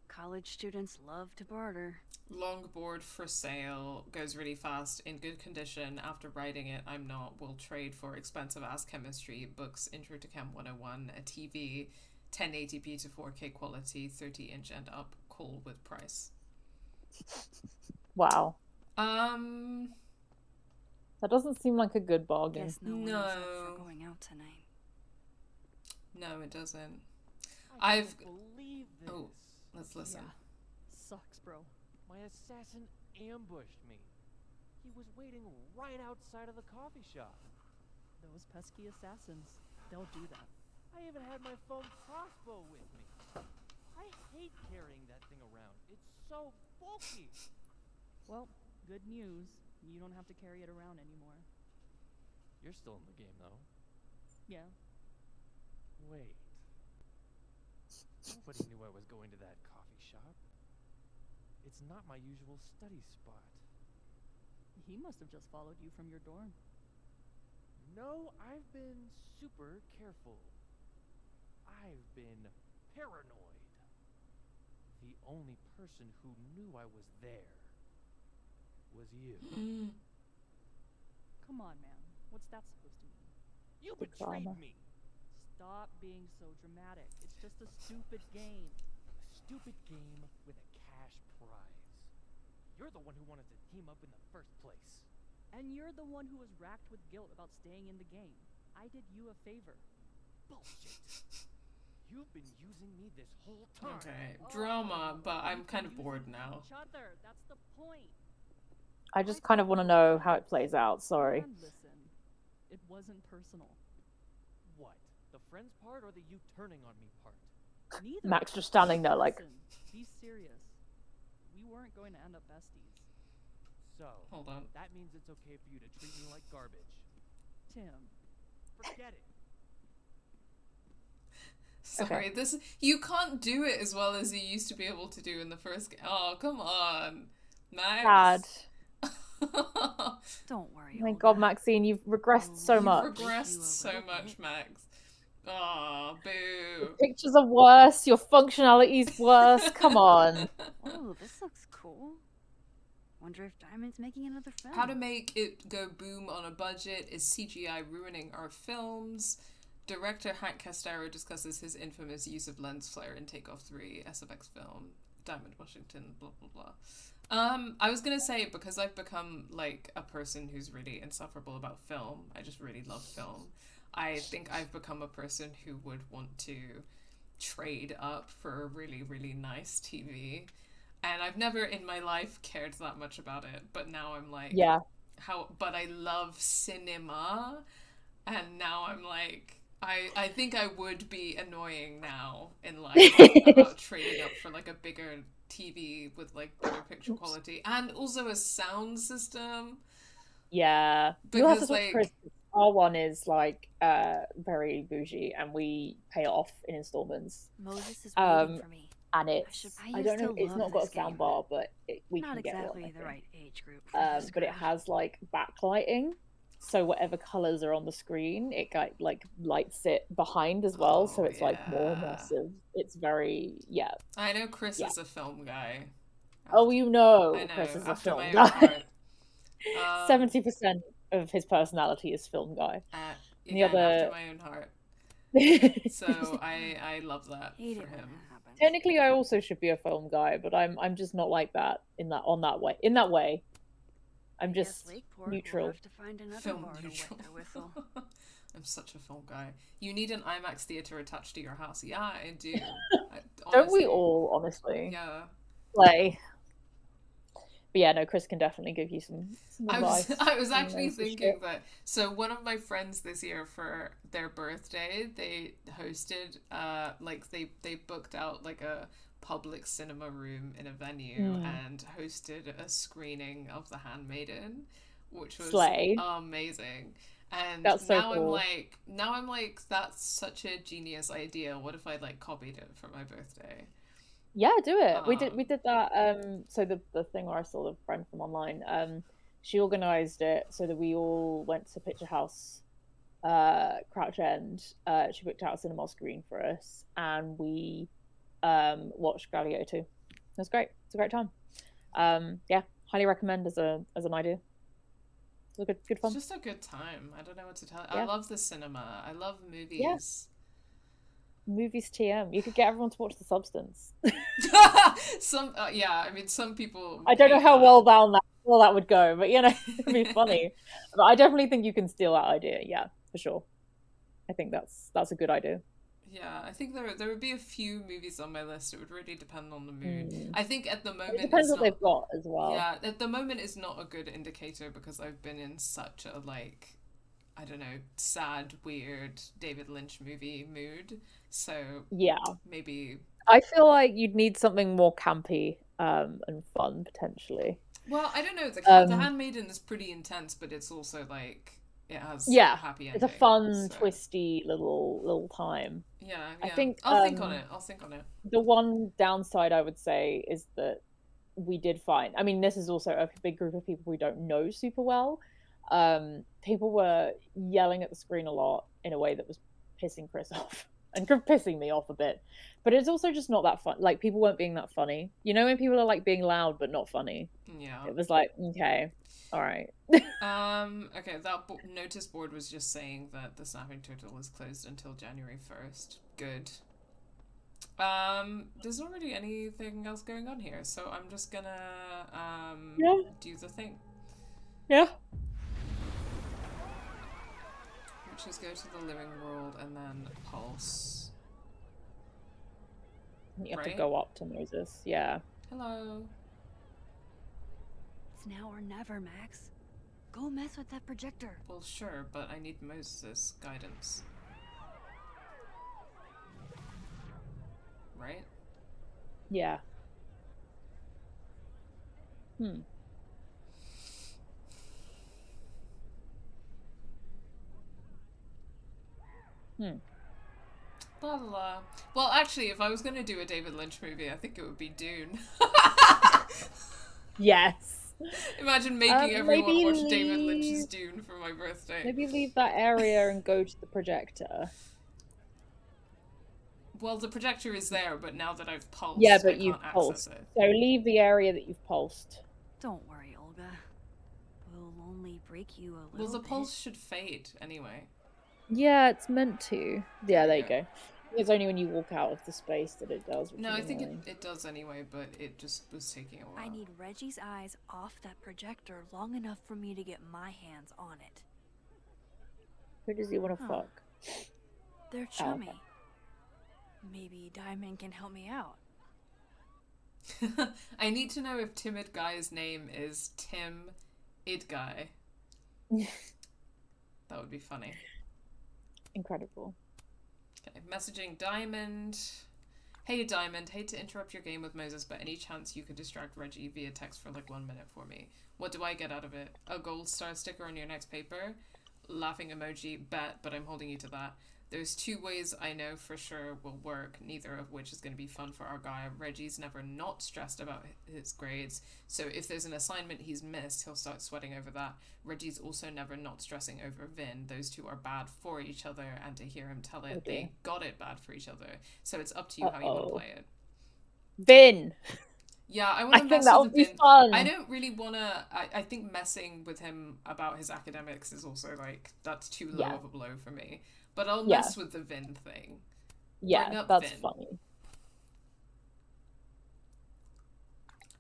College students love to barter. Longboard for sale, goes really fast, in good condition. After riding it, I'm not. Will trade for expensive ass chemistry, books, Intro to Chem 101, a TV, 1080p to 4K quality, 30-inch and up, call with price. Wow. That doesn't seem like a good bargain. Guess no one is up for going out tonight. No, it doesn't. I can't believe this. Oh, let's listen. Yeah. Sucks, bro. My assassin ambushed me. He was waiting right outside of the coffee shop. Those pesky assassins. They'll do that. I even had my foam crossbow with me. I hate carrying that thing around. It's so bulky. Well, good news. You don't have to carry it around anymore. You're still in the game, though. Yeah. Wait. Nobody knew I was going to that coffee shop. It's not my usual study spot. He must have just followed you from your dorm. No, I've been super careful. I've been paranoid. The only person who knew I was there was you. Come on, man. What's that supposed to mean? You betrayed me. Stop being so dramatic. It's just a stupid game. A stupid game with a cash prize. You're the one who wanted to team up in the first place. And you're the one who was racked with guilt about staying in the game. I did you a favor. Bullshit. You've been using me this whole time. Okay, drama, but I'm kind of bored now. Each other. That's the point. I just kind of want to know how it plays out, sorry. And listen, it wasn't personal. What? The friends part or the you turning on me part? Neither. Max just standing there like... Listen, be serious. We weren't going to end up besties. So, hold on. That means it's okay for you to treat me like garbage. Tim. Forget it. Sorry, this you can't do it as well as you used to be able to do in the first game. Oh, come on, Max. Sad. Don't worry. Oh my god, Maxine, you've regressed so much. You've regressed so much, Max. Oh, boo. Your pictures are worse, your functionality's worse, come on. Oh, this looks cool. Wonder if Diamond's making another film. How to make it go boom on a budget? Is CGI ruining our films? Director Hank Castaro discusses his infamous use of lens flare in Takeoff 3, SFX film, Diamond Washington, blah blah blah. I was gonna say, because I've become like a person who's really insufferable about film, I just really love film. I think I've become a person who would want to trade up for a really, really nice TV. And I've never in my life cared that much about it, but now I'm like, yeah. But I love cinema, and now I'm like, I think I would be annoying now in life about trading up for like a bigger TV with like better picture quality and also a sound system. Yeah, because you'll have to talk like to Chris. Our one is like very bougie, and we pay it off in installments. Moses is waiting for me. And it's I don't know, it's not got a sound bar, but we not can get exactly one. The right age group. But it has like backlighting, so whatever colors are on the screen, it like lights it behind as well, so it's like more immersive. It's very I know Chris is a film guy. Oh, you know, I know, Chris is a after film my own guy. heart. 70% of his personality is film guy. The other after my own heart. So I love that for him. Technically, I also should be a film guy, but I'm just not like that in that way. I'm just neutral. Film neutral. I'm such a film guy. You need an IMAX theater attached to your house. Yeah, I do. Don't we all, honestly? Yeah. But yeah, no, Chris can definitely give you some advice. I was actually thinking that. So one of my friends this year for their birthday, they hosted, like they booked out like a public cinema room in a venue and hosted a screening of The Handmaiden, which was Slay. amazing. And That's so now cool. I'm like, that's such a genius idea. What if I like copied it for my birthday? Yeah, do it. We did that. So the thing where I saw the friend from online, she organized it so that we all went to Picture House, Crouch End. She booked out a cinema screen for us, and we watched Gladiator 2. It was great. It's a great time. Yeah, highly recommend as an idea. It was good fun. It's just a good time. I don't know what to tell you. Yeah. I love the cinema. I love movies. Movies TM. You could get everyone to watch The Substance. Some I mean, some people. I don't know hate how that. well that would go, but you know, it'd be funny. But I definitely think you can steal that idea. Yeah, for sure. I think that's a good idea. Yeah, I think there would be a few movies on my list. It would really depend on the mood. I think at the moment It depends what they've got as well. Yeah, at the moment is not a good indicator because I've been in such a like, I don't know, sad, weird David Lynch movie mood. So yeah, maybe I feel like you'd need something more campy and fun potentially. Well, I don't know. The Handmaiden is pretty intense, but it's also like it has a happy ending. It's a fun, twisty little time. Yeah. I think I'll think on it. The one downside I would say is that we did find. I mean, this is also a big group of people we don't know super well. People were yelling at the screen a lot in a way that was pissing Chris off and pissing me off a bit. But it's also just not that fun. Like, people weren't being that funny. You know, when people are like being loud but not funny. Yeah. It was like, okay, all right. Okay, that notice board was just saying that the Snapping Turtle is closed until January 1st. Good. There's not really anything else going on here, so I'm just gonna do the thing. Yeah. Which is go to the living world and then pulse. You have to go up to Moses. Yeah. Hello. It's now or never, Max. Go mess with that projector. Well, sure, but I need Moses' guidance. Right? Yeah. La la la. Well, actually, if I was going to do a David Lynch movie, I think it would be Dune. Yes. Imagine making everyone watch David Lynch's Dune for my birthday. Maybe leave that area and go to the projector. Well, the projector is there, but now that I've pulsed, yeah, but I you've can't pulsed. access it. So leave the area that you've pulsed. Don't worry, Olga. We'll only break you a little Well, the bit. pulse should fade anyway. Yeah, it's meant to. Yeah, there you go. It's only when you walk out of the space that it does. No, I think it does anyway, but it just was taking a while. I need Reggie's eyes off that projector long enough for me to get my hands on it. Who does he want to fuck? They're chummy. Maybe Diamond can help me out. I need to know if Timid Guy's name is Tim Id Guy. That would be funny. Incredible. Okay, messaging Diamond. Hey Diamond, hate to interrupt your game with Moses, but any chance you could distract Reggie via text for like 1 minute for me? What do I get out of it? A gold star sticker on your next paper? Laughing emoji, bet, but I'm holding you to that. There's 2 ways I know for sure will work, neither of which is going to be fun for our guy. Reggie's never not stressed about his grades, so if there's an assignment he's missed, he'll start sweating over that. Reggie's also never not stressing over Vin. Those 2 are bad for each other, and to hear him tell it, they got it bad for each other. So it's up to you how you want to play it. Vin! Yeah, I want to mess with Vin. Fun. I don't really want to... I think messing with him about his academics is also, like, that's too low of a blow for me. But I'll mess with the Vin thing. Yeah, that's funny.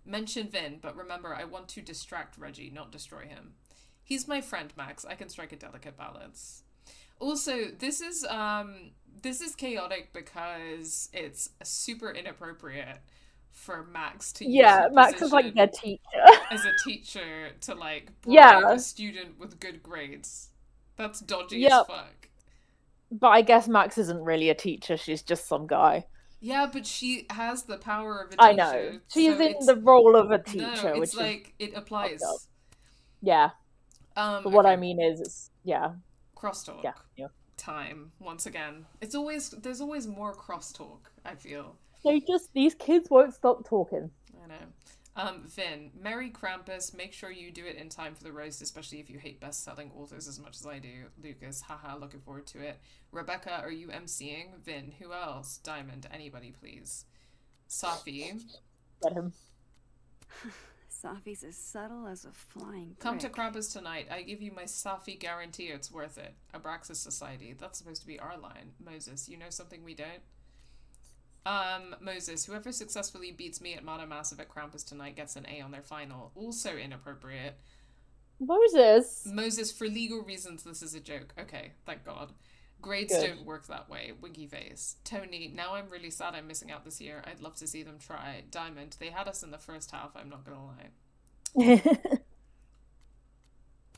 Mention Vin, but remember, I want to distract Reggie, not destroy him. He's my friend, Max. I can strike a delicate balance. Also, this is chaotic because it's super inappropriate for Max to use Max is like their teacher. as a teacher to like bribe a student with good grades. That's dodgy as fuck. But I guess Max isn't really a teacher, she's just some guy. Yeah, but she has the power of a teacher. I know. She's so in it's... the role of a teacher, No, which it's is like, it fucked up. applies. Yeah. But what I Okay. mean is, it's, yeah. Crosstalk. Yeah. Time, once again. There's always more crosstalk, I feel. These kids won't stop talking. I know. Vin, Merry Krampus, make sure you do it in time for the roast, especially if you hate best-selling authors as much as I do. Lucas, haha, looking forward to it. Rebecca, are you MCing? Vin, who else? Diamond, anybody please. Safi. Let him. Safi's as subtle as a flying brick. Come to Krampus tonight. I give you my Safi guarantee it's worth it. Abraxas Society. That's supposed to be our line. Moses, you know something we don't? Moses, whoever successfully beats me at Mana Massive at Krampus tonight gets an A on their final. Also inappropriate. Moses, for legal reasons, this is a joke. Okay, thank God. Grades don't work that way. Winky face. Tony, now I'm really sad I'm missing out this year. I'd love to see them try. Diamond, they had us in the first half, I'm not gonna lie.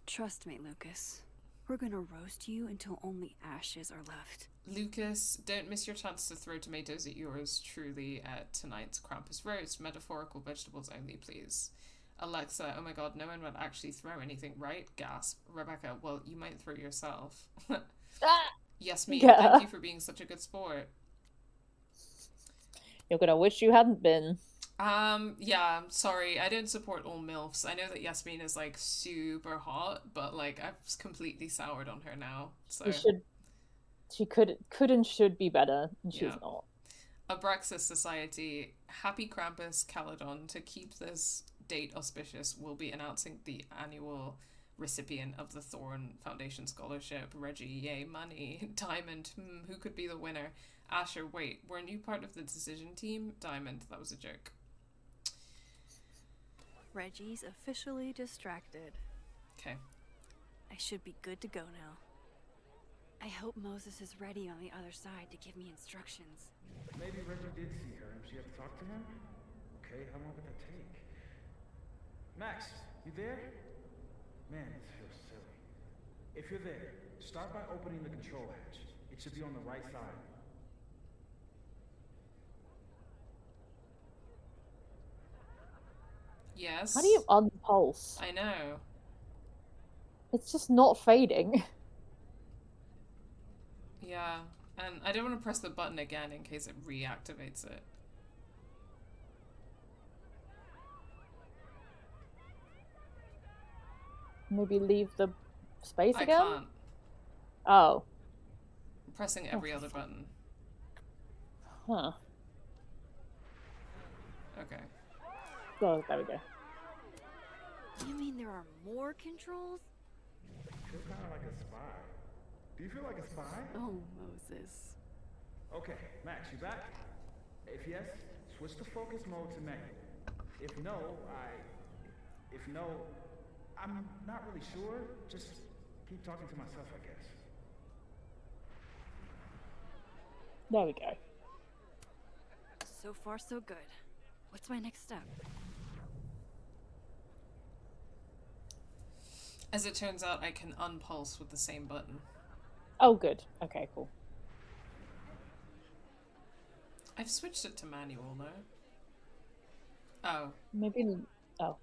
Trust me, Lucas. We're gonna roast you until only ashes are left. Lucas, don't miss your chance to throw tomatoes at yours truly at tonight's Krampus roast. Metaphorical vegetables only, please. Alexa, oh my god, no one would actually throw anything, right? Gasp. Rebecca, well, you might throw yourself. Yasmin, thank you for being such a good sport. You're gonna wish you hadn't been. Yeah, sorry, I don't support all MILFs. I know that Yasmin is, like, super hot, but, like, I've completely soured on her now, so... She could and should be better, and she's not. Abraxas Society, happy Krampus, Caledon. To keep this date auspicious, we'll be announcing the annual recipient of the Thorn Foundation Scholarship. Reggie, yay, money. Diamond, who could be the winner? Asher, wait, weren't you part of the decision team? Diamond, that was a joke. Reggie's officially distracted. Okay. I should be good to go now. I hope Moses is ready on the other side to give me instructions. Maybe Reggie did see her and she had to talk to him? Okay, how long would that take? Max, you there? Man, this feels silly. If you're there, start by opening the control hatch. It should be on the right side. Yes? How do you unpulse? I know. It's just not fading. Yeah, and I don't want to press the button again in case it reactivates it. Maybe leave the space again? I can't. Oh. I'm pressing every other button. Huh. Okay. Oh, there we go. You mean there are more controls? I feel kind of like a spy. Do you feel like a spy? Oh, Moses. Okay, Max, you back? If yes, switch the focus mode to manual. If no, I'm not really sure. Just keep talking to myself, I guess. There we go. So far, so good. What's my next step? As it turns out, I can unpulse with the same button. Oh, good. Okay, cool. I've switched it to manual, though. Oh. Maybe... Oh.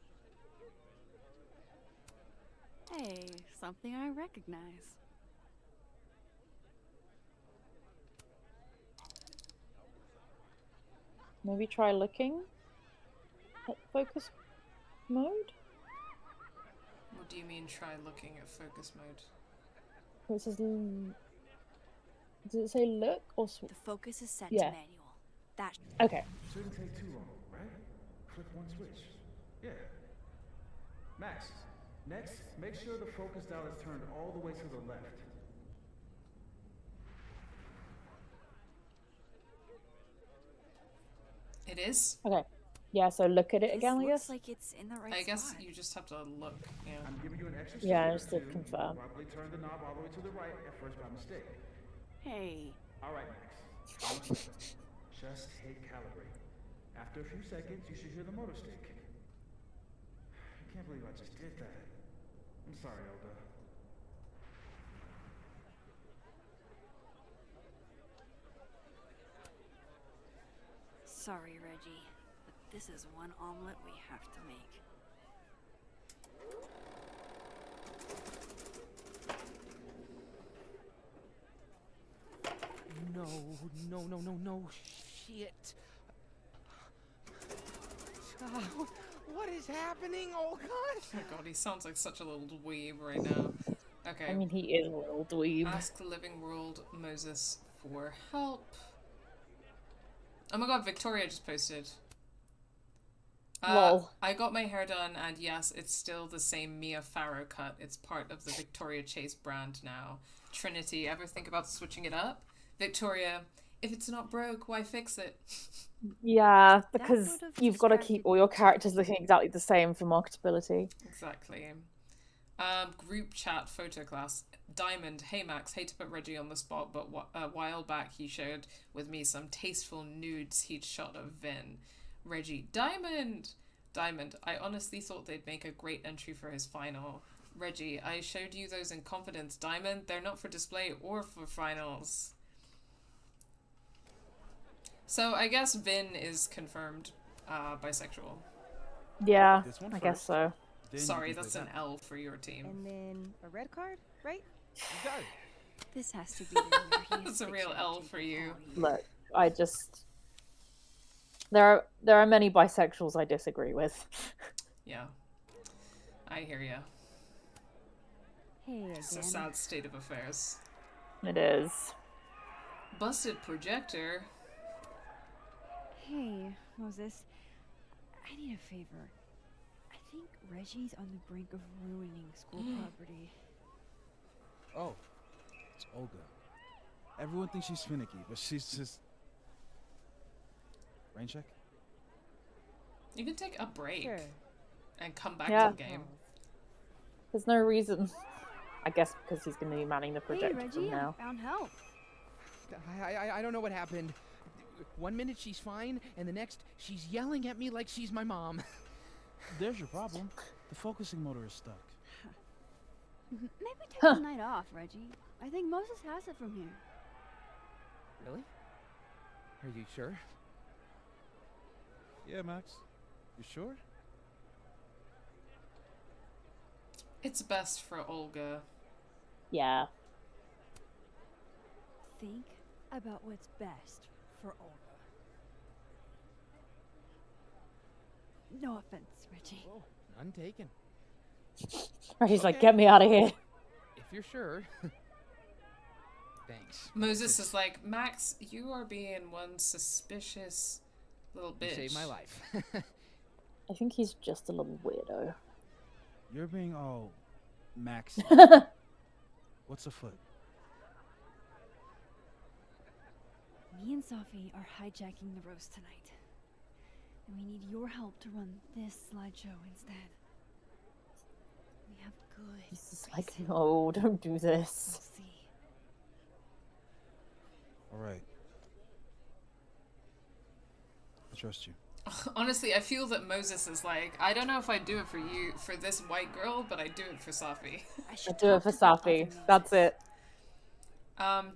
Hey, something I recognize. Maybe try looking at focus mode? What do you mean, try looking at focus mode? It says... Does it say look or... The focus is set to manual. That... Okay. Shouldn't take too long, right? Flip one switch. Yeah. Max, next, make sure the focus dial is turned all the way to the left. It is? Okay. Yeah, so look at it again, I guess. Looks like it's in the right I guess spot. you just have to look, yeah. I'm giving you an extra just to confirm. Probably turn the knob all the way to the right at first by mistake. Hey. Alright, Max. Just hit calibrate. After a few seconds, you should hear the motor stick kick. I can't believe I just did that. I'm sorry, Elda. sorry, Reggie, but this is one omelet we have to make. No, shit. What is happening? Oh, God. Oh my god, he sounds like such a little dweeb right now. Okay. I mean, he is a little dweeb. Ask the living world Moses for help. Oh my god, Victoria just posted. Lol. I got my hair done, and yes, it's still the same Mia Farrow cut. It's part of the Victoria Chase brand now. Trinity, ever think about switching it up? Victoria, if it's not broke, why fix it? Yeah, because you've got to keep all your characters looking exactly the same for marketability. Exactly. Group chat photo class. Diamond, hey Max, hate to put Reggie on the spot, but a while back he shared with me some tasteful nudes he'd shot of Vin. Reggie, Diamond, I honestly thought they'd make a great entry for his final. Reggie, I showed you those in confidence. Diamond, they're not for display or for finals. So I guess Vin is confirmed bisexual. Yeah, I guess so. Sorry, that's an L for your team. And then a red card, right? You got it. This has to be the That's a real L for you. Look, I just... There are many bisexuals I disagree with. Yeah. I hear ya. Hey, It's a sad state of affairs. It is. Busted projector. Hey, Moses. I need a favor. I think Reggie's on the brink of ruining school property. Oh, it's Olga. Everyone thinks she's finicky, but she's just... Rain check? You can take a break Sure. and come back Yeah. to the game. There's no reason. I guess because he's going to be manning the Hey, projector Reggie, from now. I found help. I don't know what happened. 1 minute she's fine, and the next she's yelling at me like she's my mom. There's your problem. The focusing motor is stuck. Maybe take the night off, Reggie. I think Moses has it from here. Really? Are you sure? Yeah, Max. You sure? It's best for Olga. Yeah. Think about what's best for Olga. No offense, Reggie. Oh, none taken. He's like, get me out of here. If you're sure. Thanks. Moses is like, Max, you are being one suspicious little bitch. You saved my life. I think he's just a little weirdo. You're being all Max. What's afoot? Me and Safi are hijacking the roast tonight. And we need your help to run this slideshow instead. We have good He's just like, no, don't do this. We'll see. All right. I trust you. Honestly, I feel that Moses is like, I don't know if I do it for you, for this white girl, but I do it for Safi. I do it for Safi. That's it.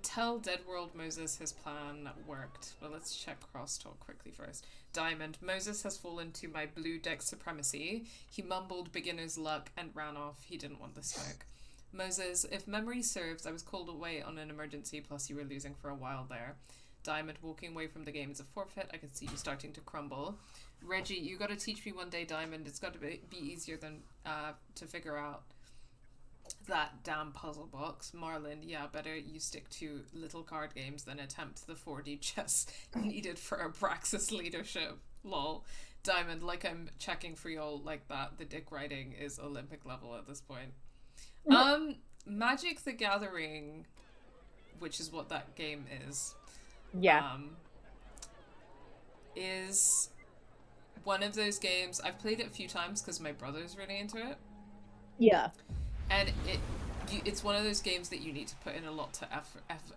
Tell Dead World Moses his plan worked. Well, let's check crosstalk quickly first. Diamond, Moses has fallen to my blue deck supremacy. He mumbled beginner's luck and ran off. He didn't want the smoke. Moses, if memory serves, I was called away on an emergency, plus you were losing for a while there. Diamond, walking away from the game is a forfeit. I can see you starting to crumble. Reggie, you gotta teach me one day, Diamond. It's gotta be easier than to figure out that damn puzzle box. Marlon, yeah, better you stick to little card games than attempt the 4D chess needed for Abraxas leadership. Lol. Diamond, like I'm checking for y'all like that. The dick riding is Olympic level at this point. Magic the Gathering, which is what that game is. Yeah. Is one of those games. I've played it a few times because my brother's really into it. Yeah. And it's one of those games that you need to put in a lot to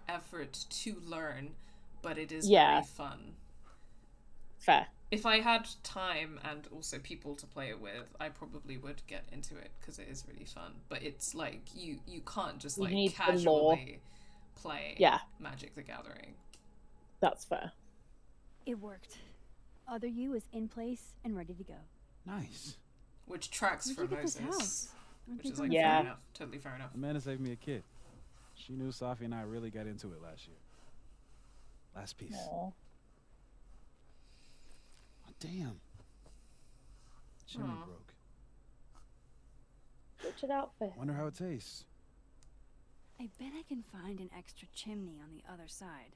effort to learn, but it is very fun. Fair. If I had time and also people to play it with, I probably would get into it because it is really fun. But it's like you can't just like casually play Magic the Gathering. That's fair. It worked. Other you is in place and ready to go. Nice. Which tracks Where'd for you get this Moses. house? Aren't Which they is like from fair Yeah. enough. Totally fair enough. Amanda saved me a kid. She knew Safi and I really got into it last year. Last piece. Aw. Oh, damn. Chimney Aw. broke. Richard outfit. Wonder how it tastes. I bet I can find an extra chimney on the other side.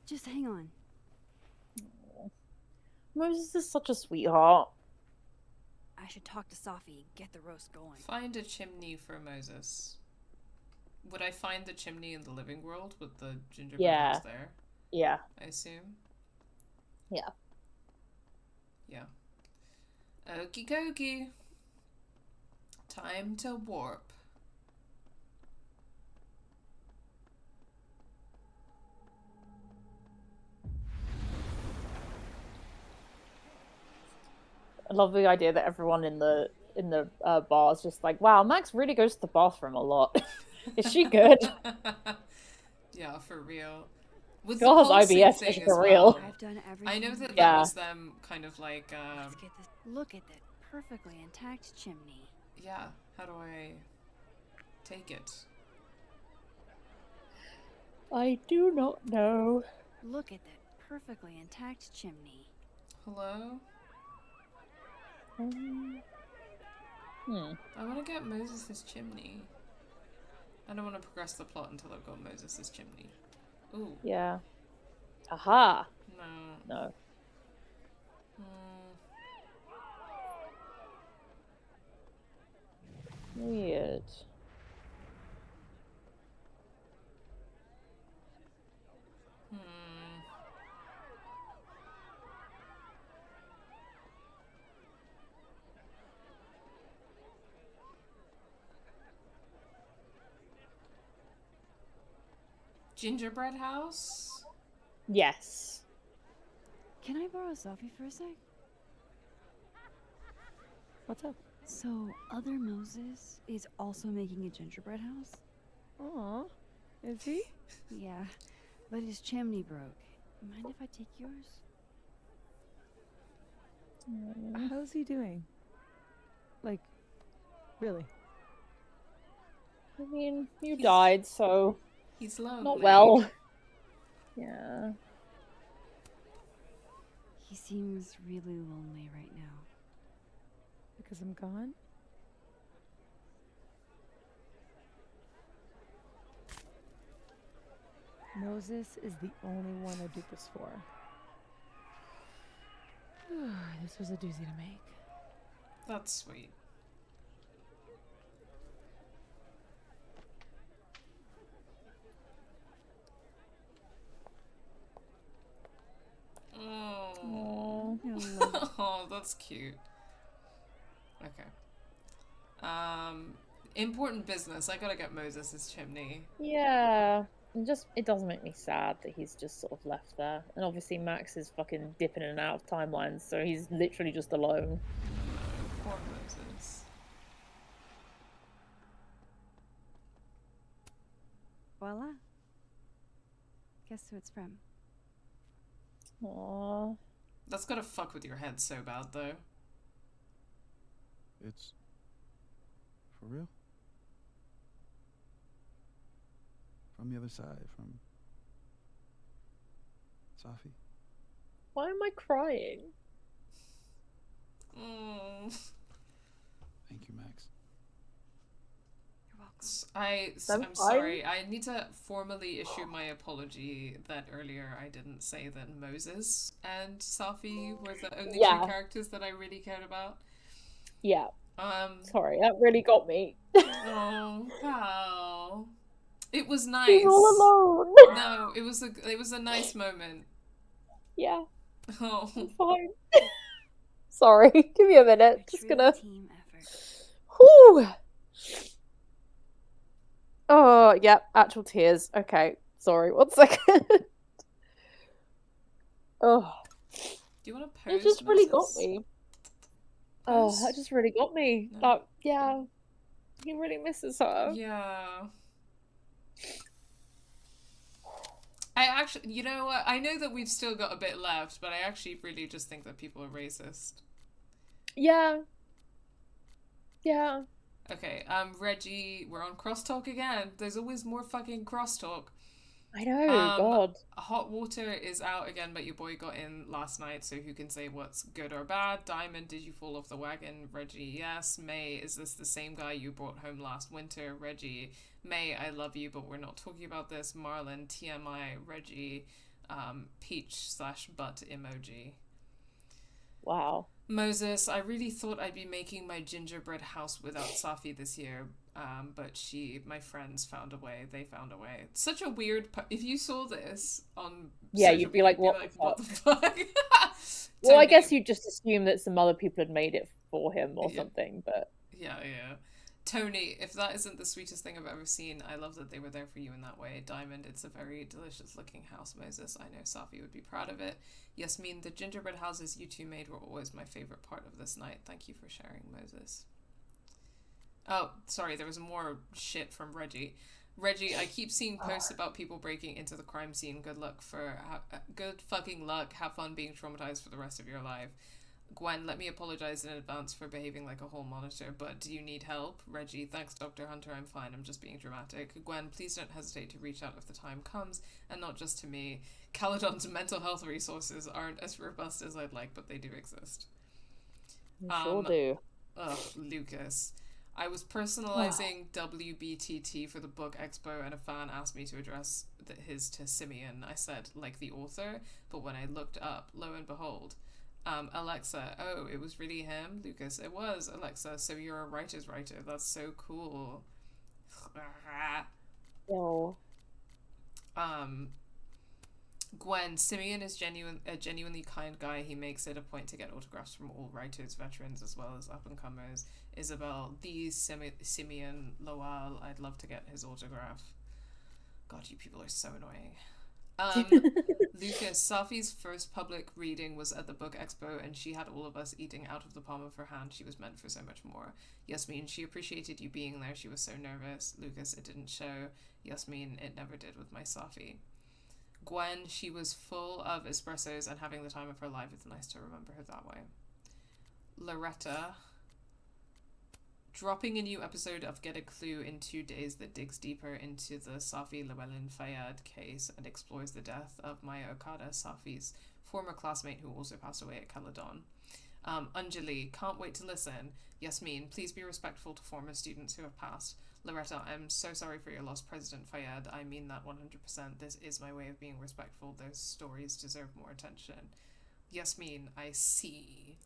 Just hang on. Moses is such a sweetheart. I should talk to Safi, get the roast going. Find a chimney for Moses. Would I find the chimney in the living world with the gingerbread Yeah. house there? Yeah. I assume. Yeah. Yeah. Okie dokie. Time to warp. I love the idea that everyone in the bar is just like, wow, Max really goes to the bathroom a lot. Is she good? Yeah, for real. With God, the pulsing IBS thing is as for real. well. I've done everything. I know that Yeah. that was them kind of like, Let's get this. Look at that perfectly intact chimney. yeah, how do I take it? I do not know. Look at that perfectly intact chimney. Hello? I want to get Moses' chimney. I don't want to progress the plot until I've got Moses' chimney. Ooh. Yeah. Aha. No. No. Weird. Gingerbread house? Yes. Can I borrow Safi for a sec? What's up? So, other Moses is also making a gingerbread house? Aw, is he? Yeah, but his chimney broke. Mind if I take yours? How's he doing? Like, really? I mean, you died, so He's lonely. not well. Yeah. He seems really lonely right now. Because I'm gone? Moses is the only one I did this for. This was a doozy to make. That's sweet. Oh. Oh, that's cute. Okay. Important business. I gotta get Moses' chimney. Yeah. And just, it does make me sad that he's just sort of left there. And obviously Max is fucking dipping in and out of timelines, so he's literally just alone. Poor Moses. Voila. Guess who it's from? Aww. That's gotta fuck with your head so bad, though. It's for real? From the other side, from Safi. Why am I crying? Mm. Thank you, Max. You're welcome. I'm sorry. I need to formally issue my apology that earlier I didn't say that Moses and Safi were the only two characters that I really cared about. Yeah. Sorry, that really got me. Oh, pal. It was nice. He's all alone. No, it was a nice moment. Yeah. Oh. I'm fine. Sorry, give me a minute. Just gonna. Team effort. Whew. Oh, yep, actual tears. Okay, sorry, 1 second. Oh. Do you want to pose? It just really got Moses? me. Oh, that just really got me. No. Like, yeah, he really misses her. Yeah. I actually, you know what? I know that we've still got a bit left, but I actually really just think that people are racist. Yeah. Yeah. Okay, Reggie, we're on crosstalk again. There's always more fucking crosstalk. I know, God. Hot Water is out again, but your boy got in last night, so who can say what's good or bad? Diamond, did you fall off the wagon? Reggie, yes. May, is this the same guy you brought home last winter? Reggie, May, I love you, but we're not talking about this. Marlon, TMI, Reggie, peach/butt emoji. Wow. Moses, I really thought I'd be making my gingerbread house without Safi this year, but my friends found a way. They found a way. It's such a weird... if you saw this on... Yeah, you'd be like, what the fuck? Well, I guess you'd just assume that some other people had made it for him or something, but... Yeah. Tony, if that isn't the sweetest thing I've ever seen, I love that they were there for you in that way. Diamond, it's a very delicious looking house, Moses. I know Safi would be proud of it. Yasmin, the gingerbread houses you two made were always my favorite part of this night. Thank you for sharing, Moses. Oh, sorry, there was more shit from Reggie. Reggie, I keep seeing posts about people breaking into the crime scene. Good fucking luck. Have fun being traumatized for the rest of your life. Gwen, let me apologize in advance for behaving like a hall monitor, but do you need help? Reggie, thanks Dr. Hunter, I'm fine, I'm just being dramatic. Gwen, please don't hesitate to reach out if the time comes, and not just to me. Caledon's mental health resources aren't as robust as I'd like, but they do exist. They sure do. Ugh, Lucas. I was personalizing WBTT for the book expo, and a fan asked me to address his to Simeon. I said, like the author, but when I looked up, lo and behold... Alexa, oh, it was really him? Lucas, it was, Alexa, so you're a writer's writer. That's so cool. Oh. Gwen, Simeon is a genuinely kind guy. He makes it a point to get autographs from all writers, veterans, as well as up-and-comers. Isabel, Simeon Lowell, I'd love to get his autograph. God, you people are so annoying. Lucas, Safi's first public reading was at the book expo, and she had all of us eating out of the palm of her hand. She was meant for so much more. Yasmin, she appreciated you being there. She was so nervous. Lucas, it didn't show. Yasmin, it never did with my Safi. Gwen, she was full of espressos and having the time of her life. It's nice to remember her that way. Loretta, dropping a new episode of Get a Clue in 2 days that digs deeper into the Safi Llewellyn Fayed case and explores the death of Maya Okada, Safi's former classmate who also passed away at Caledon. Anjali, can't wait to listen. Yasmin, please be respectful to former students who have passed. Loretta, I'm so sorry for your loss, President Fayed. I mean that 100%. This is my way of being respectful. Those stories deserve more attention. Yasmin, I see.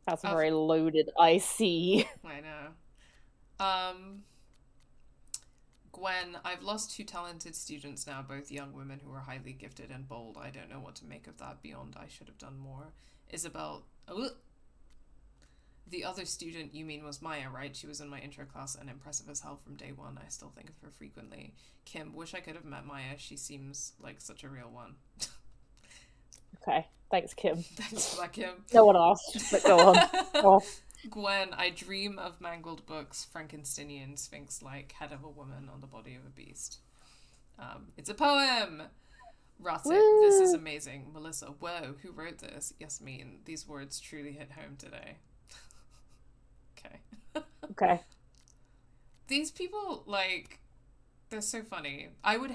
That's a very loaded I see. I know. Gwen, I've lost 2 talented students now, both young women who are highly gifted and bold. I don't know what to make of that beyond I should have done more. Isabel, the other student you mean was Maya, right? She was in my intro class and impressive as hell from day one. I still think of her frequently. Kim, wish I could have met Maya. She seems like such a real one. Okay, thanks, Kim. Thanks for that, Kim. No one asked, but go on. Oh. Gwen, I dream of mangled books, Frankensteinian, Sphinx-like, head of a woman on the body of a beast. It's a poem! Rotted, this is amazing. Melissa, whoa, who wrote this? Yasmin, these words truly hit home today. Okay. Okay. These people, like, they're so funny. I would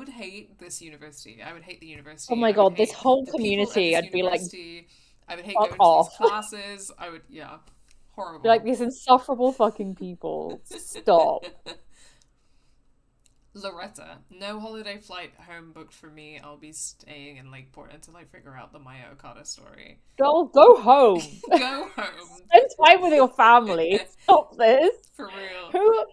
hate this university. I would hate the university. Oh my god, this whole community, I'd be like, I would hate going to these classes. I would, horrible. Be like, these insufferable fucking people. Stop. Loretta, no holiday flight home booked for me. I'll be staying in Lakeport until I figure out the Maya Okada story. Girl, go home. Go home. Spend time with your family. Stop this. For real.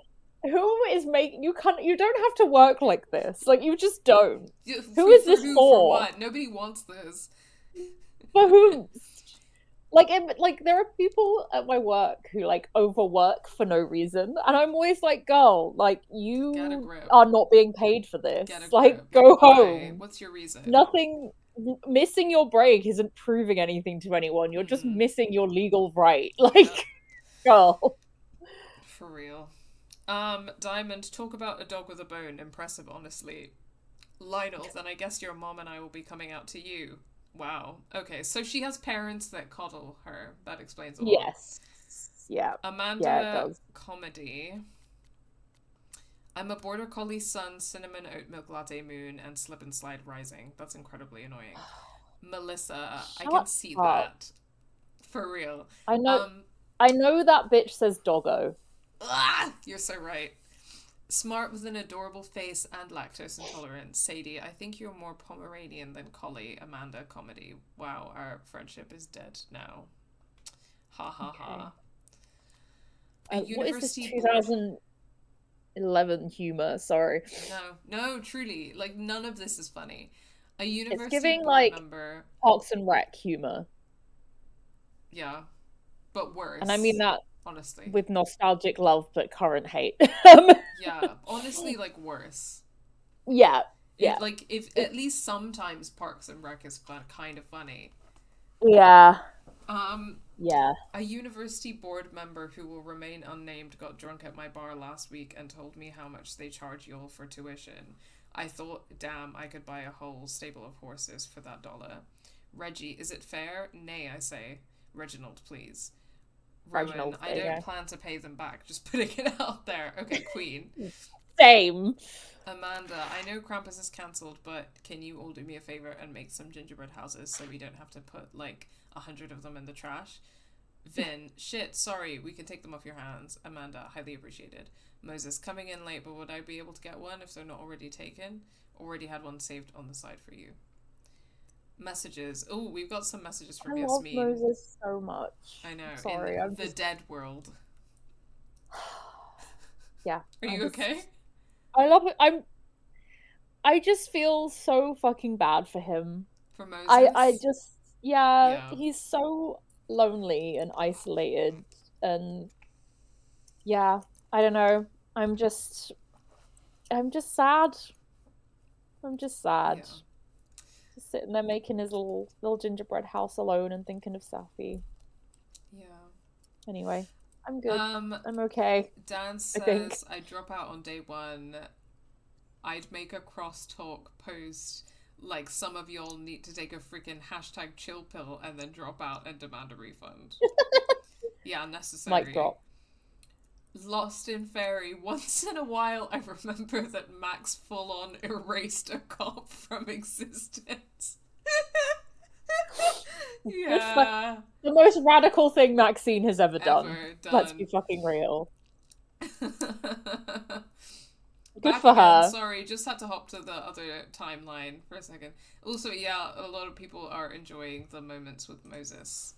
Who is making you don't have to work like this. Like, you just don't. Who is this for? For what? Nobody wants this. For who? Like there are people at my work who like overwork for no reason, and I'm always like, girl, like you are not being paid for this. Like, go home. What's your reason? Nothing. Missing your break isn't proving anything to anyone. You're just missing your legal right. Like, girl. For real. Diamond, talk about a dog with a bone. Impressive, honestly. Lionel, then I guess your mom and I will be coming out to you. Wow. Okay, so she has parents that coddle her. That explains a lot. Yes. Yeah. Amanda, Yeah, it does. comedy. I'm a border collie son, cinnamon oat milk latte moon, and slip and slide rising. That's incredibly annoying. Melissa, I can Shut see up. that. For real. I know that bitch says doggo. You're so right. Smart with an adorable face and lactose intolerant. Sadie, I think you're more Pomeranian than collie. Amanda, comedy. Wow, our friendship is dead now. Ha ha ha. What is this 2011 humor? Sorry. No, truly. Like, none of this is funny. A university It's giving board like member. Parks and Rec humor. Yeah. But worse. And I mean that honestly. with nostalgic love but current hate. Yeah, honestly, like worse. Yeah. Yeah. If at least sometimes Parks and Rec is kind of funny. Yeah. Yeah. A university board member who will remain unnamed got drunk at my bar last week and told me how much they charge you all for tuition. I thought, damn, I could buy a whole stable of horses for that $1. Reggie, is it fair? Nay, I say. Reginald, please. Rowan, I don't plan to pay them back. Just putting it out there. Okay, Queen. Same. Amanda, I know Krampus is cancelled, but can you all do me a favor and make some gingerbread houses so we don't have to put like 100 of them in the trash? Vin, shit, sorry, we can take them off your hands. Amanda, highly appreciated. Moses, coming in late, but would I be able to get one if they're not already taken? Already had one saved on the side for you. Messages. Oh, we've got some messages from Yasmin. I love Moses so much. I know. Sorry, in the dead world. Yeah. Are you okay? I love it. I just feel so fucking bad for him. For Moses? I just yeah, he's so lonely and isolated, and yeah, I don't know. I'm just sad. I'm just sad. Yeah. Just sitting there making his little gingerbread house alone and thinking of Safi. Yeah. Anyway, I'm good. I'm okay. Dan says, I drop out on day 1. I'd make a crosstalk post like some of y'all need to take a freaking hashtag chill pill and then drop out and demand a refund. Yeah, necessary. Mic drop. Lost in Fairy. Once in a while, I remember that Max full-on erased a cop from existence. Yeah. The most radical thing Maxine has ever done. Let's be fucking real. Good for her. Sorry, just had to hop to the other timeline for a second. Also, yeah, a lot of people are enjoying the moments with Moses.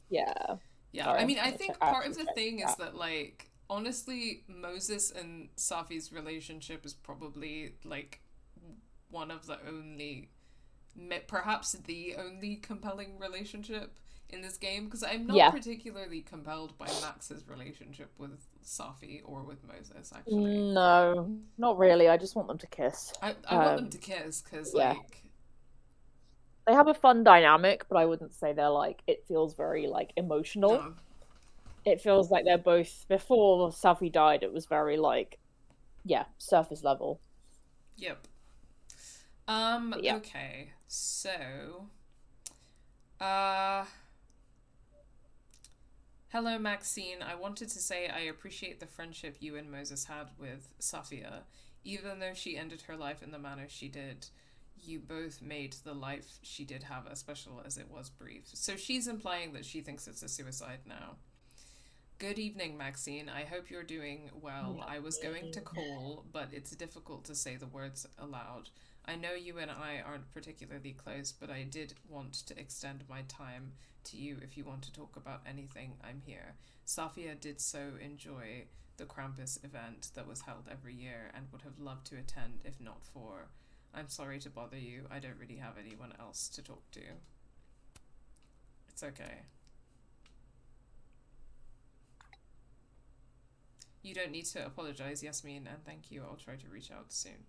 Yeah. Yeah, Sorry, I mean, I think part of the thing is that, like, honestly, Moses and Safi's relationship is probably, like, one of the only, perhaps the only compelling relationship in this game, because I'm not particularly compelled by Max's relationship with Safi or with Moses, actually. No, not really. I just want them to kiss. I want them to kiss, because, like... They have a fun dynamic, but I wouldn't say they're, like, it feels very, like, emotional. No. It feels like they're both, before Safi died, it was very, like, yeah, surface level. Yep. Okay, so... Hello, Maxine. I wanted to say I appreciate the friendship you and Moses had with Safia. Even though she ended her life in the manner she did, you both made the life she did have as special as it was brief. So she's implying that she thinks it's a suicide now. Good evening, Maxine. I hope you're doing well. I was going to call, but it's difficult to say the words aloud. I know you and I aren't particularly close, but I did want to extend my time to you. If you want to talk about anything, I'm here. Safia did so enjoy the Krampus event that was held every year and would have loved to attend if not for... I'm sorry to bother you. I don't really have anyone else to talk to. It's okay. You don't need to apologize, Yasmin, and thank you. I'll try to reach out soon.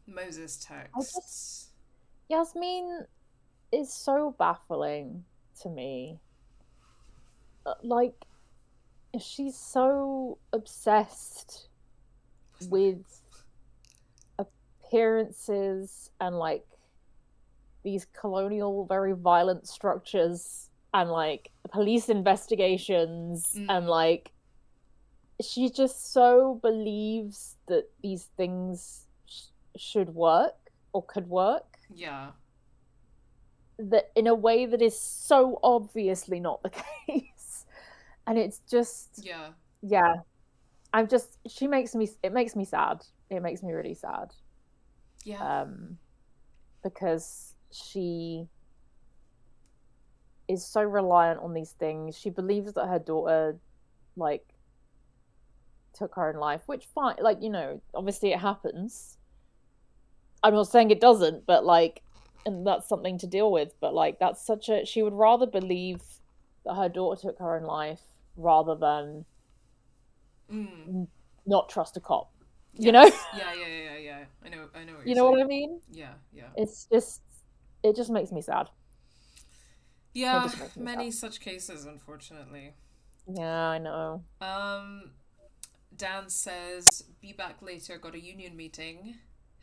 Moses texts. Yasmin is so baffling to me. Like, she's so obsessed with appearances and like these colonial, very violent structures and like police investigations and like she just so believes that these things should work or could work. Yeah. That in a way that is so obviously not the case. And it's just yeah. I'm just it makes me sad. It makes me really sad. Yeah. Because she is so reliant on these things. She believes that her daughter like took her own life, which fine, like, you know, obviously it happens. I'm not saying it doesn't, but like, and that's something to deal with, but like that's such a, she would rather believe that her daughter took her own life rather than not trust a cop. You know? Yeah. I know what you're saying. You know what I mean? Yeah. It's just, it just makes me sad. Yeah, many such cases, unfortunately. Yeah, I know. Dan says, be back later, got a union meeting.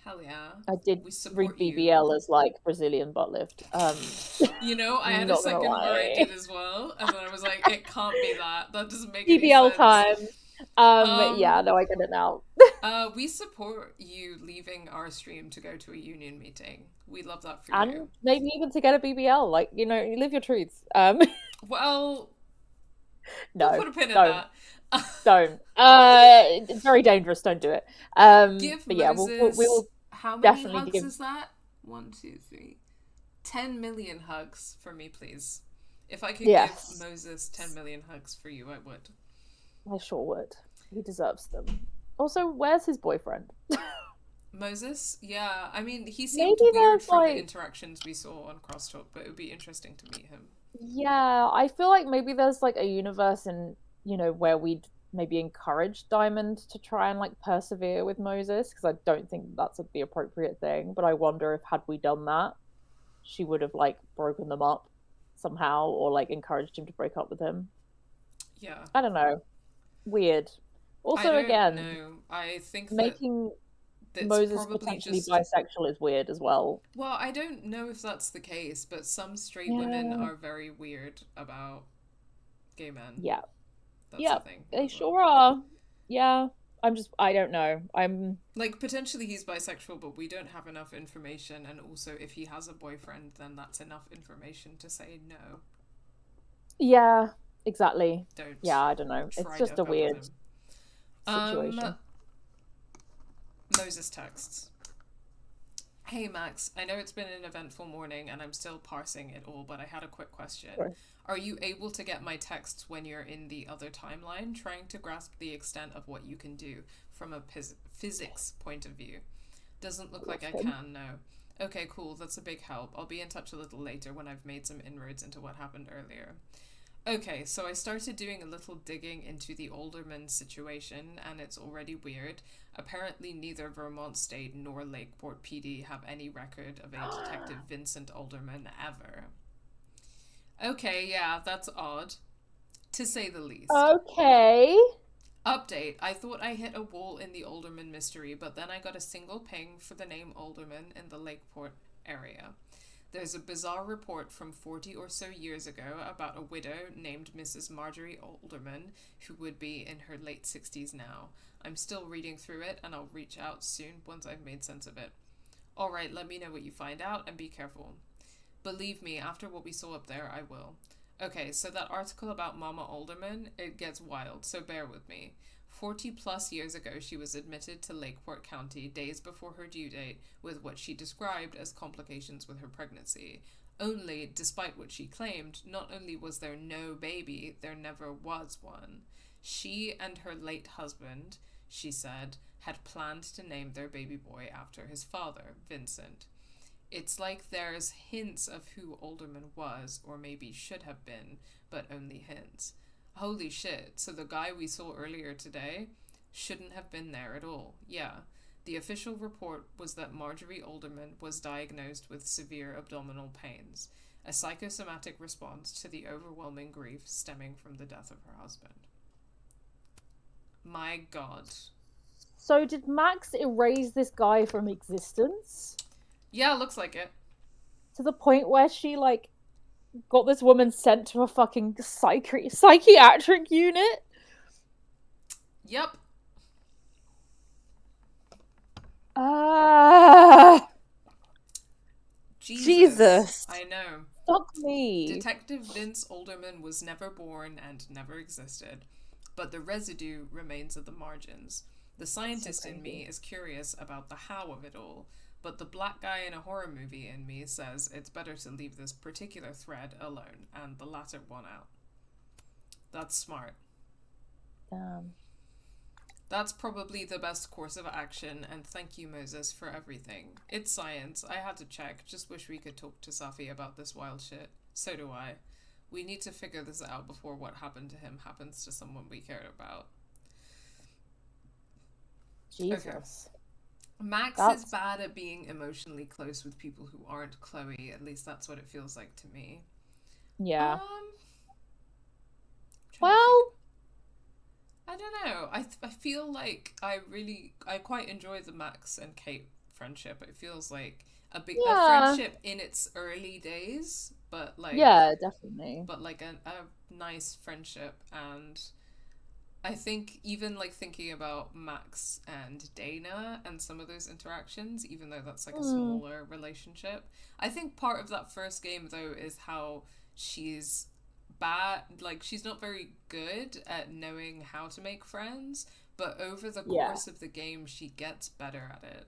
Hell yeah. I did read BBL as like Brazilian butt lift. You know, I had a second where I did as well, and then I was like, it can't be that. That doesn't make any BBL sense. time. Yeah, no, I get it now. We support you leaving our stream to go to a union meeting. We love that for and you. Maybe even to get a BBL. Like, you know, you live your truths. Well, no, we'll put a pin in that. Don't. It's very dangerous. Don't do it. Give but yeah, Moses, we will how many definitely hugs give... is that? 1, 2, 3. 10 million hugs for me, please. If I could give Moses 10 million hugs for you, I would. I sure would. He deserves them. Also, where's his boyfriend? Moses? Yeah, I mean, he seemed Maybe weird from like... the interactions we saw on Crosstalk, but it would be interesting to meet him. Yeah, I feel like maybe there's like a universe in, you know, where we'd maybe encourage Diamond to try and like persevere with Moses, because I don't think that's the appropriate thing. But I wonder if had we done that, she would have like broken them up somehow, or like encouraged him to break up with him. Yeah. I don't know. Weird. Also, again, I think making Moses potentially bisexual is weird as well. Well, I don't know if that's the case, but some straight women are very weird about gay men. Yeah. That's the thing. They sure are. Yeah. I don't know. I'm like, potentially he's bisexual, but we don't have enough information, and also if he has a boyfriend, then that's enough information to say no. Yeah, exactly. Don't. Yeah, I don't know. It's just a weird situation. Moses texts. Hey Max, I know it's been an eventful morning and I'm still parsing it all, but I had a quick question. Sure. Are you able to get my texts when you're in the other timeline? Trying to grasp the extent of what you can do from a physics point of view. Doesn't look like I can, no. Okay, cool, that's a big help. I'll be in touch a little later when I've made some inroads into what happened earlier. Okay, so I started doing a little digging into the Alderman situation, and it's already weird. Apparently neither Vermont State nor Lakeport PD have any record of a Detective Vincent Alderman ever. Okay, yeah, that's odd, to say the least. Okay. Update. I thought I hit a wall in the Alderman mystery, but then I got a single ping for the name Alderman in the Lakeport area. There's a bizarre report from 40 or so years ago about a widow named Mrs. Marjorie Alderman, who would be in her late 60s now. I'm still reading through it, and I'll reach out soon once I've made sense of it. Alright, let me know what you find out, and be careful. Believe me, after what we saw up there, I will. Okay, so that article about Mama Alderman, it gets wild, so bear with me. 40 plus years ago, she was admitted to Lakeport County days before her due date with what she described as complications with her pregnancy. Only, despite what she claimed, not only was there no baby, there never was one. She and her late husband, she said, had planned to name their baby boy after his father, Vincent. It's like there's hints of who Alderman was, or maybe should have been, but only hints. Holy shit, so the guy we saw earlier today shouldn't have been there at all. Yeah, the official report was that Marjorie Alderman was diagnosed with severe abdominal pains, a psychosomatic response to the overwhelming grief stemming from the death of her husband. My God. So did Max erase this guy from existence? Yeah, looks like it. To the point where she, like, got this woman sent to a fucking psychiatric unit? Yep. Jesus. I know. Fuck me. Detective Vince Alderman was never born and never existed, but the residue remains at the margins. The scientist in me is curious about the how of it all, but the black guy in a horror movie in me says it's better to leave this particular thread alone, and the latter won out. That's smart. Damn. That's probably the best course of action, and thank you, Moses, for everything. It's science. I had to check. Just wish we could talk to Safi about this wild shit. So do I. We need to figure this out before what happened to him happens to someone we cared about. Jesus. Okay. Max is bad at being emotionally close with people who aren't Chloe. At least that's what it feels like to me. Yeah. Well, I don't know. I feel like I quite enjoy the Max and Kate friendship. It feels like a friendship in its early days, but like yeah, definitely. But like a nice friendship, and I think even like thinking about Max and Dana and some of those interactions, even though that's like a smaller relationship, I think part of that first game though is how she's bad, like she's not very good at knowing how to make friends, but over the course of the game she gets better at it.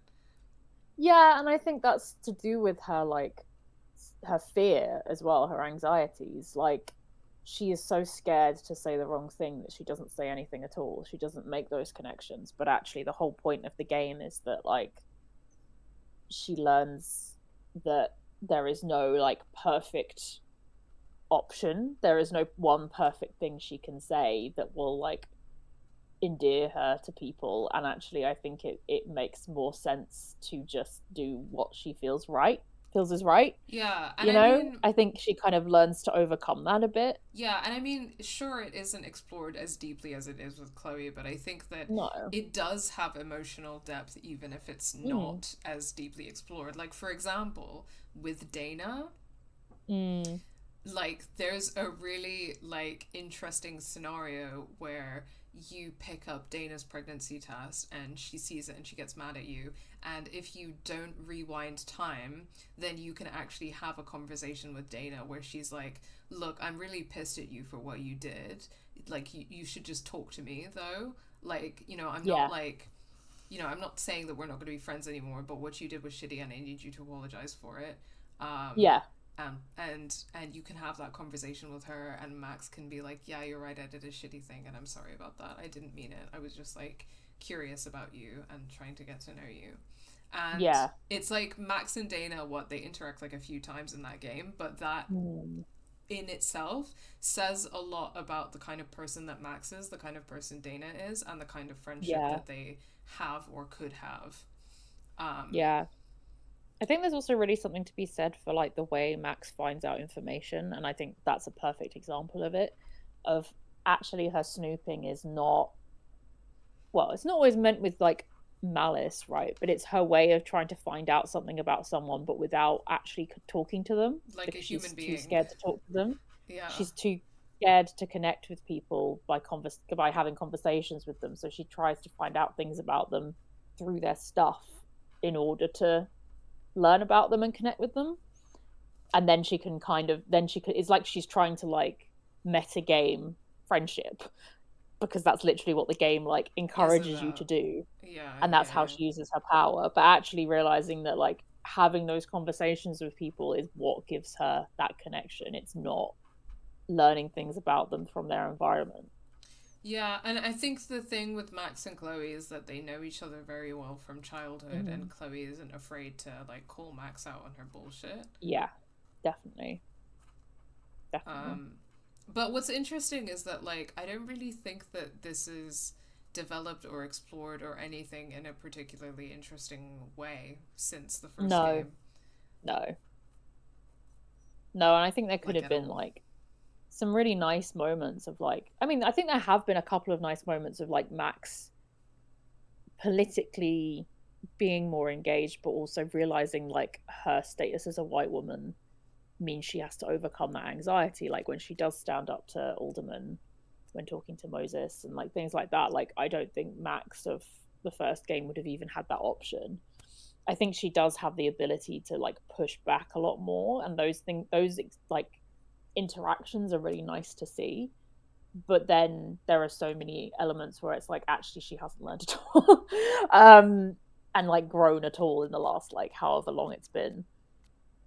Yeah, and I think that's to do with her, like, her fear as well, her anxieties. Like, she is so scared to say the wrong thing that she doesn't say anything at all. She doesn't make those connections. But actually the whole point of the game is that, like, she learns that there is no, like, perfect option. There is no one perfect thing she can say that will, like, endear her to people. And actually I think it makes more sense to just do what she feels is right. Yeah, and you know, I think she kind of learns to overcome that a bit. Yeah, and I mean, sure, it isn't explored as deeply as it is with Chloe, but I think that it does have emotional depth, even if it's not as deeply explored. Like, for example, with Dana, like, there's a really, like, interesting scenario where you pick up Dana's pregnancy test and she sees it and she gets mad at you, and if you don't rewind time, then you can actually have a conversation with Dana where she's like, look, I'm really pissed at you for what you did, like you should just talk to me though, like, you know, I'm not like, you know, I'm not saying that we're not going to be friends anymore, but what you did was shitty and I need you to apologize for it. And you can have that conversation with her, and Max can be like, yeah, you're right, I did a shitty thing and I'm sorry about that, I didn't mean it, I was just like curious about you and trying to get to know you. And it's like Max and Dana, they interact like a few times in that game, but that in itself says a lot about the kind of person that Max is, the kind of person Dana is, and the kind of friendship that they have or could have. I think there's also really something to be said for, like, the way Max finds out information, and I think that's a perfect example of it. Of actually her snooping is not, well, it's not always meant with, like, malice, right? But it's her way of trying to find out something about someone, but without actually talking to them. Like a human being. She's too scared to talk to them. Yeah. She's too scared to connect with people by having conversations with them. So she tries to find out things about them through their stuff in order to learn about them and connect with them. And then she can it's like she's trying to, like, meta game friendship, because that's literally what the game, like, encourages you to do. And that's how she uses her power. But actually realizing that, like, having those conversations with people is what gives her that connection. It's not learning things about them from their environment. Yeah, and I think the thing with Max and Chloe is that they know each other very well from childhood, and Chloe isn't afraid to, like, call Max out on her bullshit. Yeah, definitely. But what's interesting is that, like, I don't really think that this is developed or explored or anything in a particularly interesting way since the first game. No, and I think there could have been, like, some really nice moments of, like, I mean, I think there have been a couple of nice moments of, like, Max politically being more engaged, but also realizing like her status as a white woman means she has to overcome that anxiety. Like when she does stand up to aldermen when talking to Moses and like things like that. Like I don't think Max of the first game would have even had that option. I think she does have the ability to like push back a lot more, and those like interactions are really nice to see. But then there are so many elements where it's like actually she hasn't learned at all, and like grown at all in the last like however long it's been,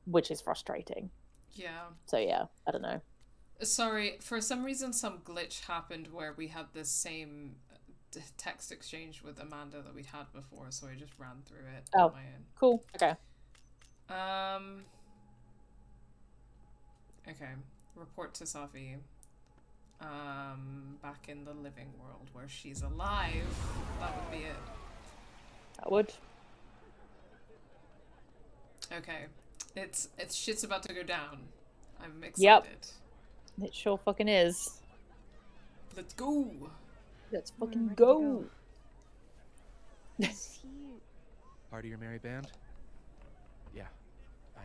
which is frustrating. Yeah. So yeah, I don't know. Sorry, for some reason some glitch happened where we had this same text exchange with Amanda that we'd had before, so I just ran through it on my own. Cool. Okay. Okay. Report to Safi. Back in the living world where she's alive. That would be it. That would. Okay. It's shit's about to go down. I'm excited. Yep. It sure fucking is. Let's go. Let's fucking go. Is he... Part of your merry band? Yeah, I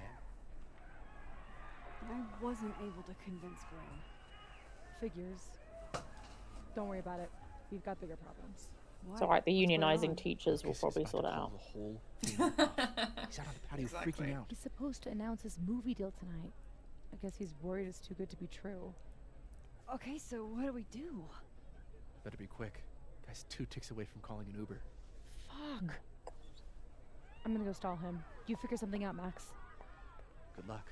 am. I wasn't able to convince Graham. Figures. Don't worry about it. We've got bigger problems. It's alright, the unionizing teachers will probably sort it out. He's out on the patio freaking out. He's supposed to announce his movie deal tonight. I guess he's worried it's too good to be true. Okay, so what do we do? Better be quick. Guy's 2 ticks away from calling an Uber. Fuck. I'm gonna go stall him. You figure something out, Max. Good luck.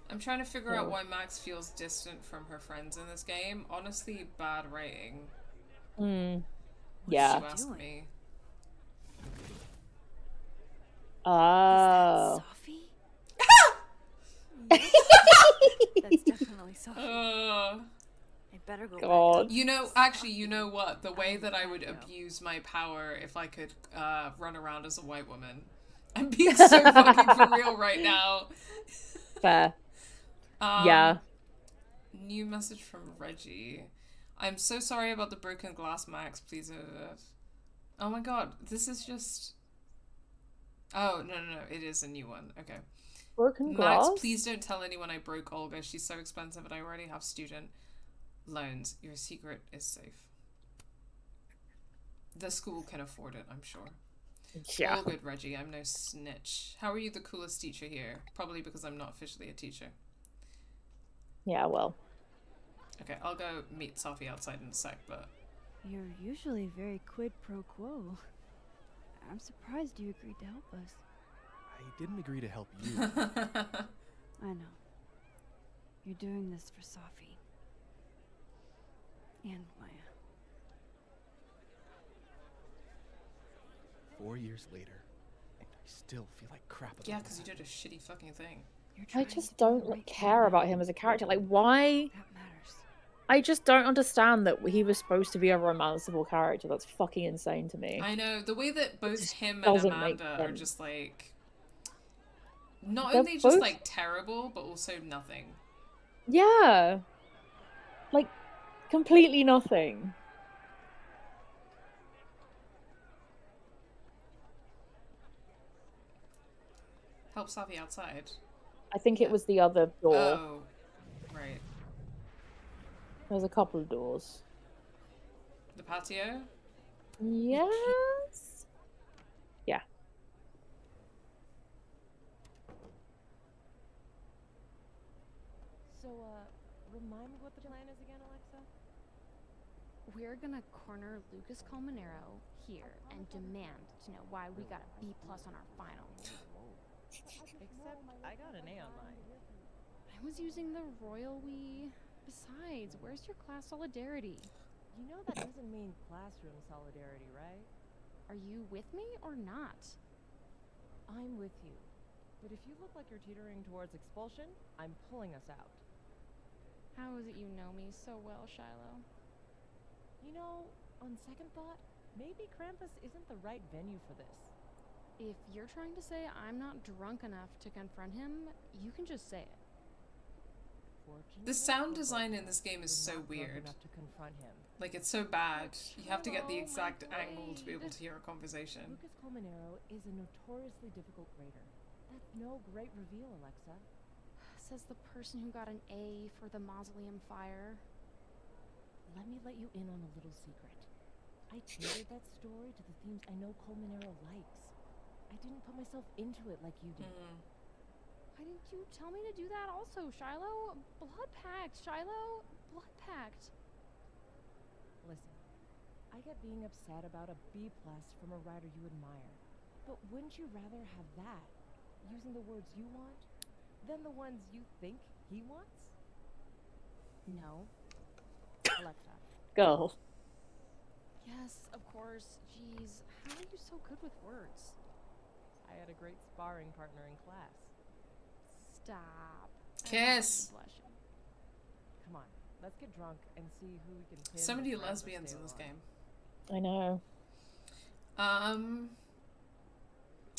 I'm trying to figure out why Max feels distant from her friends in this game. Honestly, bad writing. Yeah. You ask me. Oh. That's definitely Safi. I better go back. You know, actually, you know what? The way that I would abuse my power if I could run around as a white woman. I'm being so fucking for real right now. Fair. Yeah. New message from Reggie. I'm so sorry about the broken glass, Max. Please. Oh my god, this is just. Oh no. It is a new one. Okay. Broken glass. Max, please don't tell anyone I broke Olga. She's so expensive, and I already have student loans. Your secret is safe. The school can afford it, I'm sure. Yeah. All good, Reggie. I'm no snitch. How are you the coolest teacher here? Probably because I'm not officially a teacher. Yeah, well. Okay, I'll go meet Safi outside in a sec, but... You're usually very quid pro quo. I'm surprised you agreed to help us. I didn't agree to help you. I know. You're doing this for Safi. And Maya. 4 years later, and I still feel like crap about Yeah, because you did a shitty fucking thing. I just don't care about him as a character. Like, why? I just don't understand that he was supposed to be a romanceable character. That's fucking insane to me. I know, the way that both him and doesn't make Amanda are sense. just like... Not They're only just both- like terrible, but also nothing. Yeah. Like, completely nothing. Help Safi outside. I think it was the other door. Oh, right. There's a couple of doors. The patio? Yes? Yeah. So, remind me what the plan is again, Alexa? We're gonna corner Lucas Colmenero here and demand to know why we got a B+ on our final. Except I got an A on mine. I was using the royal we. Besides, where's your class solidarity? You know that doesn't mean classroom solidarity, right? Are you with me or not? I'm with you. But if you look like you're teetering towards expulsion, I'm pulling us out. How is it you know me so well, Shiloh? You know, on second thought, maybe Krampus isn't the right venue for this. If you're trying to say I'm not drunk enough to confront him, you can just say it. The sound design in this game is so weird. To confront him. Like, it's so bad. You have to get the exact angle to be able to hear a conversation. Lucas Colmenero is a notoriously difficult grader. That's no great reveal, Alexa. Says the person who got an A for the mausoleum fire. Let me let you in on a little secret. I tailored that story to the themes I know Colmenero likes. I didn't put myself into it like you did. Why didn't you tell me to do that also, Shiloh? Blood pact, Shiloh. Blood pact. Listen, I get being upset about a B+ from a writer you admire. But wouldn't you rather have that, using the words you want, than the ones you think he wants? No. Alexa. Girl. Yes, of course. Jeez, how are you so good with words? I had a great sparring partner in class. Stop. Kiss. Come on, let's get drunk and see who we can pin. So many lesbians in this game. I know.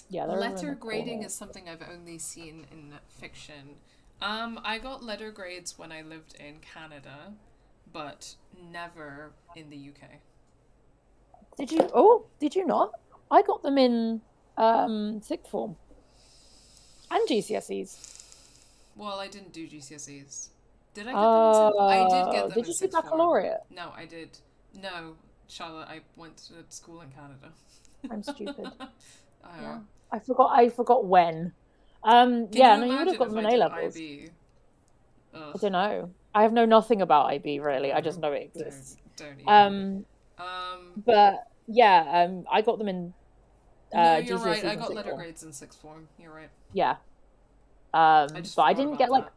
Yeah, letter grading is something I've only seen in fiction. I got letter grades when I lived in Canada, but never in the UK. Did you? Oh, did you not? I got them in sixth form and GCSEs. Well, I didn't do GCSEs. Did I get them in sixth? I did get them did in you do sixth baccalaureate? form. No, I did. No, Charlotte, I went to school in Canada. I'm stupid. Yeah. I forgot when. Yeah, no, you would have got them in A levels. I don't know. I have known nothing about IB really. I just know it exists. Don't even. But yeah, I got them in. No, you're right. GCSEs I in got sixth letter form. grades in sixth form. You're right. Yeah. But I didn't get like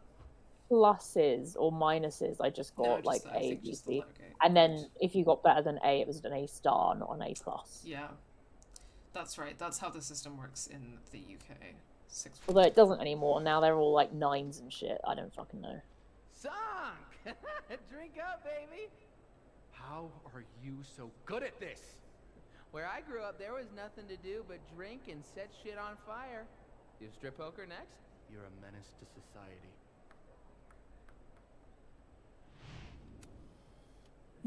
pluses or minuses. I just got like A, B, C. And then if you got better than A, it was an A star, not an A plus. Yeah. That's right. That's how the system works in the UK. Sixth form. Although it doesn't anymore. Now they're all like 9s and shit. I don't fucking know. Sunk! Drink up, baby! How are you so good at this? Where I grew up, there was nothing to do but drink and set shit on fire. You strip poker next? You're a menace to society.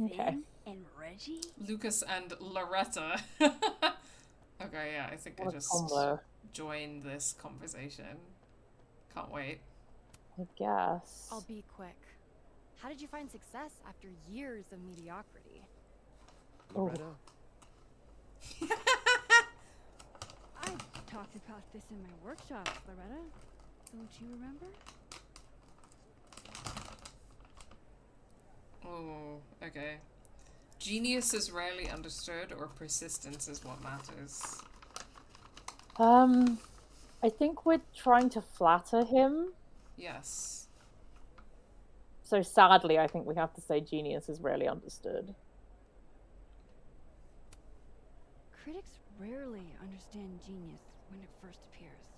Okay. And Reggie? Lucas and Loretta. Okay, yeah, I think I just joined this conversation. Can't wait. I guess. I'll be quick. How did you find success after years of mediocrity? Loretta? I talked about this in my workshop, Loretta. Don't you remember? Oh, okay. Genius is rarely understood, or persistence is what matters. I think we're trying to flatter him. Yes. So sadly, I think we have to say genius is rarely understood. Critics rarely understand genius when it first appears.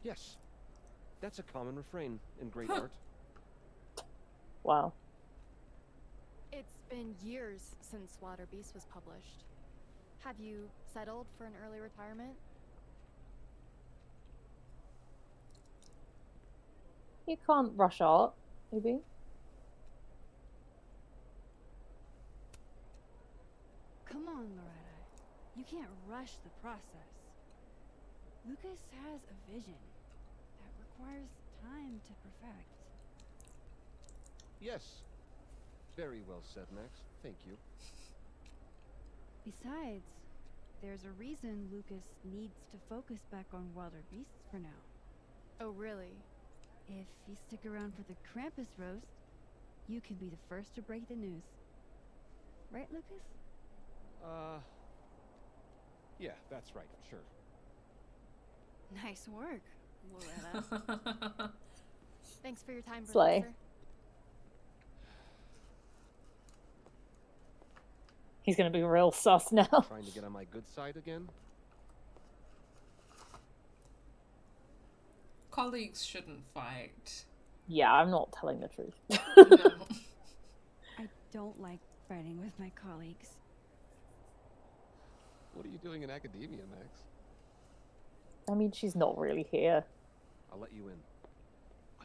Yes. That's a common refrain in great art. Wow. It's been years since Water Beast was published. Have you settled for an early retirement? You can't rush art, maybe. Come on, Loretta. You can't rush the process. Lucas has a vision that requires time to perfect. Yes. Very well said, Max. Thank you. Besides, there's a reason Lucas needs to focus back on Wilder Beasts for now. Oh, really? If you stick around for the Krampus roast, you can be the first to break the news. Right, Lucas? Yeah, that's right, sure. Nice work, Loretta. Thanks for your time, Slay. Professor. He's gonna be real sus now. Trying to get on my good side again? Colleagues shouldn't fight. Yeah, I'm not telling the truth. No. I don't like fighting with my colleagues. What are you doing in academia, Max? I mean, she's not really here. I'll let you in.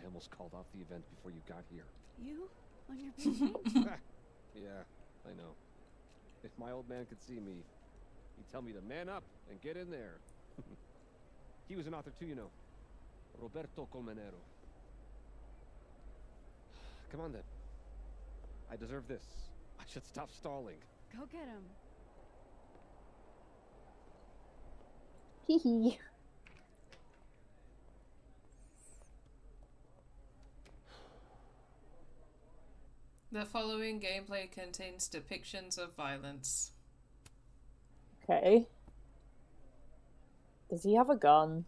I almost called off the event before you got here. You? On your birthday? Yeah, I know. If my old man could see me, he'd tell me to man up and get in there. He was an author too, you know. Roberto Colmenero. Come on then. I deserve this. I should stop stalling. Go get him. Hee hee. The following gameplay contains depictions of violence. Okay. Does he have a gun?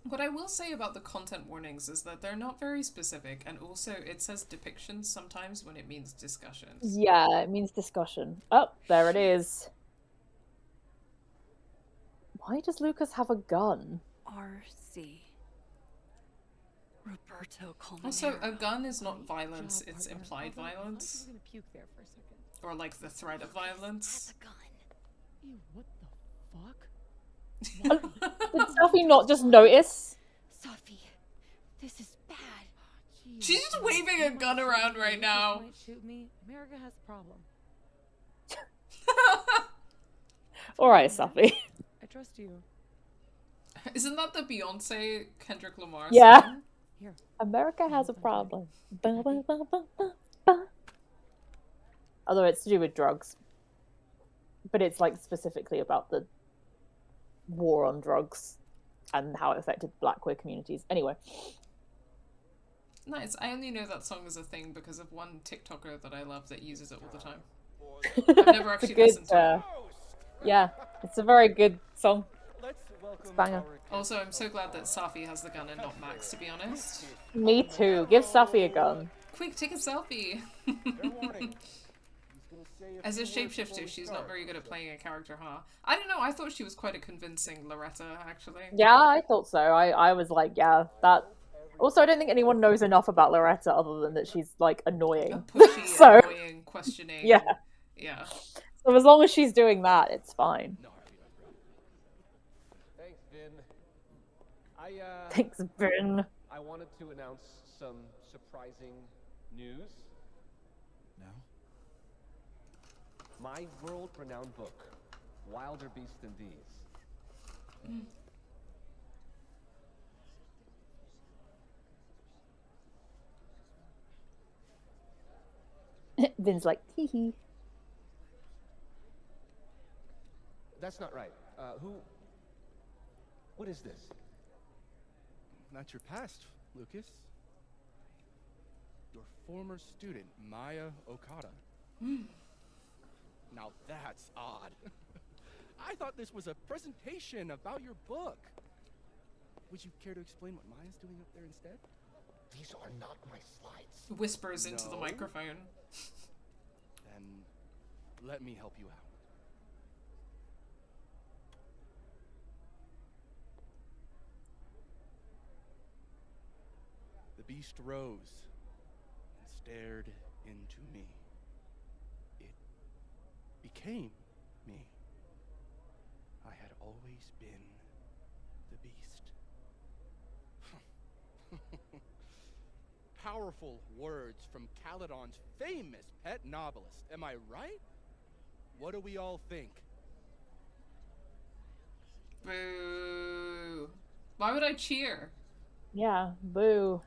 What I will say about the content warnings is that they're not very specific, and also it says depictions sometimes when it means discussions. Yeah, it means discussion. Oh, there it is. Why does Lucas have a gun? R.C. Roberto Colmenero. Also, a gun is not violence, it's implied violence. I'm gonna puke there for a second. Or like the threat of violence. Ew, what the fuck? Did Safi not just notice? Safi, this is bad. She's just waving a gun around right now. Might shoot me. America has a problem. Alright, Safi. I trust you. Isn't that the Beyonce Kendrick Lamar Yeah. song? Here. America has a problem. Ba, ba, ba, ba, ba, ba. Although it's to do with drugs. But it's like specifically about the war on drugs and how it affected black queer communities. Anyway. Nice. I only know that song is a thing because of one TikToker that I love that uses it all the time. I've never actually listened to it. Yeah, it's a very good song. It's a banger. Also, I'm so glad that Safi has the gun and not Max, to be honest. Me too. Give Safi a gun. Quick, take a selfie! As a shapeshifter, she's not very good at playing a character, huh? I don't know, I thought she was quite a convincing Loretta, actually. Yeah, I thought so. I was like, yeah, that... Also, I don't think anyone knows enough about Loretta other than that she's, like, annoying. Pushy, So, annoying, questioning. yeah. Yeah. So as long as she's doing that, it's fine. Thanks, Vin. Thanks, Vin. I wanted to announce some surprising news. No? My world-renowned book, Wilder Beasts Than These. Vin's like, hee hee. That's not right. What is this? Not your past, Lucas. Your former student, Maya Okada. Now that's odd. I thought this was a presentation about your book. Would you care to explain what Maya's doing up there instead? These are not my slides. Whispers into the No? microphone. Then let me help you out. The beast rose and stared into me. It became me. I had always been the beast. Powerful words from Caledon's famous pet novelist. Am I right? What do we all think? Boo. Why would I cheer? Yeah, boo.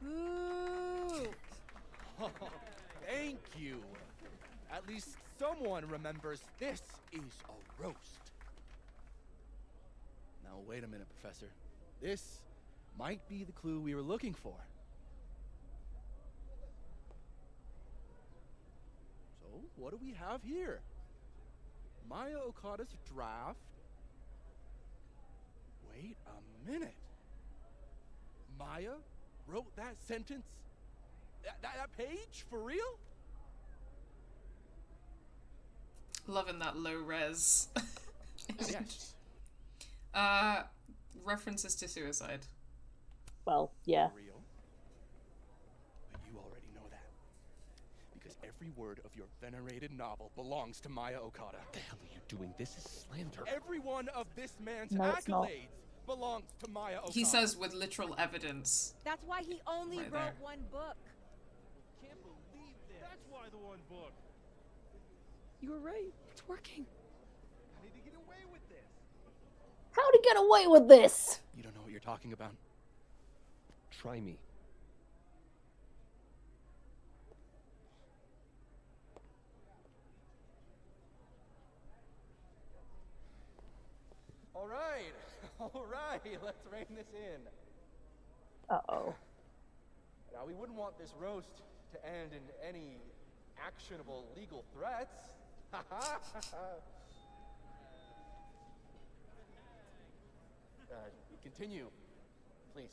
Boo! Thank you. At least someone remembers this is a roast. Now wait a minute, Professor. This might be the clue we were looking for. So, what do we have here? Maya Okada's draft. Wait a minute. Maya wrote that sentence? That page? For real? Loving that low res. Yes. References to suicide. Well, yeah. Real. But you already know that. Because every word of your venerated novel belongs to Maya Okada. What the hell are you doing? This is slander. Every one of this man's No, it's not. accolades belongs to Maya Okada. He says with literal evidence. That's why he only Right wrote there. one book. Can't believe this. That's why the one book. You were right. It's working. How did he get away with this? How'd he get away with this? You don't know what you're talking about. Try me. All right. All right. Let's rein this in. Uh-oh. Now, we wouldn't want this roast to end in any actionable legal threats. Continue, please.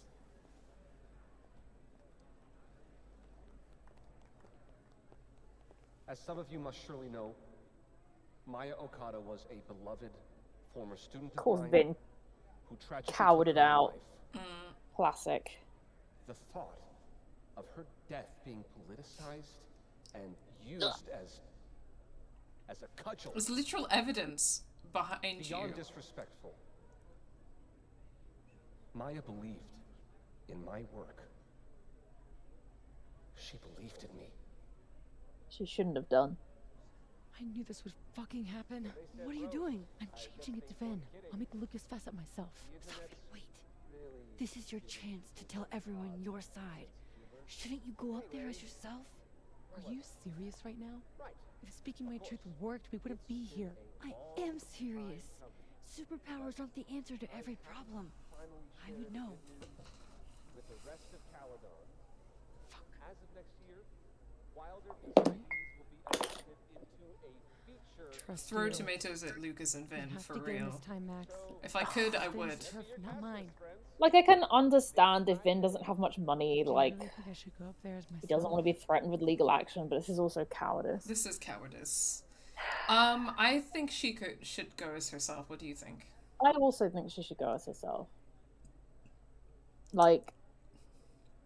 As some of you must surely know, Maya Okada was a beloved former student Of course, mine Vin who tragically cowered took it her own out. life. Classic. The thought of her death being politicized and used as a cudgel. There's literal evidence behind Beyond you. disrespectful. Maya believed in my work. She believed in me. She shouldn't have done. I knew this would fucking happen. What are you doing? I'm changing it to Vin. I'll make Lucas fess up myself. Safi, wait. This is your chance to tell everyone your side. Shouldn't you go up there as yourself? Are you serious right now? If speaking my truth worked, we wouldn't be here. I am serious. Superpowers aren't the answer to every problem. I would know. With the rest of Caledon. As of next year, Wilder will be adapted into a feature. Trust Throw you. tomatoes at Lucas and Vin, You have for to get him real. this time, Max. If I could, I Vin's would. turf, not mine. Like, I can understand if Vin doesn't have much money, Do you like, really think I should go up there as myself? he doesn't want to be threatened with legal action, but this is also cowardice. This is cowardice. I think she should go as herself. What do you think? I also think she should go as herself. Like,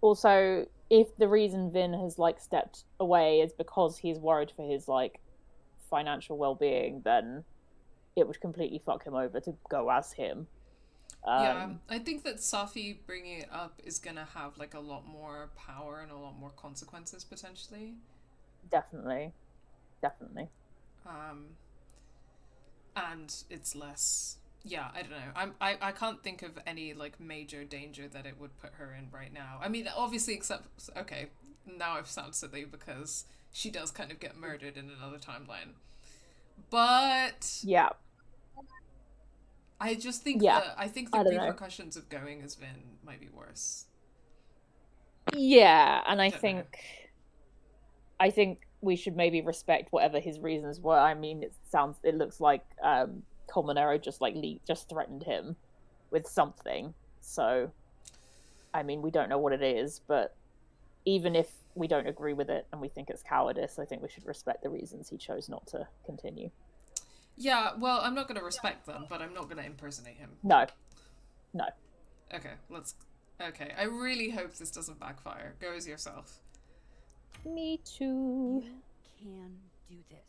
also, if the reason Vin has, like, stepped away is because he's worried for his, like, financial well-being, then it would completely fuck him over to go as him. Yeah, I think that Safi bringing it up is gonna have like a lot more power and a lot more consequences potentially. Definitely. And it's less. Yeah, I don't know. I can't think of any like major danger that it would put her in right now. I mean, obviously, except okay, now I've sounded silly because she does kind of get murdered in another timeline. But yeah, I just think I think the repercussions of going as Vin might be worse. Yeah, and I think we should maybe respect whatever his reasons were. I mean, it looks like Colmenero just threatened him with something. So, I mean, we don't know what it is, but even if we don't agree with it and we think it's cowardice, I think we should respect the reasons he chose not to continue. Yeah, well, I'm not going to respect them, but I'm not going to impersonate him. No. Okay, I really hope this doesn't backfire. Go as yourself. Me too. You can do this.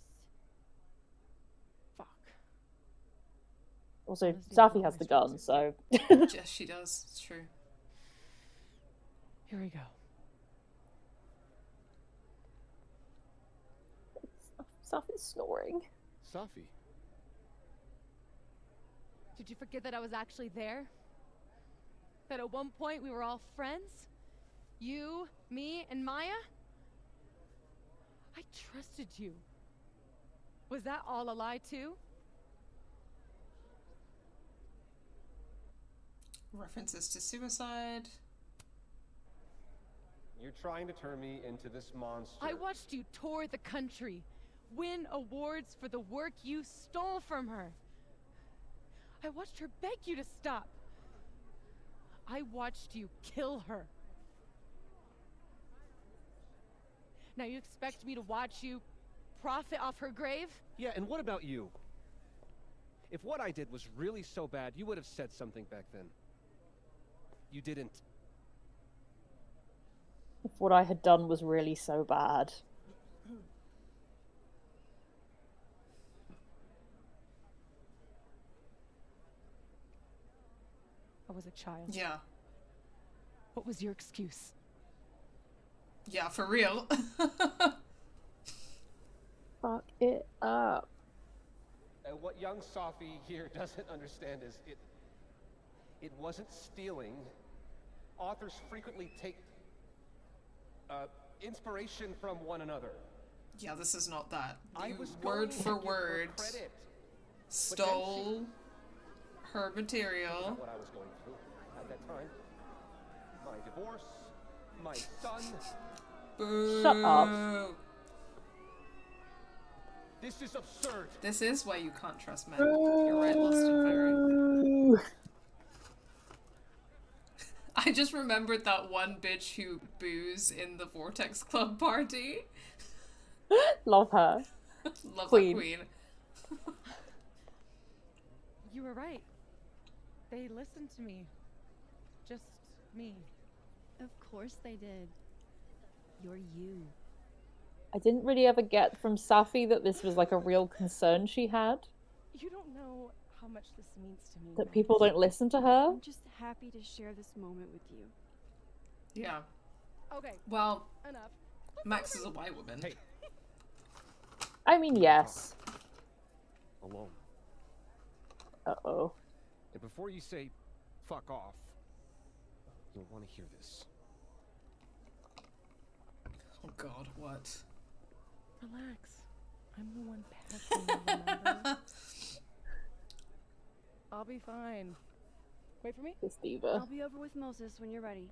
Fuck. Also, Safi has the gun, so... Yes, she does. It's true. Here we go. Safi's snoring. Safi. Did you forget that I was actually there? That at one point we were all friends? You, me, and Maya? I trusted you. Was that all a lie too? References to suicide. You're trying to turn me into this monster. I watched you tour the country, win awards for the work you stole from her. I watched her beg you to stop. I watched you kill her. Now you expect me to watch you profit off her grave? Yeah, and what about you? If what I did was really so bad, you would have said something back then. You didn't. If what I had done was really so bad. I was a child. Yeah. What was your excuse? Yeah, for real. Fuck it up. And what young Safi here doesn't understand is it wasn't stealing. Authors frequently take inspiration from one another. Yeah, this is not that. I You, was word going for to give her word, credit, stole her material. Not what I was going through at that time. My divorce, my son. Boo. Shut up. This is absurd. This is why you can't trust men. You're right, Lost and Fairy. I just remembered that one bitch who boos in the Vortex Club party. Love her. Love Queen. that queen. You were right. They listened to me. Just me. Of course they did. You're you. I didn't really ever get from Safi that this was like a real concern she had. You don't know how much this means to me. That people don't listen to her. I'm just happy to share this moment with you. Yeah. Okay. Well, Enough. Max is a white woman. Hey. I mean, yes. Alone. Uh-oh. And before you say fuck off, you'll want to hear this. Oh god, what? Relax. I'm the one packing, remember? I'll be fine. Wait for me. This diva. I'll be over with Moses when you're ready.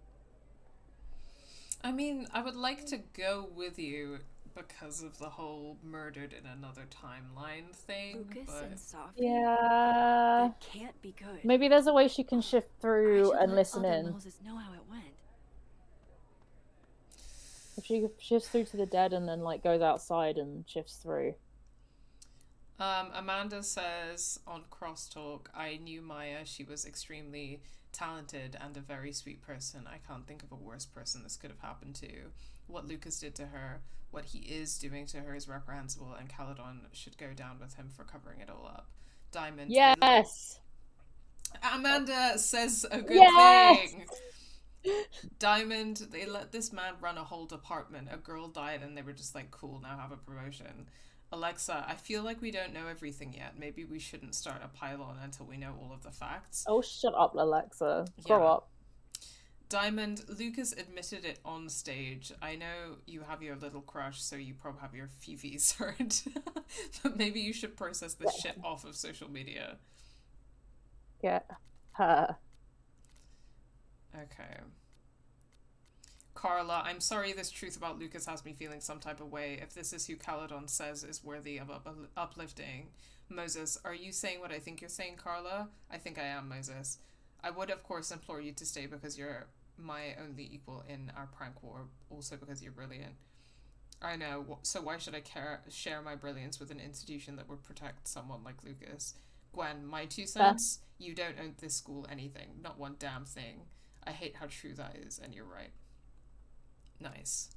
I mean, I would like to go with you because of the whole murdered in another timeline thing, Lucas but... and Safi? Yeah. That can't be good. Maybe there's a way she can shift I through should and let listen other in. Moses know how it went. If she shifts through to the dead and then like goes outside and shifts through. Amanda says on Crosstalk, I knew Maya. She was extremely talented and a very sweet person. I can't think of a worse person this could have happened to. What Lucas did to her, what he is doing to her is reprehensible, and Caledon should go down with him for covering it all up. Diamond. Yes! Amanda says a good Yes! thing. Diamond, they let this man run a whole department. A girl died and they were just like, cool, now have a promotion. Alexa, I feel like we don't know everything yet. Maybe we shouldn't start a pylon until we know all of the facts. Oh, shut up, Alexa. Grow up. Diamond, Lucas admitted it on stage. I know you have your little crush, so you probably have your fifis hurt. But maybe you should process this shit off of social media. Get her. Okay. Carla, I'm sorry this truth about Lucas has me feeling some type of way. If this is who Caledon says is worthy of uplifting. Moses, are you saying what I think you're saying, Carla? I think I am, Moses. I would, of course, implore you to stay because you're my only equal in our prank war. Also because you're brilliant. I know, so why should I share my brilliance with an institution that would protect someone like Lucas? Gwen, my 2 cents, you don't owe this school anything. Not one damn thing. I hate how true that is, and you're right. Nice.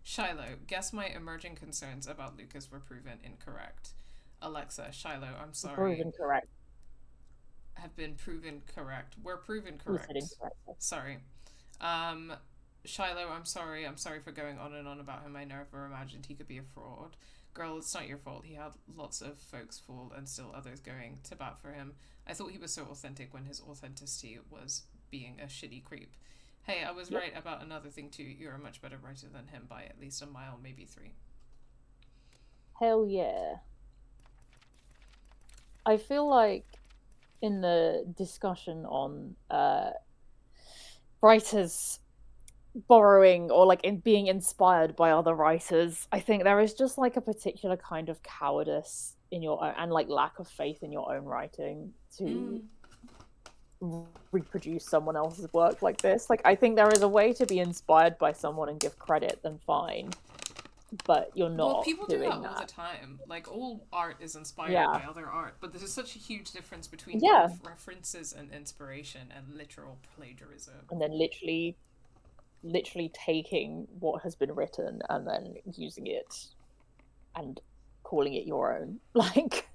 Shiloh, guess my emerging concerns about Lucas were proven incorrect. Alexa, Shiloh, I'm sorry. Proven correct. Have been proven correct. Were proven Who correct. said incorrect? Sorry. Shiloh, I'm sorry. I'm sorry for going on and on about him. I never imagined he could be a fraud. Girl, it's not your fault. He had lots of folks fooled and still others going to bat for him. I thought he was so authentic when his authenticity was being a shitty creep. Hey, I was right about another thing too. You're a much better writer than him by at least a mile, maybe 3. Hell yeah. I feel like in the discussion on writers borrowing or like in being inspired by other writers, I think there is just like a particular kind of cowardice in your own and like lack of faith in your own writing to reproduce someone else's work like this. Like, I think there is a way to be inspired by someone and give credit, then fine, but you're not. Well, people do doing that all the time. Like, all art is inspired Yeah. by other art, but there's such a huge difference between Yeah. references and inspiration and literal plagiarism. And then literally taking what has been written and then using it and calling it your own. Like,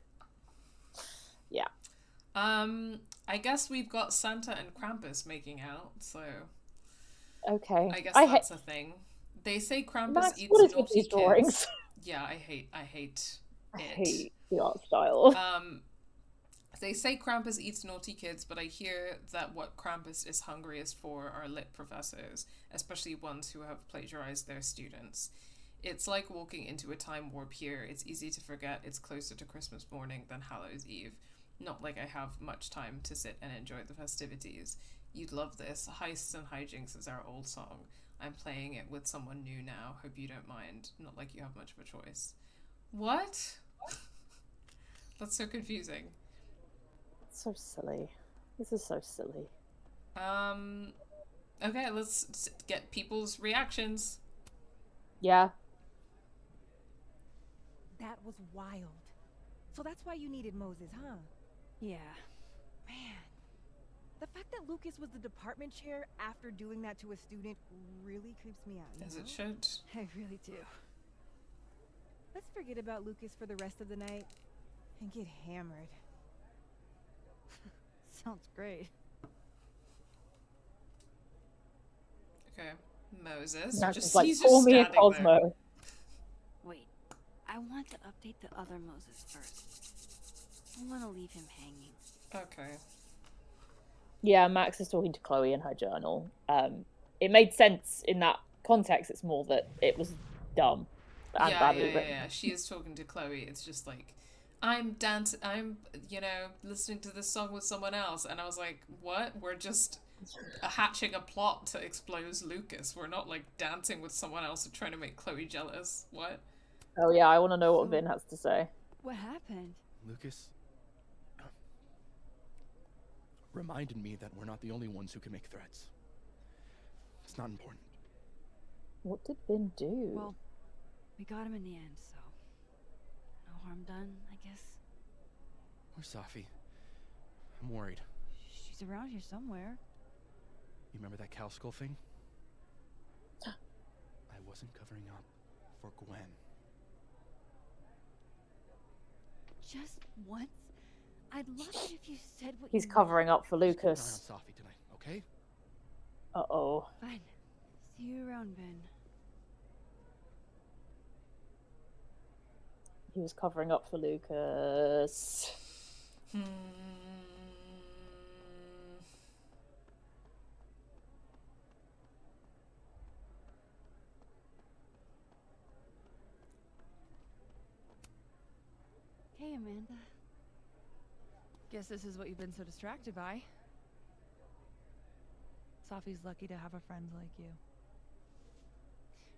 yeah. I guess we've got Santa and Krampus making out, so Okay. I guess that's a thing. They say Krampus Max, eats what is with naughty these drawings? kids. Yeah, I hate I it. hate the art style. They say Krampus eats naughty kids, but I hear that what Krampus is hungriest for are lit professors, especially ones who have plagiarized their students. It's like walking into a time warp here. It's easy to forget it's closer to Christmas morning than Hallows Eve. Not like I have much time to sit and enjoy the festivities. You'd love this. Heists and hijinks is our old song. I'm playing it with someone new now. Hope you don't mind. Not like you have much of a choice. What? That's so confusing. So silly. This is so silly. Okay, let's get people's reactions. Yeah. That was wild. So that's why you needed Moses, huh? Yeah. Man. The fact that Lucas was the department chair after doing that to a student really creeps me out. As it should. I really do. Let's forget about Lucas for the rest of the night and get hammered. Sounds great. Okay, Moses. That's just like, he's call just me a standing Cosmo. there. Wait, I want to update the other Moses first. I want to leave him hanging. Okay. Yeah, Max is talking to Chloe in her journal. It made sense in that context. It's more that it was dumb and badly written. Yeah. She is talking to Chloe. It's just like, I'm listening to this song with someone else, and I was like, what? We're just hatching a plot to expose Lucas. We're not like dancing with someone else and trying to make Chloe jealous. What? Oh yeah, I want to know what Vin has to say. What happened? Lucas reminded me that we're not the only ones who can make threats. It's not important. What did Vin do? Well, we got him in the end, so no harm done, I guess. Where's Safi? I'm worried. She's around here somewhere. You remember that cow skull thing? I wasn't covering up for Gwen. Just once? I'd love it if you said what He's you covering up for Keep an eye on Lucas. Safi tonight, okay? Uh-oh. Fine. See you around, Ben. He was covering up for Lucas. Hey, Amanda. Guess this is what you've been so distracted by. Safi's lucky to have a friend like you.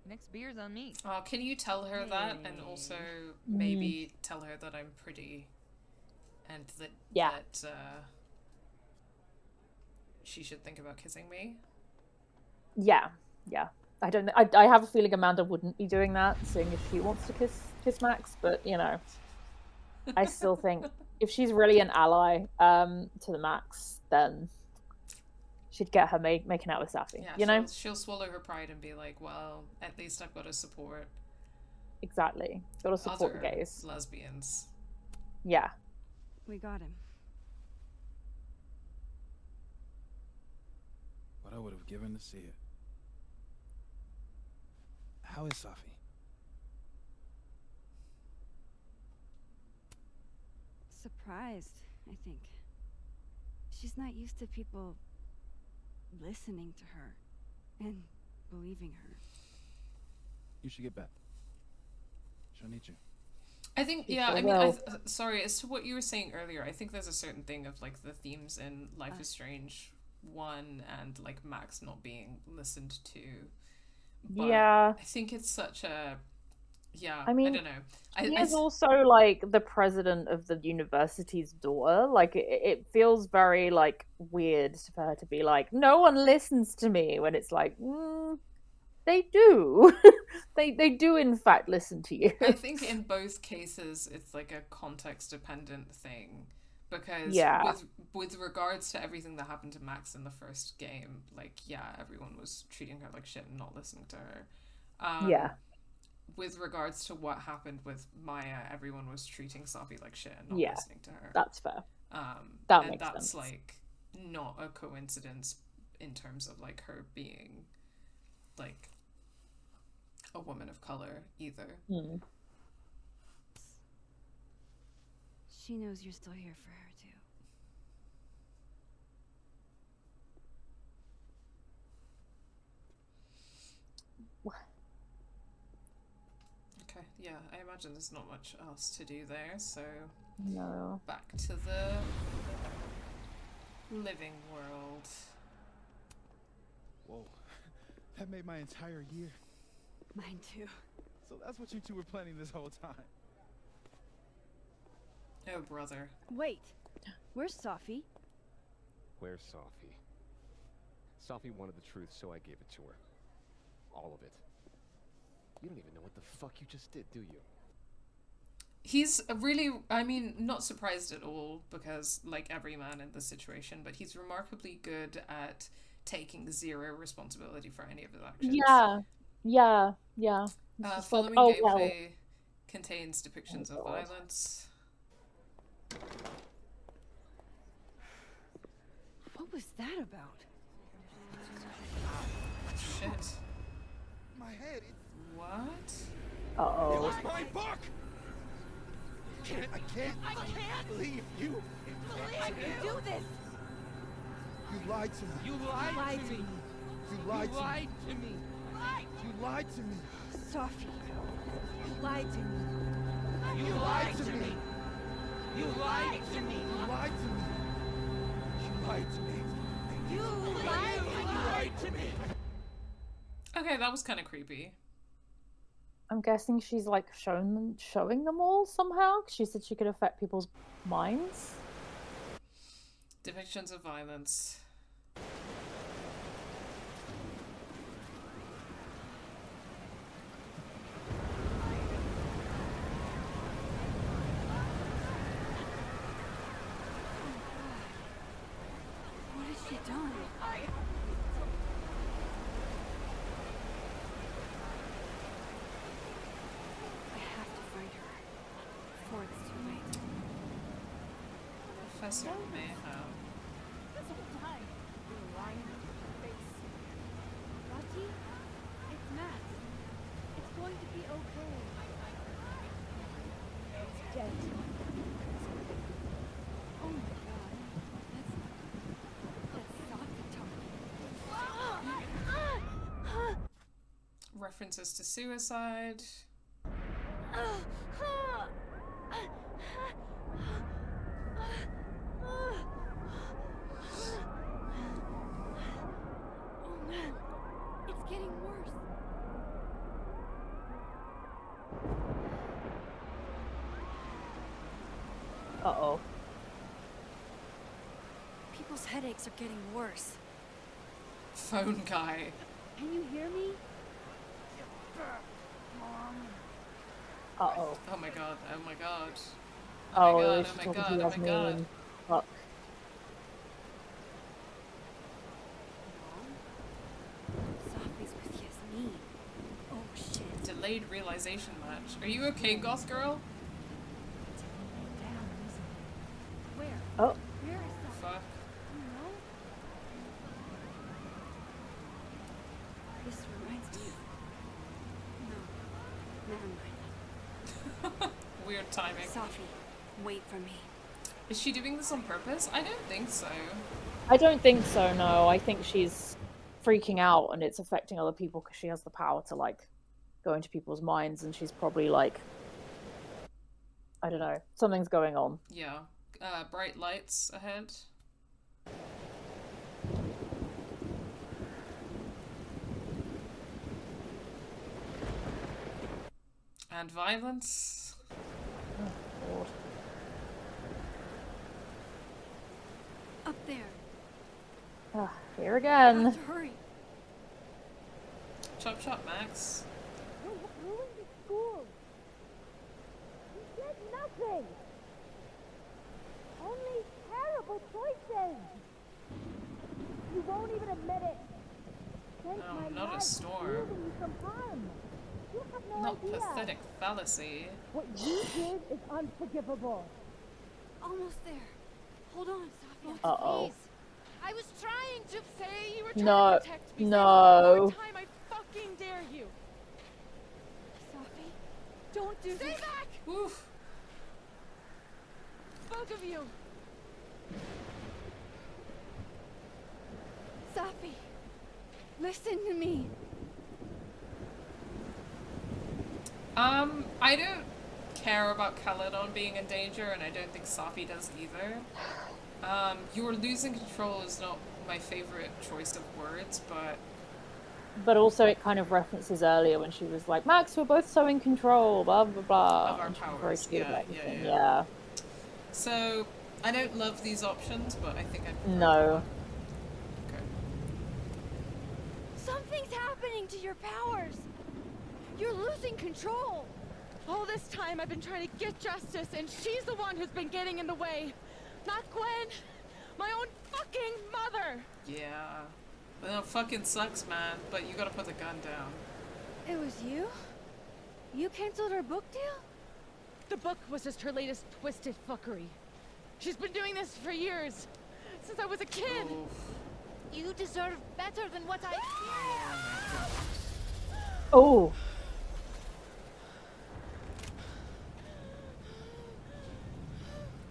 Next beer's on me. Oh, can you tell her that, and also maybe tell her that I'm pretty, and that she should think about kissing me? Yeah. I don't. I have a feeling Amanda wouldn't be doing that, seeing if she wants to kiss Max. But you know, I still think if she's really an ally to the Max, then she'd get her making out with Safi. Yeah, you know, she'll swallow her pride and be like, well, at least I've got to support. Exactly, got to support the gays. Lesbians. Yeah. We got him. But I would have given to see it. How is Safi? Surprised, I think. She's not used to people listening to her and believing her. You should get back. She'll need you. I think, yeah, I mean, sorry, as to what you were saying earlier, I think there's a certain thing of, like, the themes in Life is Strange 1 and, like, Max not being listened to. But yeah. I think it's such a... Yeah, I mean, I don't know. He is also, like, the president of the university's daughter. Like, it feels very, like, weird for her to be like, no one listens to me, when it's like, they do. they do, in fact, listen to you. I think in both cases, it's, like, a context-dependent thing. Because with regards to everything that happened to Max in the first game, like, yeah, everyone was treating her like shit and not listening to her. With regards to what happened with Maya, everyone was treating Safi like shit and not listening to her. That's fair. That and makes that's sense. like not a coincidence in terms of like her being like a woman of color either. She knows you're still here for her, too. Okay, yeah, I imagine there's not much else to do there, so No. back to the living world. Whoa, that made my entire year. Mine too. So that's what you two were planning this whole time. Oh, brother. Wait, where's Safi? Where's Safi? Safi wanted the truth, so I gave it to her. All of it. You don't even know what the fuck you just did, do you? He's really, I mean, not surprised at all, because like every man in this situation, but he's remarkably good at taking zero responsibility for any of his actions. Yeah. Following like, gameplay contains depictions of violence. What was that about? Shit. My head. What? Uh-oh. It was my book! I can't believe you. Do this! You lied to me. You lied to me. You lied to me. You lied to me. Safi, you lied to me. You lied to me. You lied to me. You lied to me. You lied to me. You lied to me. Okay, that was kind of creepy. I'm guessing she's like showing them all somehow. She said she could affect people's minds. Depictions of violence. What has she done? I have to find her before it's too late. Professor Mayhem. This whole time, you're lying to your face. Lottie, it's Max. It's going to be okay. It's dead. Oh my god. That's Safi talking. References to suicide. Oh man, it's getting worse. Uh-oh. People's headaches are getting worse. Phone guy. Can you hear me? Uh-oh. Oh my god, oh my god. Oh, my god, she's oh my talking god, to oh my Yasmin. god. Fuck. Safi's with Yasmin. Oh shit. Delayed realization match. Are you okay, goth girl? Where? Oh. Where is Safi? Fuck. You know? This reminds me. No. Never mind. Weird timing. Safi, wait for me. Is she doing this on purpose? I don't think so. I don't think so, no. I think she's freaking out and it's affecting other people because she has the power to, like, go into people's minds and she's probably, like, I don't know, something's going on. Yeah. Bright lights ahead. And violence. Oh, Lord. Up there. Ah, here again. Have to hurry. Chop chop, Max. You ruined the school. You did nothing. Only terrible choices. You won't even admit it. Spent Oh, my not a life storm. shielding you from harm. You have no Not idea. pathetic fallacy. What you did is unforgivable. Almost there. Hold on, Safi. Uh-oh. Please. I was trying to say you were trying No. to protect me. Say No. one more time, I fucking dare you. Safi, don't do Stay this. back! Oof. Both of you. Safi, listen to me. I don't care about Caledon being in danger, and I don't think Safi does either. You're losing control is not my favorite choice of words, But also it kind of references earlier when she was like, Max, we're both so in control, blah, blah, blah. Of our and she was very powers, cute yeah, about yeah, everything. yeah. So, I don't love these options, but I think I prefer No. Okay. Something's happening to your powers. You're losing control. All this time I've been trying to get justice, and she's the one who's been getting in the way. Not Gwen. My own fucking mother. Yeah. Well, it fucking sucks, man, but you gotta put the gun down. It was you? You canceled her book deal? The book was just her latest twisted fuckery. She's been doing this for years. Since I was a kid. Oof. You deserve better than what I experienced. Oh.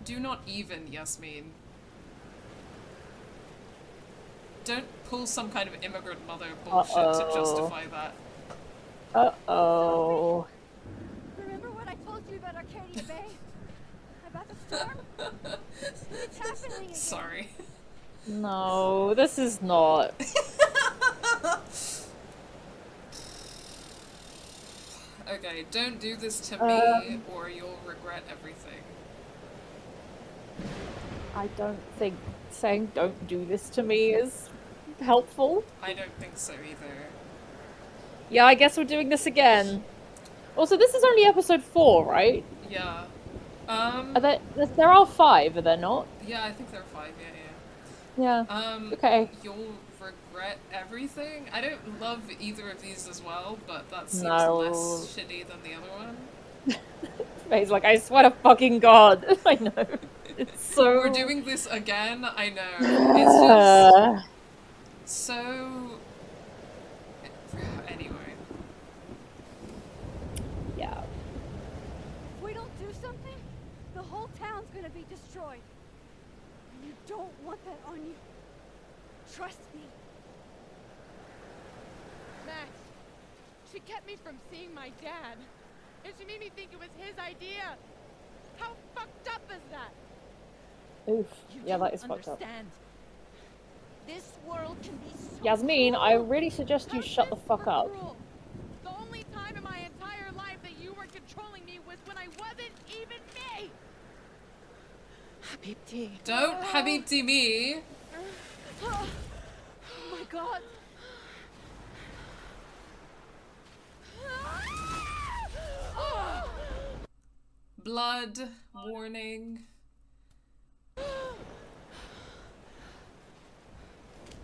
Do not even, Yasmin. Don't pull some kind of immigrant mother bullshit to justify that. Uh-oh. Remember what I told you about Arcadia Bay? About the storm? It's happening again. Sorry. No, this is not. Okay, don't do this to me or you'll regret everything. I don't think saying don't do this to me is helpful. I don't think so either. Yeah, I guess we're doing this again. Also, this is only episode 4, right? Yeah. There are 5, are there not? Yeah, I think there are 5, yeah. Okay. You'll regret everything? I don't love either of these as well, but that seems No. less shitty than the other one. Faye's like, I swear to fucking God. I know. It's so... We're doing this again, I know. It's just so... Anyway. Yeah. If we don't do something, the whole town's gonna be destroyed. And you don't want that on you. Trust me. Max, she kept me from seeing my dad. And she made me think it was his idea. How fucked up is that? Oof. You Yeah, that don't is fucked up. understand. This world can be so Yasmin, cruel. I really suggest you shut the fuck up. Cruel. The only time in my entire life that you were controlling me was when I wasn't even me. Habibti. Don't Habibti me! Oh my God. Blood warning.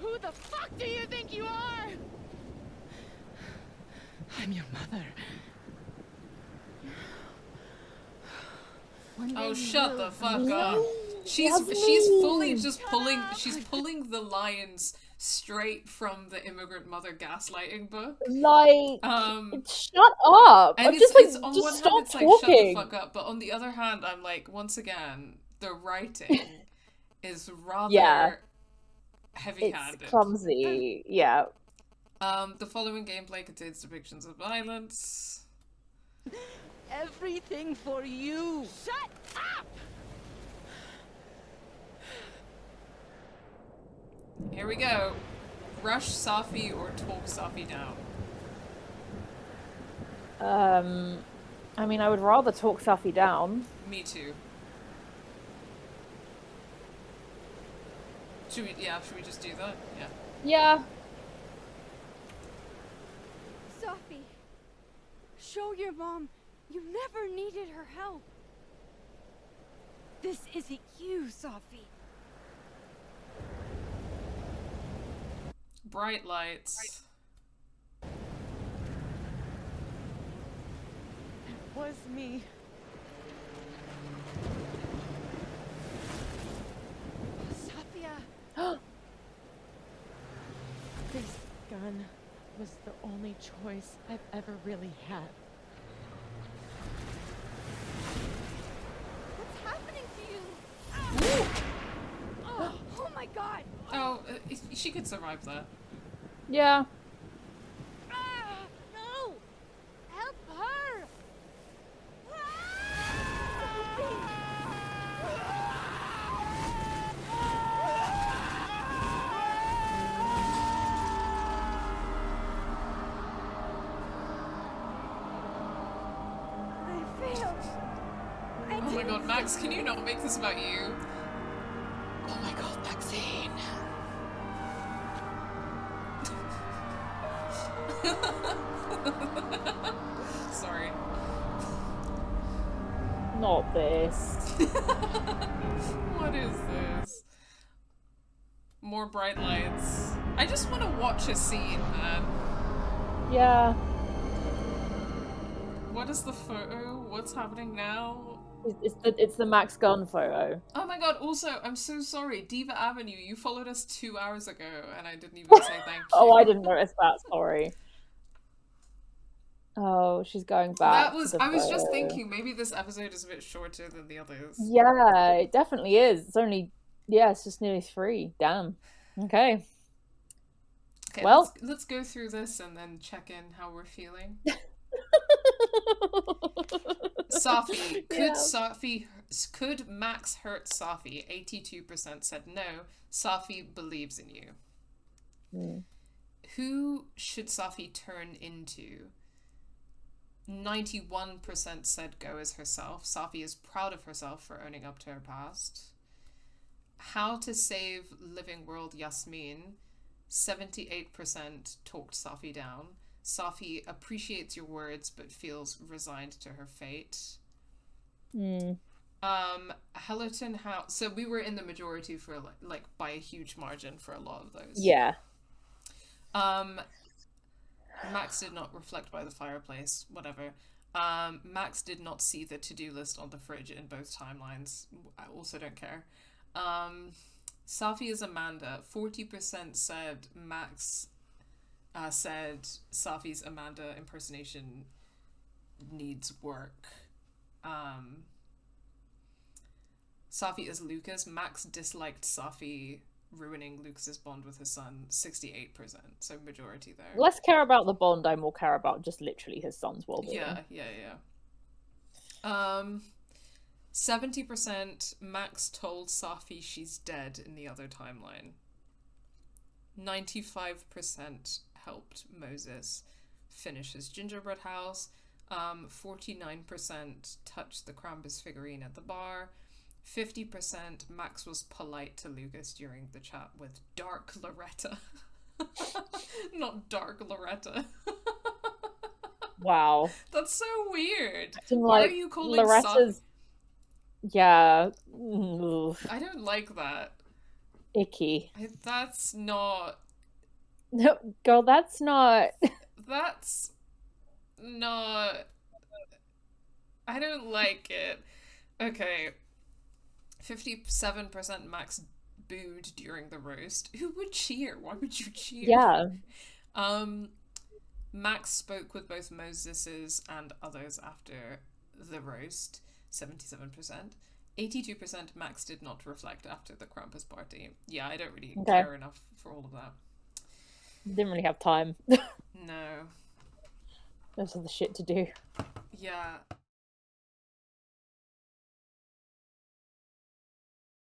Who the fuck do you think you are? I'm your mother. Oh, shut the fuck up. She's Yasmin. fully just pulling the lines straight from the immigrant mother gaslighting book. Like, shut up. And I'm it's, just like, it's on just one stop hand it's like talking. shut the fuck up, but on the other hand I'm like, once again, the writing is rather Yeah. heavy-handed. It's clumsy. Yeah. The following gameplay contains depictions of violence. Everything for you. Shut up! Here we go. Rush Safi or talk Safi down. I mean, I would rather talk Safi down. Me too. Should we just do that? Yeah. Yeah. Safi, show your mom you never needed her help. This isn't you, Safi. Bright lights. It was me. was the only choice I've ever really had. What's happening to you? Oh my god! Oh, she could survive that. Yeah. No! Help her! I failed. Oh my god, Max, can you not make this about you? Oh my god, Maxine. Sorry. Not this. What is this? More bright lights. I just want to watch a scene, man. Yeah. What is the photo? What's happening now? It's the Max gun photo. Oh my god, also, I'm so sorry. Diva Avenue, you followed us 2 hours ago and I didn't even say thank you. Oh, I didn't notice that, sorry. Oh, she's going back. That was, to the I was just photo. thinking, maybe this episode is a bit shorter than the others. Yeah, it definitely is. It's only, yeah, it's just nearly 3. Damn. Okay. Okay, Well, let's go through this and then check in how we're feeling. Safi, could Max hurt Safi? 82% said no. Safi believes in you. Who should Safi turn into? 91% said go as herself. Safi is proud of herself for owning up to her past. How to save living world Yasmin? 78% talked Safi down. Safi appreciates your words but feels resigned to her fate. Hellerton House. So we were in the majority for like by a huge margin for a lot of those. Yeah. Max did not reflect by the fireplace. Whatever. Max did not see the to-do list on the fridge in both timelines. I also don't care. Safi is Amanda. 40% said Max said Safi's Amanda impersonation needs work. Safi is Lucas. Max disliked Safi ruining Lucas's bond with his son. 68%. So majority there. Less care about the bond, I more care about just literally his son's well-being. Yeah. 70% Max told Safi she's dead in the other timeline. 95% helped Moses finish his gingerbread house. 49% touched the Krampus figurine at the bar. 50% Max was polite to Lucas during the chat with Dark Loretta. Not Dark Loretta. Wow. That's so weird. Like, why are you calling Loretta's... Safi? Yeah. I don't like that. Icky. That's not... No, girl, that's not... That's not... I don't like it. Okay. 57% Max booed during the roast. Who would cheer? Why would you cheer? Yeah. Max spoke with both Moses's and others after the roast. 77%. 82% Max did not reflect after the Krampus party. Yeah, I don't really care enough for all of that. Didn't really have time. No. There's other shit to do. Yeah.